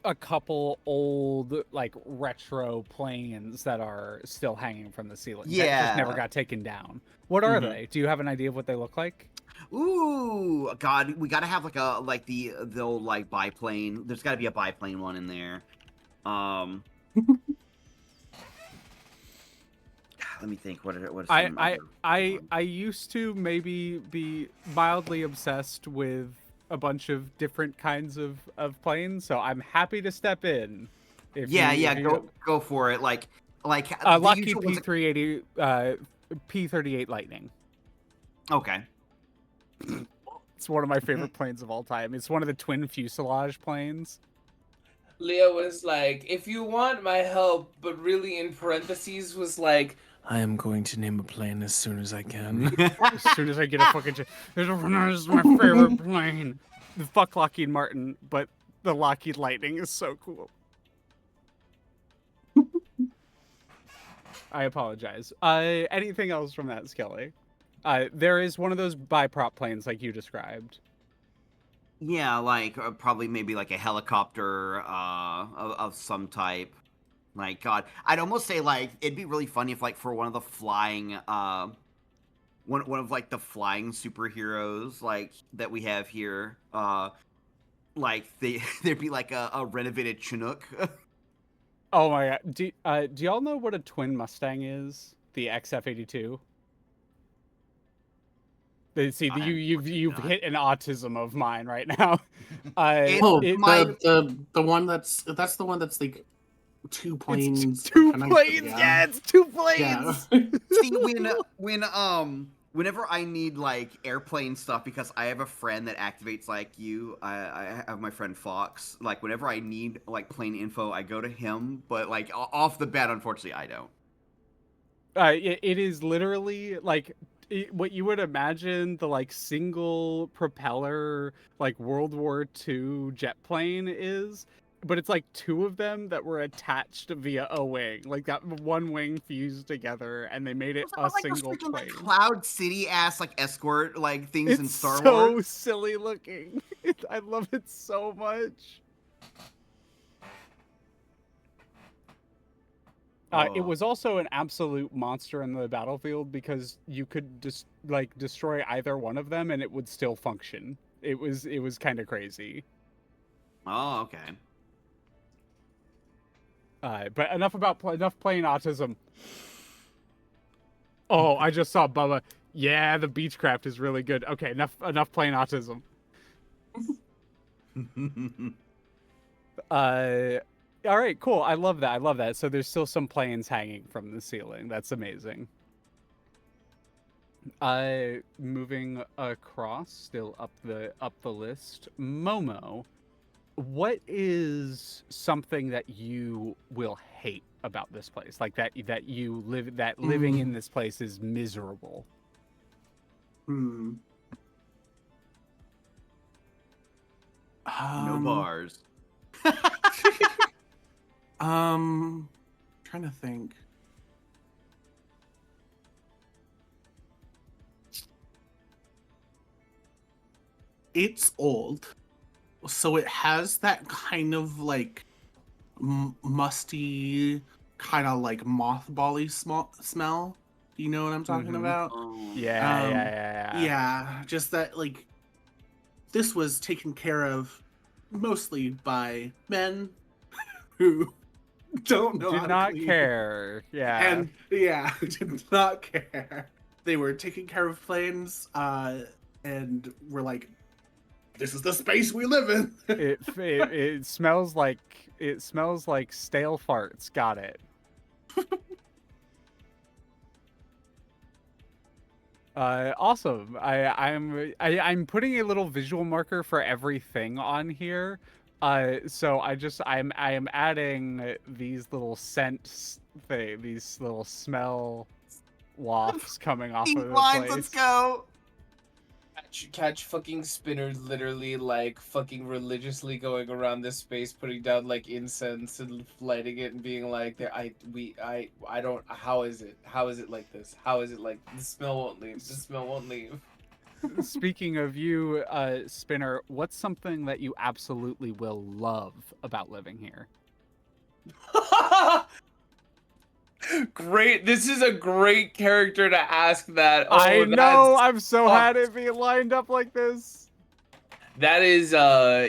a couple old like retro planes that are still hanging from the ceiling. Yeah. That just never got taken down. What are they? Do you have an idea of what they look like? Ooh, God, we gotta have like the old like biplane. There's gotta be a biplane one in there. Let me think. What are some other ones? I used to maybe be mildly obsessed with a bunch of different kinds of planes, so I'm happy to step in. If you Go for it. Like the Lockheed usual ones. P-380 P-38 Lightning. Okay. It's one of my favorite planes of all time. It's one of the twin fuselage planes. Leah was like, if you want my help, but really in parentheses was like, I am going to name a plane as soon as I can. As soon as I get a fucking this is my favorite plane. Fuck Lockheed Martin, but the Lockheed Lightning is so cool. I apologize. Anything else from that, Skelly? There is one of those biprop planes like you described. Yeah, like probably maybe like a helicopter of some type. Like God, I'd almost say like it'd be really funny if like for one of the flying one of like the flying superheroes like that we have here like there'd be like a renovated Chinook. Oh my god. Do y'all know what a twin Mustang is? The XF-82? See, you've hit an autism of mine right now. The one that's the one that's like two planes. It's two connected, planes. Yeah, it's two planes. Yeah. See, whenever I need like airplane stuff, because I have a friend that activates like you, I have my friend Fox. Like whenever I need like plane info, I go to him. But like off the bat, unfortunately, I don't. It is literally like what you would imagine the like single propeller like World War II jet plane is, but it's like two of them that were attached via a wing. Like that one wing fused together and they made it a single plane. Like Cloud City ass like escort like things it's in Star so Wars. silly looking. I love it so much. It was also an absolute monster in the battlefield because you could just like destroy either one of them and it would still function. It was kind of crazy. Oh, okay. But enough playing autism. Oh, I just saw Bubba. Yeah, the Beechcraft is really good. Okay, enough playing autism. All right, cool. I love that. So there's still some planes hanging from the ceiling. That's amazing. Moving across, still up the list. Momo, what is something that you will hate about this place? Like that living in this place is miserable. No bars. Trying to think. It's old, so it has that kind of like musty, kind of like mothbally smell. You know what I'm talking about? Yeah. Yeah, just that like this was taken care of mostly by men who don't know did not care. Yeah. And yeah, did not care. They were taking care of planes, and were like, "This is the space we live in." it smells like stale farts. Got it. Awesome. I'm putting a little visual marker for everything on here. So I am adding these little scents these little smell wafts coming off of the place. Let's go. Catch fucking Spinner literally like fucking religiously going around this space, putting down like incense and lighting it and being like, I don't. How is it like this? How is it like the smell won't leave? The smell won't leave. Speaking of you, Spinner, what's something that you absolutely will love about living here? Great. This is a great character to ask that. Oh, I know. that's I'm so had fucked. it be lined up like this. That is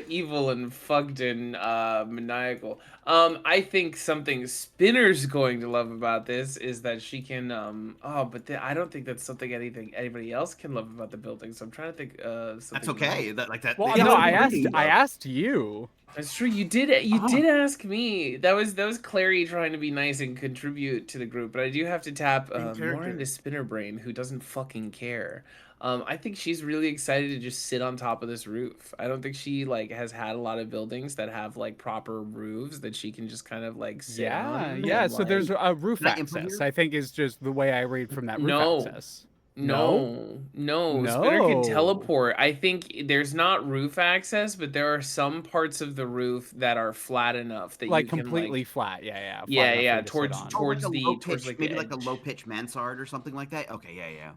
evil and fucked and maniacal. I think something Spinner's going to love about this is that she can I don't think that's something anybody else can love about the building. So I'm trying to think That's something. okay. That like that. Well, yeah, no, what I do asked. you I love? asked you. That's true. You did ask me. That was Clary trying to be nice and contribute to the group, but I do have to tap Main more character. into Spinner Brain, who doesn't fucking care. I think she's really excited to just sit on top of this roof. I don't think she like has had a lot of buildings that have like proper roofs that she can just kind of like sit on. Yeah. And, So there's like, a roof Can I input access. here? I think is just the way I read from that roof no. access. No. Spinner can No. teleport. I think there's not roof access, but there are some parts of the roof that are flat enough that Like you can completely like flat. Yeah. Flat yeah, enough for yeah, you to sit on. Oh, like a low towards pitch, like maybe the like a edge. low pitch mansard or something like that. Okay, yeah.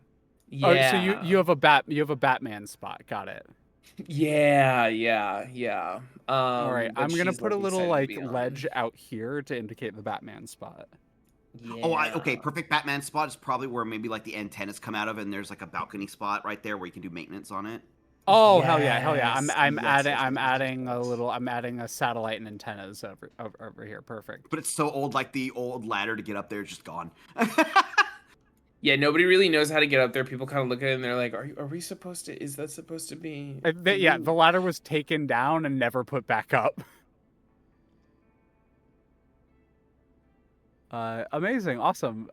Oh, so Yeah. you have a Batman spot. Got it. Yeah. All right. That I'm gonna she's put a like little excited to like be ledge on. out here to indicate the Batman spot. Yeah. Okay. Perfect Batman spot is probably where maybe like the antennas come out of, and there's like a balcony spot right there where you can do maintenance on it. Oh hell yeah. I'm Yes, adding a yes. little. I'm adding a satellite and antennas over here. Perfect. But it's so old, like the old ladder to get up there is just gone. Yeah, nobody really knows how to get up there. People kind of look at it and they're like, "Are we supposed to? Is that supposed to be?" Yeah, the ladder was taken down and never put back up. Amazing, awesome.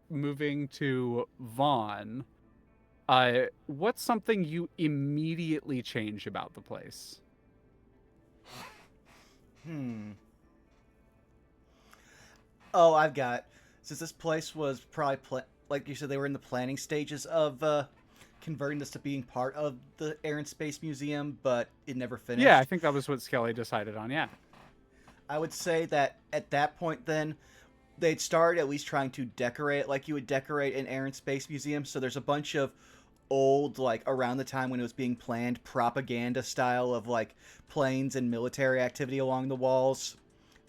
Moving to Vaughn. What's something you immediately change about the place? Oh, I've got. Since this place was probably like you said, they were in the planning stages of converting this to being part of the Air and Space Museum, but it never finished. Yeah, I think that was what Skelly decided on. Yeah. I would say that at that point, then they'd start at least trying to decorate it like you would decorate an Air and Space Museum. So there's a bunch of old, like around the time when it was being planned, propaganda style of like planes and military activity along the walls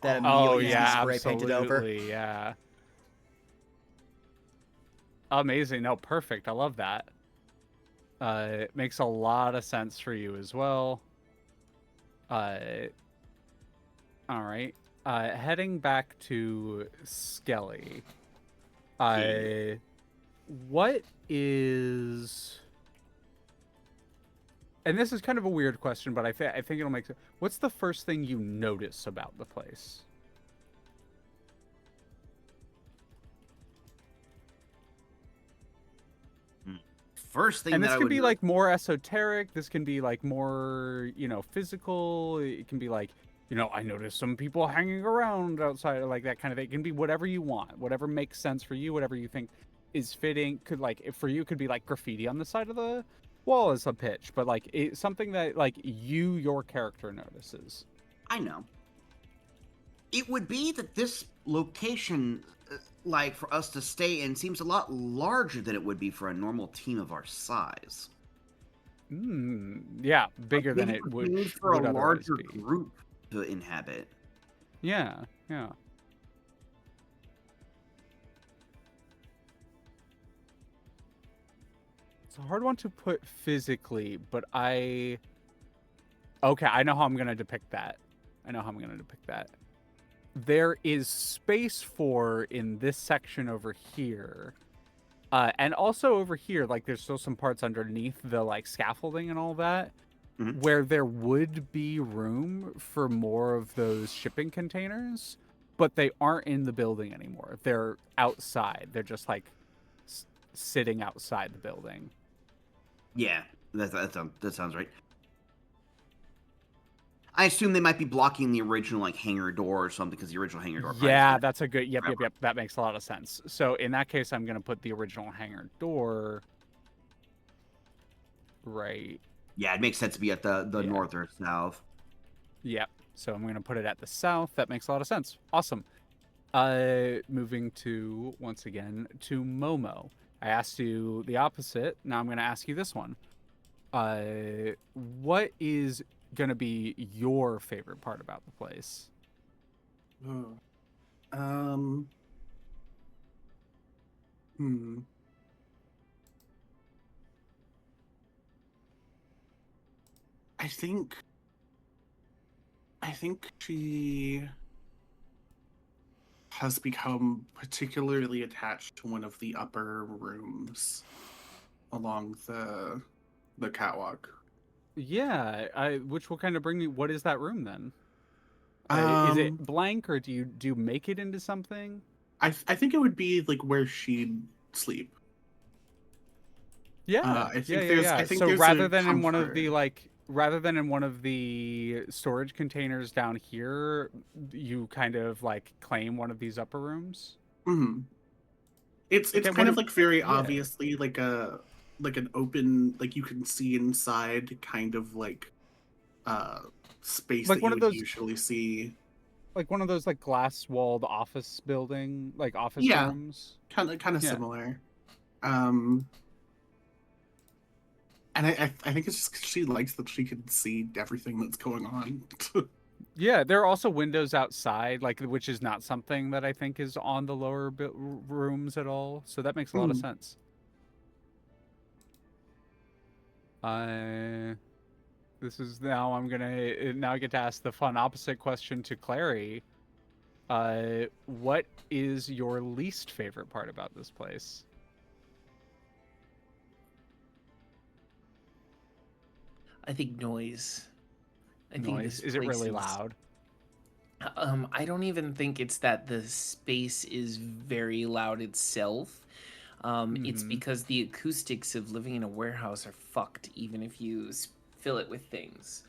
that immediately needs to be spray painted over. Absolutely, yeah. Amazing. No, perfect. I love that. It makes a lot of sense for you as well. All right. Heading back to Skelly. What is... And this is kind of a weird question, but I think it'll make sense. What's the first thing you notice about the place? First thing And this that I can would be do- like more esoteric. This can be like more, physical. It can be like, I noticed some people hanging around outside, like that kind of thing. It can be whatever you want, whatever makes sense for you, whatever you think is fitting. Could like, if for you, it could be like graffiti on the side of the wall as a pitch, but like it's something that like your character notices. I know. It would be that this location, like for us to stay in, seems a lot larger than it would be for a normal team of our size. Yeah, bigger than Maybe it it's would made for would a otherwise larger be. group to inhabit. Yeah. It's a hard one to put physically, but okay, I know how I'm going to depict that. There is space for in this section over here. And also over here, like there's still some parts underneath the like scaffolding and all that, where there would be room for more of those shipping containers, but they aren't in the building anymore. They're outside. They're just like sitting outside the building. Yeah, that sounds right. I assume they might be blocking the original like hangar door or something because the original hangar door. Yeah, that's a good. Yep. That makes a lot of sense. So in that case, I'm gonna put the original hangar door right. Yeah, it makes sense to be at the north or south. Yep. So I'm gonna put it at the south. That makes a lot of sense. Awesome. Moving to once again to Momo. I asked you the opposite. Now I'm gonna ask you this one. What is gonna be your favorite part about the place? Hmm. I think she has become particularly attached to one of the upper rooms along the catwalk. Yeah, which will kind of bring me. What is that room then? Is it Um, blank, or do you make it into something? I think it would be like where she'd sleep. Yeah, I yeah, think yeah, there's yeah. I think So there's a comfort. rather than in one of the storage containers down here, you kind of like claim one of these upper rooms. Hmm. It's Okay, kind of like very yeah, obviously like an open, like you can see inside kind of like uh space like that one you of would those, usually see. like one of those like glass walled office building, like office Yeah, rooms. kind of Yeah, similar. Um, and I think it's just 'cause she likes that she can see everything that's going on. yeah. There are also windows outside, like which is not something that I think is on the lower rooms at all. So that makes a lot of Hmm. sense. I This is now I'm gonna now get to ask the fun opposite question to Clary. What is your least favorite part about this place? I think noise. I think Noise. this Is it place really is. loud? I don't even think it's that the space is very loud itself. It's Mm-hmm. because the acoustics of living in a warehouse are fucked, even if you fill it with things.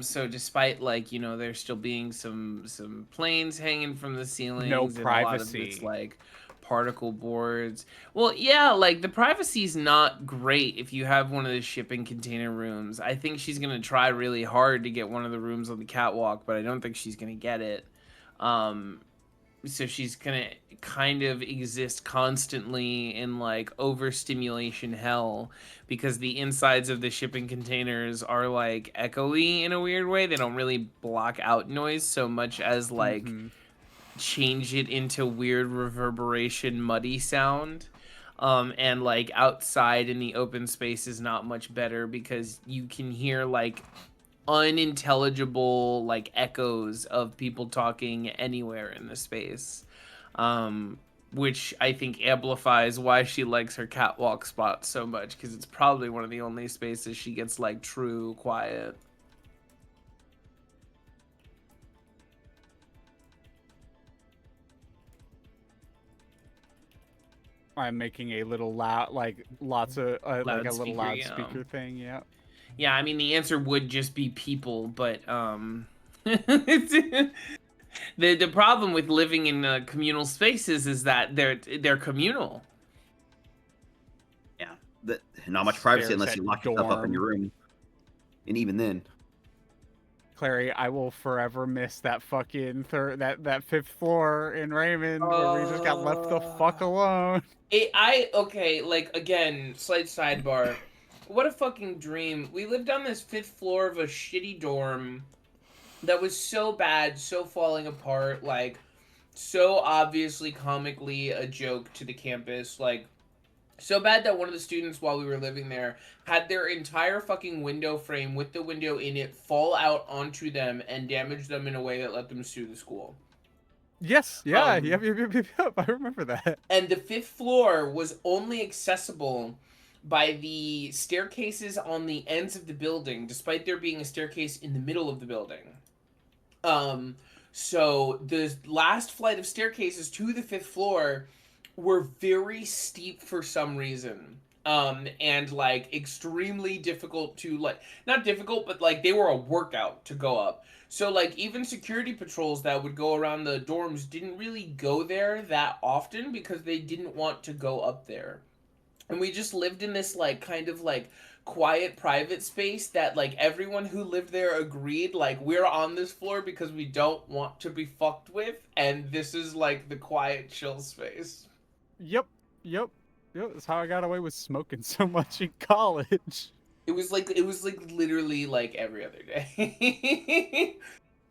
So despite like there still being some planes hanging from the No ceilings and a lot of it's privacy. like particle boards. Well, yeah, like the privacy's not great if you have one of the shipping container rooms. I think she's gonna try really hard to get one of the rooms on the catwalk, but I don't think she's gonna get it. Um, so she's gonna kind of exist constantly in like overstimulation hell because the insides of the shipping containers are like echoey in a weird way. They don't really block out noise so much as like Mm-hmm. change it into weird reverberation muddy sound. And like outside in the open space is not much better because you can hear like unintelligible like echoes of people talking anywhere in the space, um, which I think amplifies why she likes her catwalk spot so much because it's probably one of the only spaces she gets like true quiet. I'm making a little loud, like lots of like a little Loudspeaker, yeah. loudspeaker thing. Yeah. Yeah, I mean the answer would just be people, but the problem with living in communal spaces is that they're communal. Yeah, not much privacy Stares unless at you lock yourself up in your dorm. room, and even then. Clary, I will forever miss that fucking that fifth floor in Raymond where we just got left the fuck alone. Okay, like again, slight sidebar. What a fucking dream. We lived on this fifth floor of a shitty dorm that was so bad, so falling apart, like so obviously comically a joke to the campus, like so bad that one of the students while we were living there had their entire fucking window frame with the window in it fall out onto them and damage them in a way that let them sue the school. Yes, yeah, Um yep. I remember that. and the fifth floor was only accessible by the staircases on the ends of the building, despite there being a staircase in the middle of the building. Um, so the last flight of staircases to the fifth floor were very steep for some reason. And like extremely difficult to like, not difficult, but like they were a workout to go up. So like even security patrols that would go around the dorms didn't really go there that often because they didn't want to go up there. And we just lived in this like kind of like quiet private space that like everyone who lived there agreed like we're on this floor because we don't want to be fucked with, and this is like the quiet chill space. Yep, yep, yep. That's how I got away with smoking so much in college. It was like literally like every other day.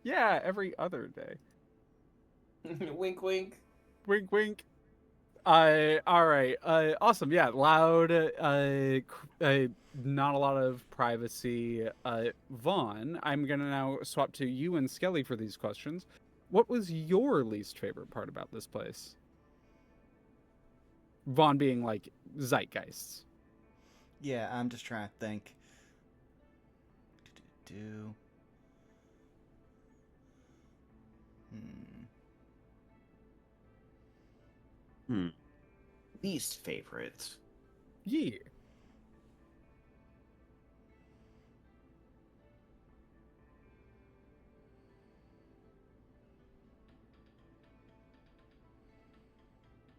Yeah, every other day. Wink wink. Wink, wink. All right. Awesome. Yeah. Loud. Not a lot of privacy. Vaughn, I'm gonna now swap to you and Skelly for these questions. What was your least favorite part about this place? Vaughn being like zeitgeists. Yeah, I'm just trying to think. Do. Least favorite. Yeah.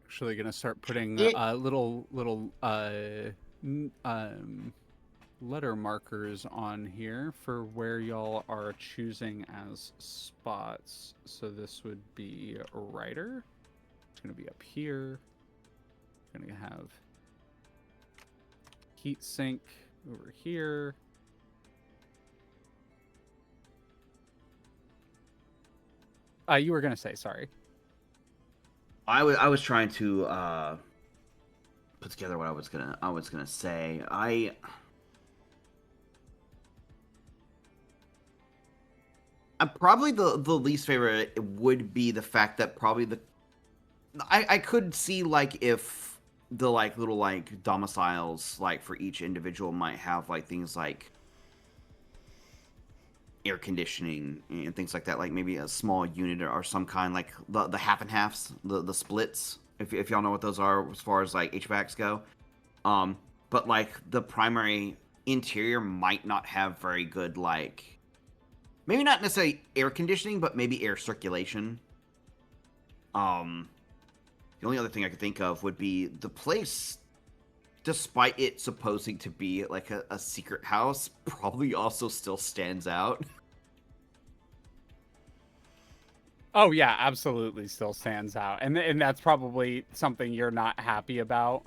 Actually, gonna start putting little letter markers on here for where y'all are choosing as spots. So this would be a writer. It's gonna be up here. Gonna have heat sink over here. You were gonna say, sorry. I was trying to put together what I was gonna say. Probably the least favorite would be the fact that probably I could see like if the like little like domiciles like for each individual might have like things like air conditioning and things like that, like maybe a small unit or some kind, like the half and halves, the splits, if y'all know what those are as far as like HVACs go. But like the primary interior might not have very good, like maybe not necessarily air conditioning, but maybe air circulation. The only other thing I could think of would be the place, despite it supposing to be like a secret house, probably also still stands out. Oh yeah, absolutely still stands out. And that's probably something you're not happy about.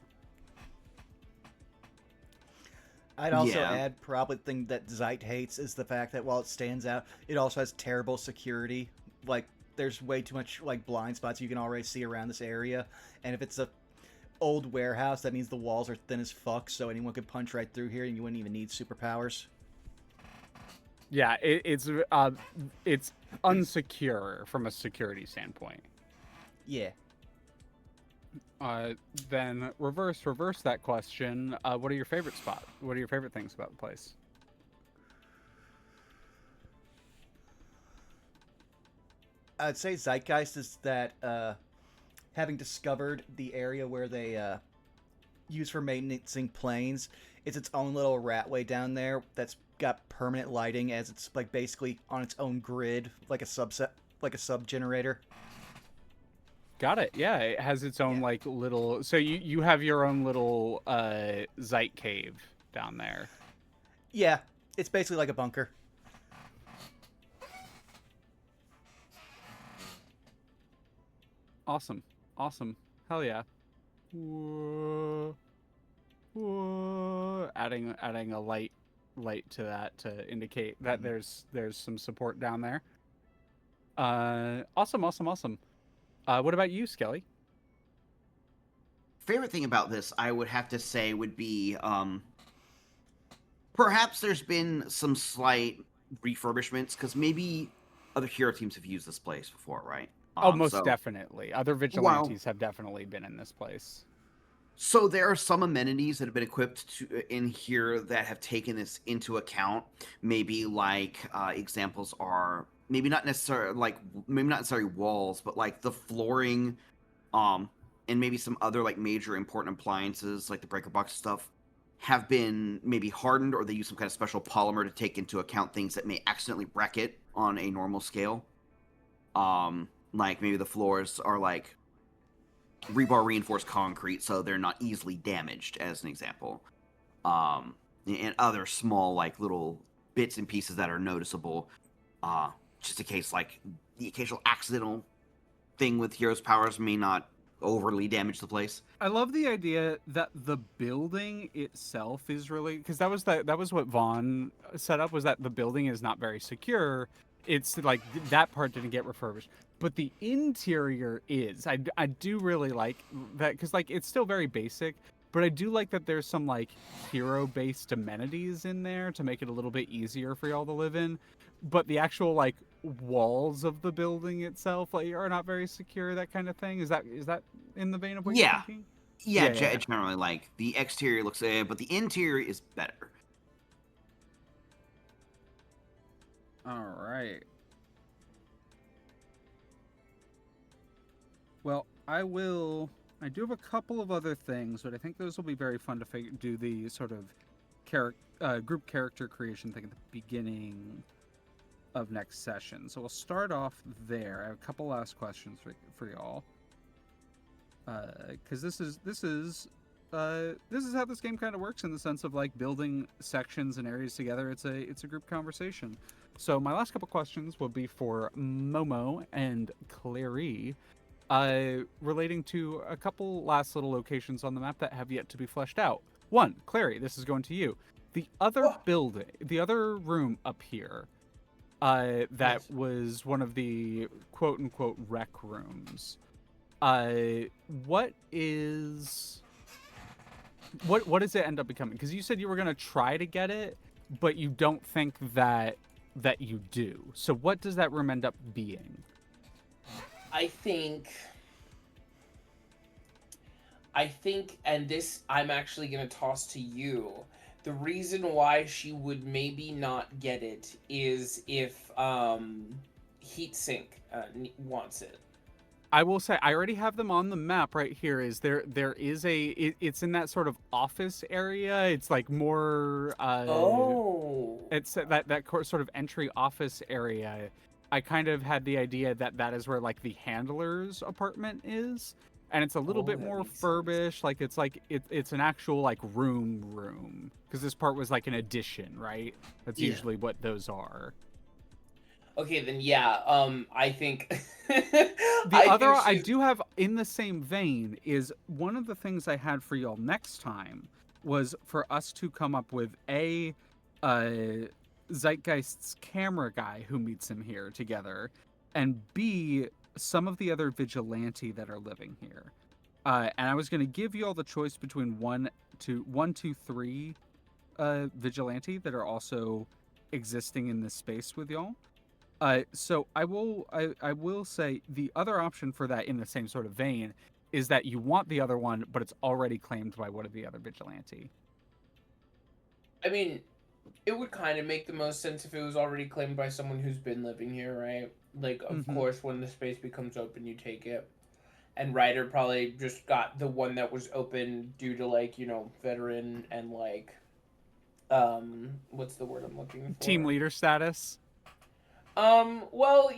I'd also Yeah. add probably the thing that Zeit hates is the fact that while it stands out, it also has terrible security. Like, there's way too much like blind spots you can already see around this area, and if it's a old warehouse, that means the walls are thin as fuck, so anyone could punch right through here, and you wouldn't even need superpowers. Yeah, it's unsecure from a security standpoint. Yeah. Then reverse that question. What are your favorite spots? What are your favorite things about the place? I'd say Zeitgeist is that having discovered the area where they use for maintaining planes, it's its own little ratway down there that's got permanent lighting, as it's like basically on its own grid, like a sub generator. Got it. Yeah, it has its own Yeah. like little. So you have your own little Zeit cave down there. Yeah, it's basically like a bunker. Awesome. Hell yeah. Whoa. Adding a light to that to indicate that there's some support down there. Awesome. What about you, Skelly? Favorite thing about this, I would have to say, would be perhaps there's been some slight refurbishments, because maybe other hero teams have used this place before, right? Most definitely. Other vigilantes have definitely been in this place. So there are some amenities that have been equipped in here that have taken this into account. Maybe like examples are maybe not necessarily walls, but like the flooring, and maybe some other like major important appliances like the breaker box stuff have been maybe hardened, or they use some kind of special polymer to take into account things that may accidentally wreck it on a normal scale. Like maybe the floors are like rebar reinforced concrete, so they're not easily damaged, as an example. And other small like little bits and pieces that are noticeable, just in case like the occasional accidental thing with heroes' powers may not overly damage the place. I love the idea that the building itself is really, because that was what Vaughn set up, was that the building is not very secure. It's like that part didn't get refurbished, but the interior is. I do really like that because like it's still very basic, but I do like that there's some like hero-based amenities in there to make it a little bit easier for y'all to live in. But the actual like walls of the building itself like are not very secure. That kind of thing. Is that in the vein of what you're Yeah. thinking? Yeah, Yeah. generally, like, the exterior looks but the interior is better. All right. Well, I do have a couple of other things, but I think those will be very fun to do the sort of group character creation thing at the beginning of next session. So we'll start off there. I have a couple last questions for y'all. Because this is how this game kind of works in the sense of like building sections and areas together. It's a group conversation. So my last couple questions will be for Momo and Clary, relating to a couple last little locations on the map that have yet to be fleshed out. One, Clary, this is going to you. The other building, the other room up here, that Yes. was one of the quote unquote rec rooms. What does it end up becoming? Because you said you were gonna try to get it, but you don't think that you do. So what does that room end up being? I think, and this I'm actually gonna toss to you. The reason why she would maybe not get it is if Heat Sink wants it. I will say I already have them on the map right here. There is it's in that sort of office area. It's like more Oh. it's that sort of entry office area. I kind of had the idea that is where like the handler's apartment is, and it's a little Oh, bit that more makes sense. furbished. Like it's an actual like room because this part was like an addition, right? That's Yeah. usually what those are. Okay, then yeah. I think The other I do have in the same vein is one of the things I had for y'all next time was for us to come up with a Zeitgeist's camera guy who meets him here together, and B, some of the other vigilante that are living here. And I was going to give you all the choice between one, two, three vigilante that are also existing in this space with y'all. So I will say the other option for that in the same sort of vein is that you want the other one, but it's already claimed by one of the other vigilante. I mean, it would kind of make the most sense if it was already claimed by someone who's been living here, right? Like, of course, when the space becomes open, you take it. And Ryder probably just got the one that was open due to, like, veteran and, like, what's the word I'm looking for? Team leader status. Well,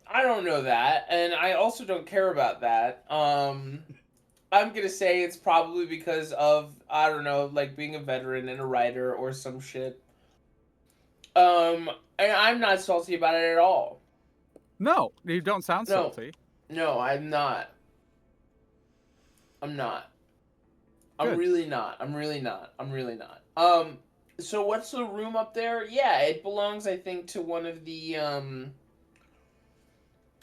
I don't know that, and I also don't care about that. I'm gonna say it's probably because of, I don't know, like being a veteran and a writer or some shit. And I'm not salty about it at all. No, you don't sound No. salty. No, I'm not. I'm not. I'm Good. really not. I'm really not. So what's the room up there? Yeah, it belongs, I think, to one of the,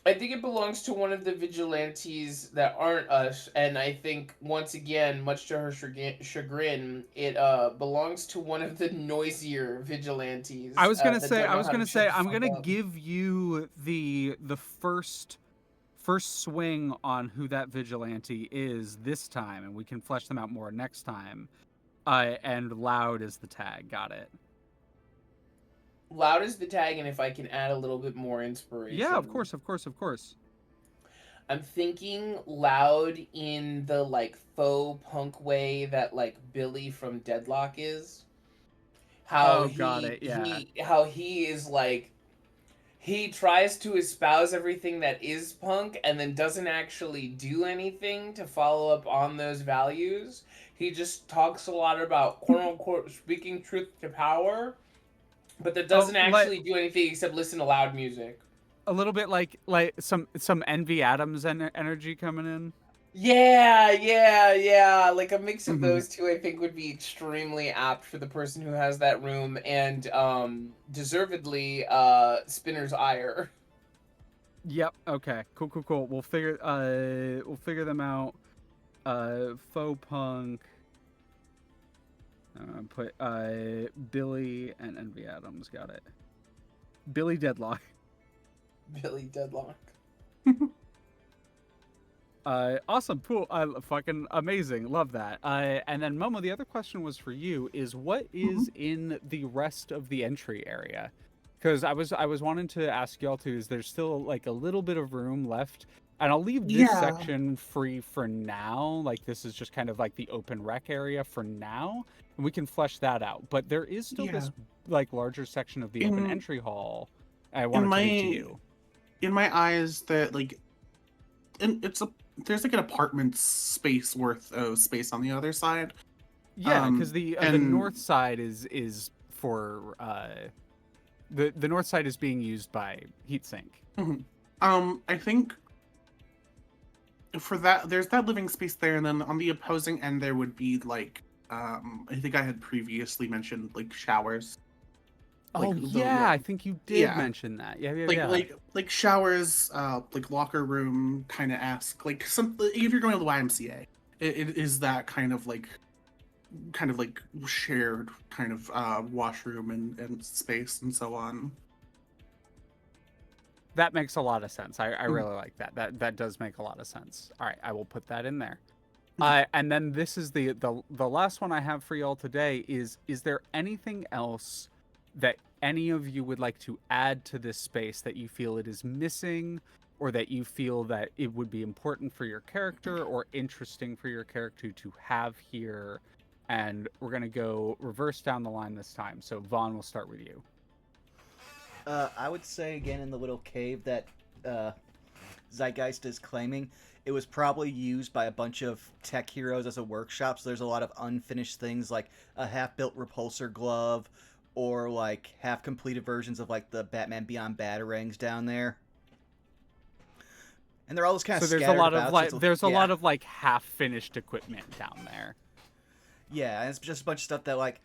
I think it belongs to one of the vigilantes that aren't us, and I think, once again, much to her chagrin, it belongs to one of the noisier vigilantes. I was gonna that say, don't know how to shut the I'm fuck gonna up. give you the first swing on who that vigilante is this time, and we can flesh them out more next time. And loud is the tag. Got it. Loud is the tag, and if I can add a little bit more inspiration. Yeah, of course. I'm thinking loud in the, like, faux punk way that, like, Billy from Deadlock is. How got it, yeah. how he is, like, he tries to espouse everything that is punk and then doesn't actually do anything to follow up on those values. He just talks a lot about quote unquote speaking truth to power, but that doesn't actually do anything except listen to loud music. A little bit like some Envy Adams energy coming in. Yeah. Like a mix of those two, I think, would be extremely apt for the person who has that room, and deservedly Spinner's ire. Yep. Okay. Cool. We'll figure them out. Faux punk. Put Billy and Envy Adams. Got it. Billy Deadlock. Billy Deadlock. Awesome, cool, fucking amazing, love that. And then Momo, the other question was for you: is what is in the rest of the entry area? Because I was wanting to ask y'all too. Is there's still like a little bit of room left? And I'll leave this Yeah. section free for now. Like this is just kind of like the open rec area for now, and we can flesh that out. But there is still this like larger section of the open entry hall. I wanted to leave to you. In my eyes, that like, and there's like an apartment space worth of space on the other side. Yeah, because the north side is for the north side is being used by Heatsink. I think for that there's that living space there, and then on the opposing end there would be like I think I had previously mentioned like showers. Oh Like yeah, I think you did mention that. Yeah. Like showers, like locker room kind of ask. Like some if you're going to the YMCA, it is that kind of like shared kind of washroom and space and so on. That makes a lot of sense. I really like that. That does make a lot of sense. All right, I will put that in there. And then this is the last one I have for y'all today. Is there anything else that any of you would like to add to this space that you feel it is missing, or that you feel that it would be important for your character or interesting for your character to have here? And we're going to go reverse down the line this time. So Vaughn, we'll start with you. I would say again in the little cave that Zeitgeist is claiming, it was probably used by a bunch of tech heroes as a workshop. So there's a lot of unfinished things like a half-built repulsor glove, or like half-completed versions of like the Batman Beyond Batarangs down there. And they're all just kind of so there's a lot of like a lot of like half-finished equipment down there. Yeah, and it's just a bunch of stuff that like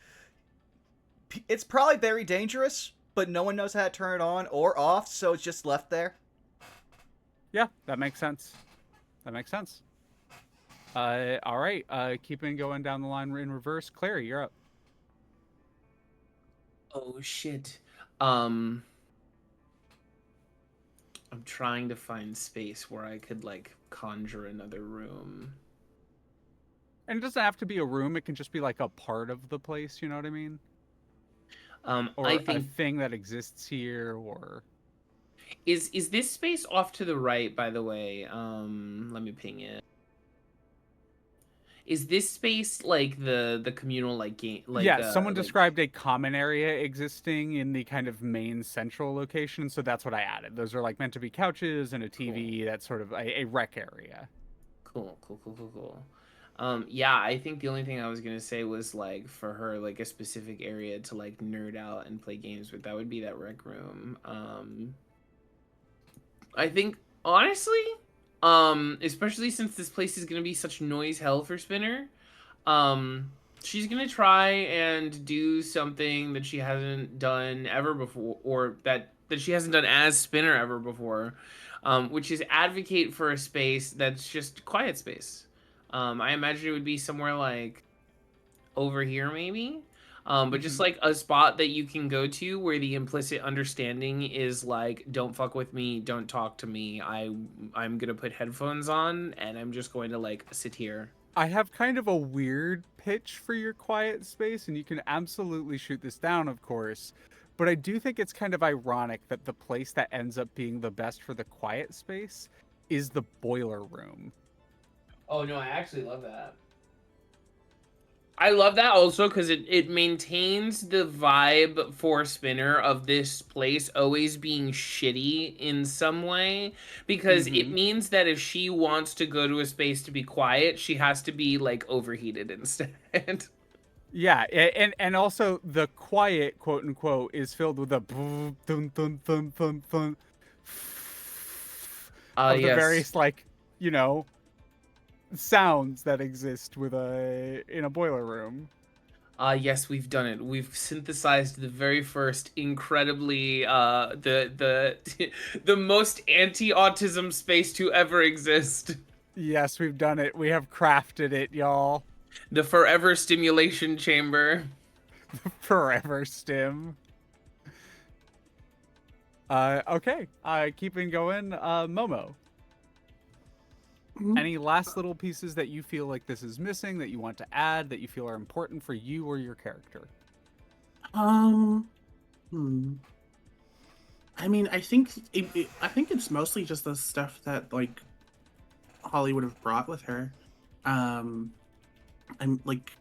it's probably very dangerous, but no one knows how to turn it on or off, so it's just left there. Yeah, that makes sense. All right, keeping going down the line in reverse. Clary, you're up. Oh shit. I'm trying to find space where I could like conjure another room. And it doesn't have to be a room, it can just be like a part of the place, you know what I mean? Or I a think thing that exists here, or is this space off to the right, by the way? Let me ping it. Is this space like the communal like game? Like, yeah, someone described a common area existing in the kind of main central location, so that's what I added. Those are like meant to be couches and a TV. That's sort of a rec area. Cool. Yeah, I think the only thing I was gonna say was like for her like a specific area to like nerd out and play games with. That would be that rec room. I think honestly, especially since this place is gonna be such noise hell for Spinner, she's gonna try and do something that she hasn't done ever before, or that she hasn't done as Spinner ever before, which is advocate for a space that's just quiet space. I imagine it would be somewhere like over here, maybe. But just like a spot that you can go to where the implicit understanding is like, don't fuck with me, don't talk to me. I'm gonna put headphones on and I'm just going to like sit here. I have kind of a weird pitch for your quiet space, and you can absolutely shoot this down, of course. But I do think it's kind of ironic that the place that ends up being the best for the quiet space is the boiler room. Oh no, I actually love that. I love that also because it maintains the vibe for Spinner of this place always being shitty in some way, because it means that if she wants to go to a space to be quiet, she has to be like overheated instead. Yeah, and also the quiet, quote unquote, is filled with a dun dun dun dun dun of the various like, you know, sounds that exist with in a boiler room. Yes, we've done it. We've synthesized the very first incredibly the the most anti-autism space to ever exist. Yes, we've done it. We have crafted it, y'all. The forever stimulation chamber. Forever stim. Okay. Keeping going. Momo. Mhm. Any last little pieces that you feel like this is missing, that you want to add, that you feel are important for you or your character? Hmm. I mean, I think I think it's mostly just the stuff that like Holly would have brought with her. I'm like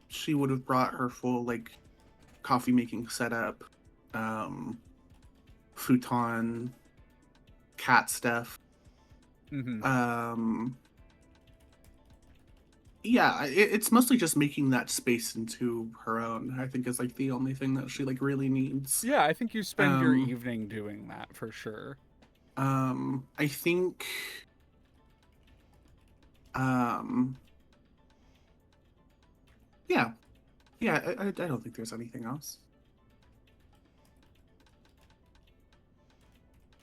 she would have brought her full like coffee making setup, futon, cat stuff. Mm-hmm. Yeah, it's mostly just making that space into her own. I think is like the only thing that she like really needs. Yeah, I think you spend your Um, evening doing that for sure. I think, um, yeah, yeah. I don't think there's anything else.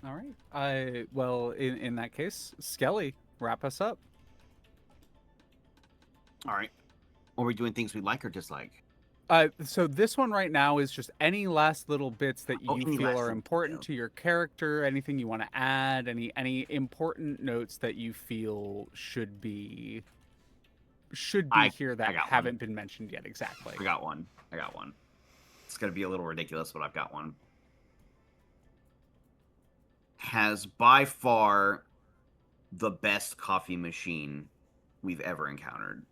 All right. Well, in that case, Skelly, wrap us up. All right. Are we doing things we like or dislike? So this one right now is just any last little bits that you any feel last are little important detail. to your character, anything you want to add, any important notes that you feel should be here that I got one. haven't been mentioned yet. Exactly. I got one. It's gonna be a little ridiculous, but I've got one. Has by far the best coffee machine we've ever encountered.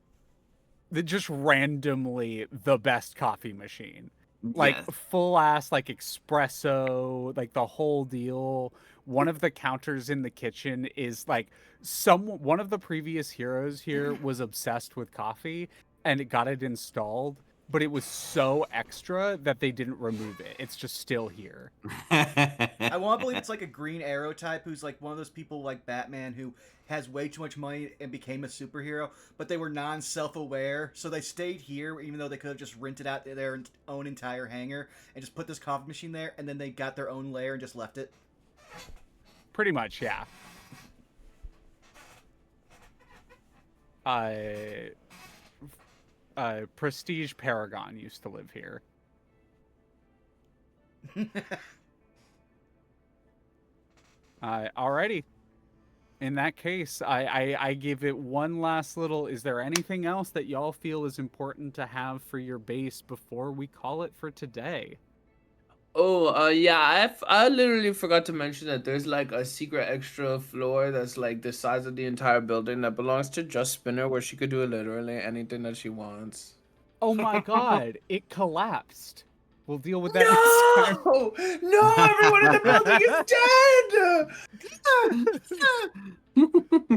Just randomly the best coffee machine. Like Yes. full ass like espresso, like the whole deal. One of the counters in the kitchen is like one of the previous heroes here was obsessed with coffee and it got it installed, but it was so extra that they didn't remove it. It's just still here. I want to believe it's like a Green Arrow type who's like one of those people like Batman who has way too much money and became a superhero, but they were non-self-aware, so they stayed here even though they could have just rented out their own entire hangar and just put this coffee machine there, and then they got their own lair and just left it. Pretty much, yeah. Prestige Paragon used to live here. Alrighty. In that case, I give it one last little. Is there anything else that y'all feel is important to have for your base before we call it for today? Oh, yeah, I literally forgot to mention that there's like a secret extra floor that's like the size of the entire building that belongs to Just Spinner, where she could do literally anything that she wants. Oh my god, it collapsed. We'll deal with that next time. No! No, everyone in the building is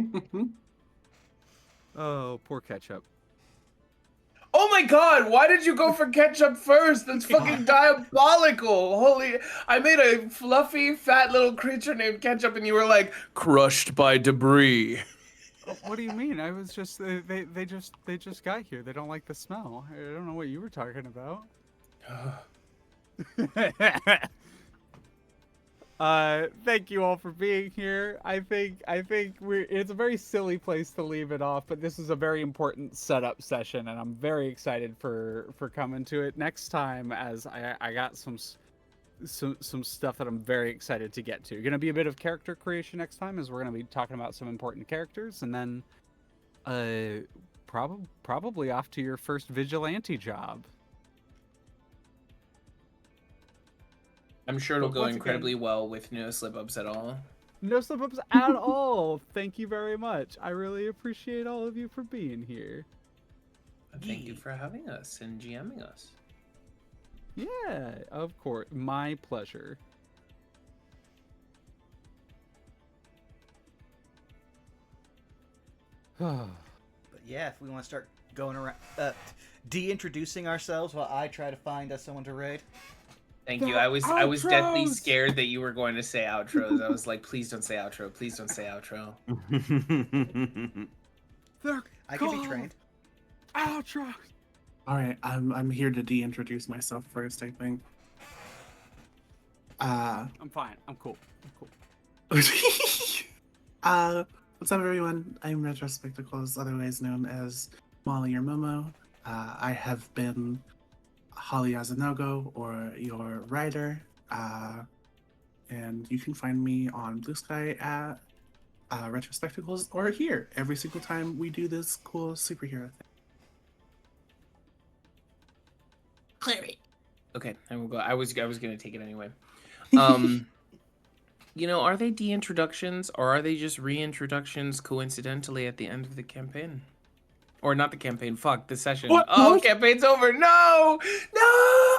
dead! Oh, poor ketchup. Oh my god, why did you go for ketchup first? That's fucking diabolical. Holy, I made a fluffy, fat little creature named Ketchup and you were like, crushed by debris. What do you mean? I was just they just got here. They don't like the smell. I don't know what you were talking about. Thank you all for being here. I think it's a very silly place to leave it off, but this is a very important setup session, and I'm very excited for coming to it next time. As I got some stuff that I'm very excited to get to. Gonna be a bit of character creation next time, as we're gonna be talking about some important characters, and then probably off to your first vigilante job. I'm sure it'll But go once incredibly again, well with no slip-ups at all. no slip-ups at all. Thank you very much. I really appreciate all of you for being here. Thank you for having us and GMing us. Yeah, of course. My pleasure. But yeah, if we want to start going around, de-introducing ourselves while I try to find us someone to raid. Thank you. I was deathly scared that you were going to say outros. I was like, please don't say outro. Please don't say outro. I can be trained. Outro. All right, I'm here to de-introduce myself first, I think. I'm fine. I'm cool. What's up, everyone? I'm Retrospectacles, otherwise known as Molly or Momo. I have been Holly Azanogo, or your writer, and you can find me on Blue Sky at Retrospectacles, or here every single time we do this cool superhero thing. Clary. Okay, I will go. I was gonna take it anyway. You know, are they de-introductions or are they just reintroductions coincidentally at the end of the campaign? Or not the campaign, fuck, the session. What? Oh, What? campaign's over. No! No!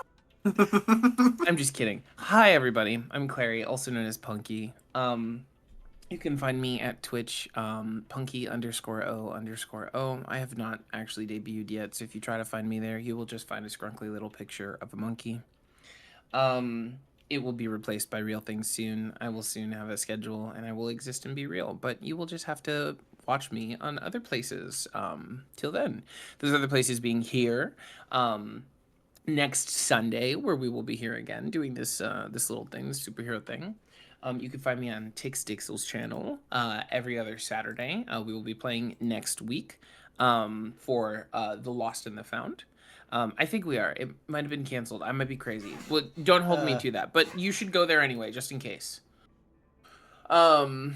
I'm just kidding. Hi, everybody. I'm Clary, also known as Punky. You can find me at Twitch, punky_o_o. I have not actually debuted yet, so if you try to find me there, you will just find a scrunkly little picture of a monkey. It will be replaced by real things soon. I will soon have a schedule, and I will exist and be real, but you will just have to watch me on other places till then. Those other places being here, next Sunday, where we will be here again doing this this little thing, this superhero thing. You can find me on Tix Dixel's channel every other Saturday. We will be playing next week for The Lost and the Found. I think we are. It might have been canceled. I might be crazy. Well, don't hold me to that, but you should go there anyway, just in case. And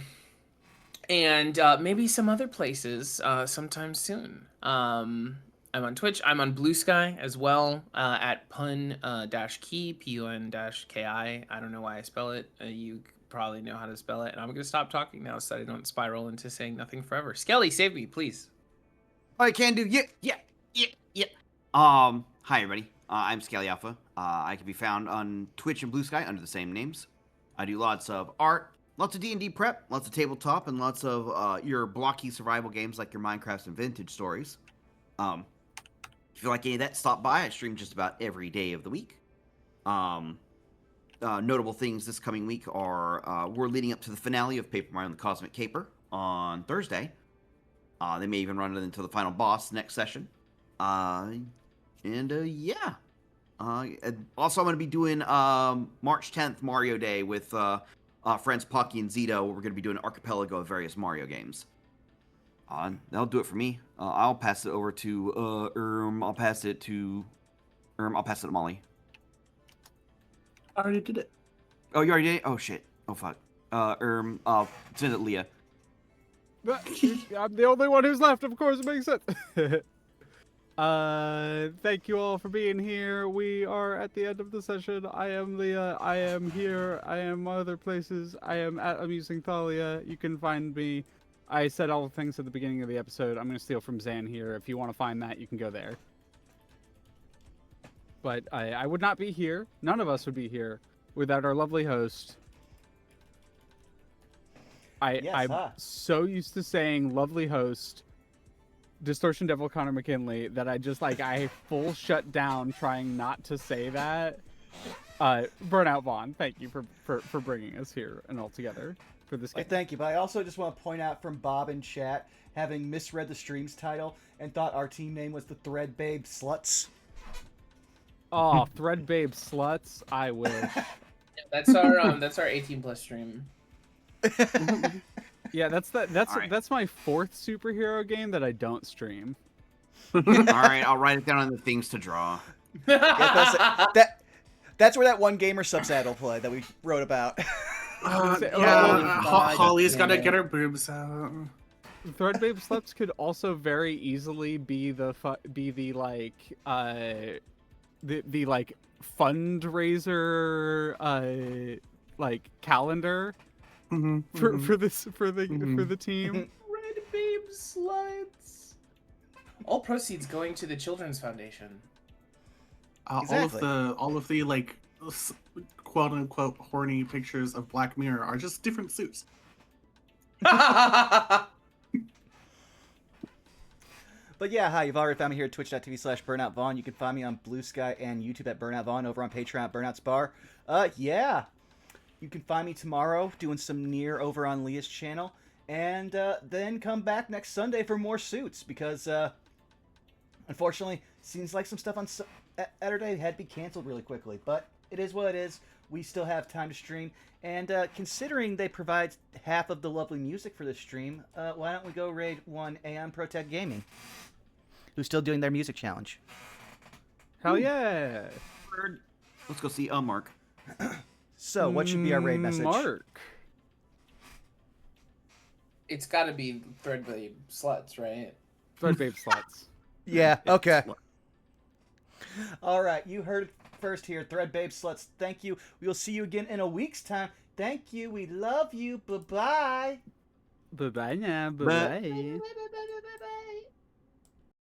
maybe some other places sometime soon. I'm on Twitch. I'm on Blue Sky as well at pun-key, pun-ki. I don't know why I spell it. You probably know how to spell it. And I'm going to stop talking now so that I don't spiral into saying nothing forever. Skelly, save me, please. I can do. Yeah. Hi everybody. I'm Scaly Alpha. I can be found on Twitch and Blue Sky under the same names. I do lots of art, lots of D&D prep, lots of tabletop, and lots of your blocky survival games like your Minecraft and Vintage stories. If you like any of that, stop by. I stream just about every day of the week. Notable things this coming week are we're leading up to the finale of Paper Mario and the Cosmic Caper on Thursday. They may even run it into the final boss next session. Yeah. Also, I'm going to be doing March 10th Mario Day with friends Pocky and Zito. We're going to be doing an archipelago of various Mario games. That'll do it for me. I'll pass it over to I'll pass it to Molly. I already did it. Oh, you already did it? Oh shit. Oh fuck. I'll send it to Leah. I'm the only one who's left, of course it makes sense. Thank you all for being here. We are at the end of the session. I am Leah. I am here. I am other places. I am at Amusing Thalia. You can find me. I said all the things at the beginning of the episode. I'm going to steal from Zan here. If you want to find that, you can go there. But I would not be here. None of us would be here without our lovely host. I'm so used to saying lovely host, Distortion Devil Connor McKinley, that I just I full shut down trying not to say that. Burnout Vaughn, thank you for bringing us here and all together for this game. Thank you, but I also just want to point out from Bob in chat, having misread the stream's title and thought our team name was the Threadbare Sluts. Oh, Threadbare Sluts, I wish. That's our 18+ stream. Yeah, that's right. That's my 4th superhero game that I don't stream. All right, I'll write it down on the things to draw. Yeah, that's where that one gamer subset will play that we wrote about. Holly's got to get her boobs out. Threadbare Sluts could also very easily be the fundraiser calendar for the team. Red Babe Sluts. All proceeds going to the Children's Foundation. Exactly. All of the quote unquote horny pictures of Black Mirror are just different suits. But yeah, hi, you've already found me here at twitch.tv/BurnoutVaughn. You can find me on Blue Sky and YouTube at Burnout Vaughn, over on Patreon at Burnout's Bar. Yeah. You can find me tomorrow doing some Nier over on Leah's channel. And then come back next Sunday for more suits, because Unfortunately, seems like some stuff on Saturday had to be canceled really quickly, but it is what it is. We still have time to stream, and considering they provide half of the lovely music for this stream, why don't we go raid one Aeon Protect Gaming, who's still doing their music challenge. Hell yeah. Let's go see Mark. So, what should be our raid message? Mark. It's got to be Threadbare sluts, right? Threadbare sluts. Yeah, okay. All right, you heard it first here. Threadbare sluts, thank you. We'll see you again in a week's time. Thank you. We love you. Bye-bye. Bye-bye now. Bye. Bye-bye. Bye-bye.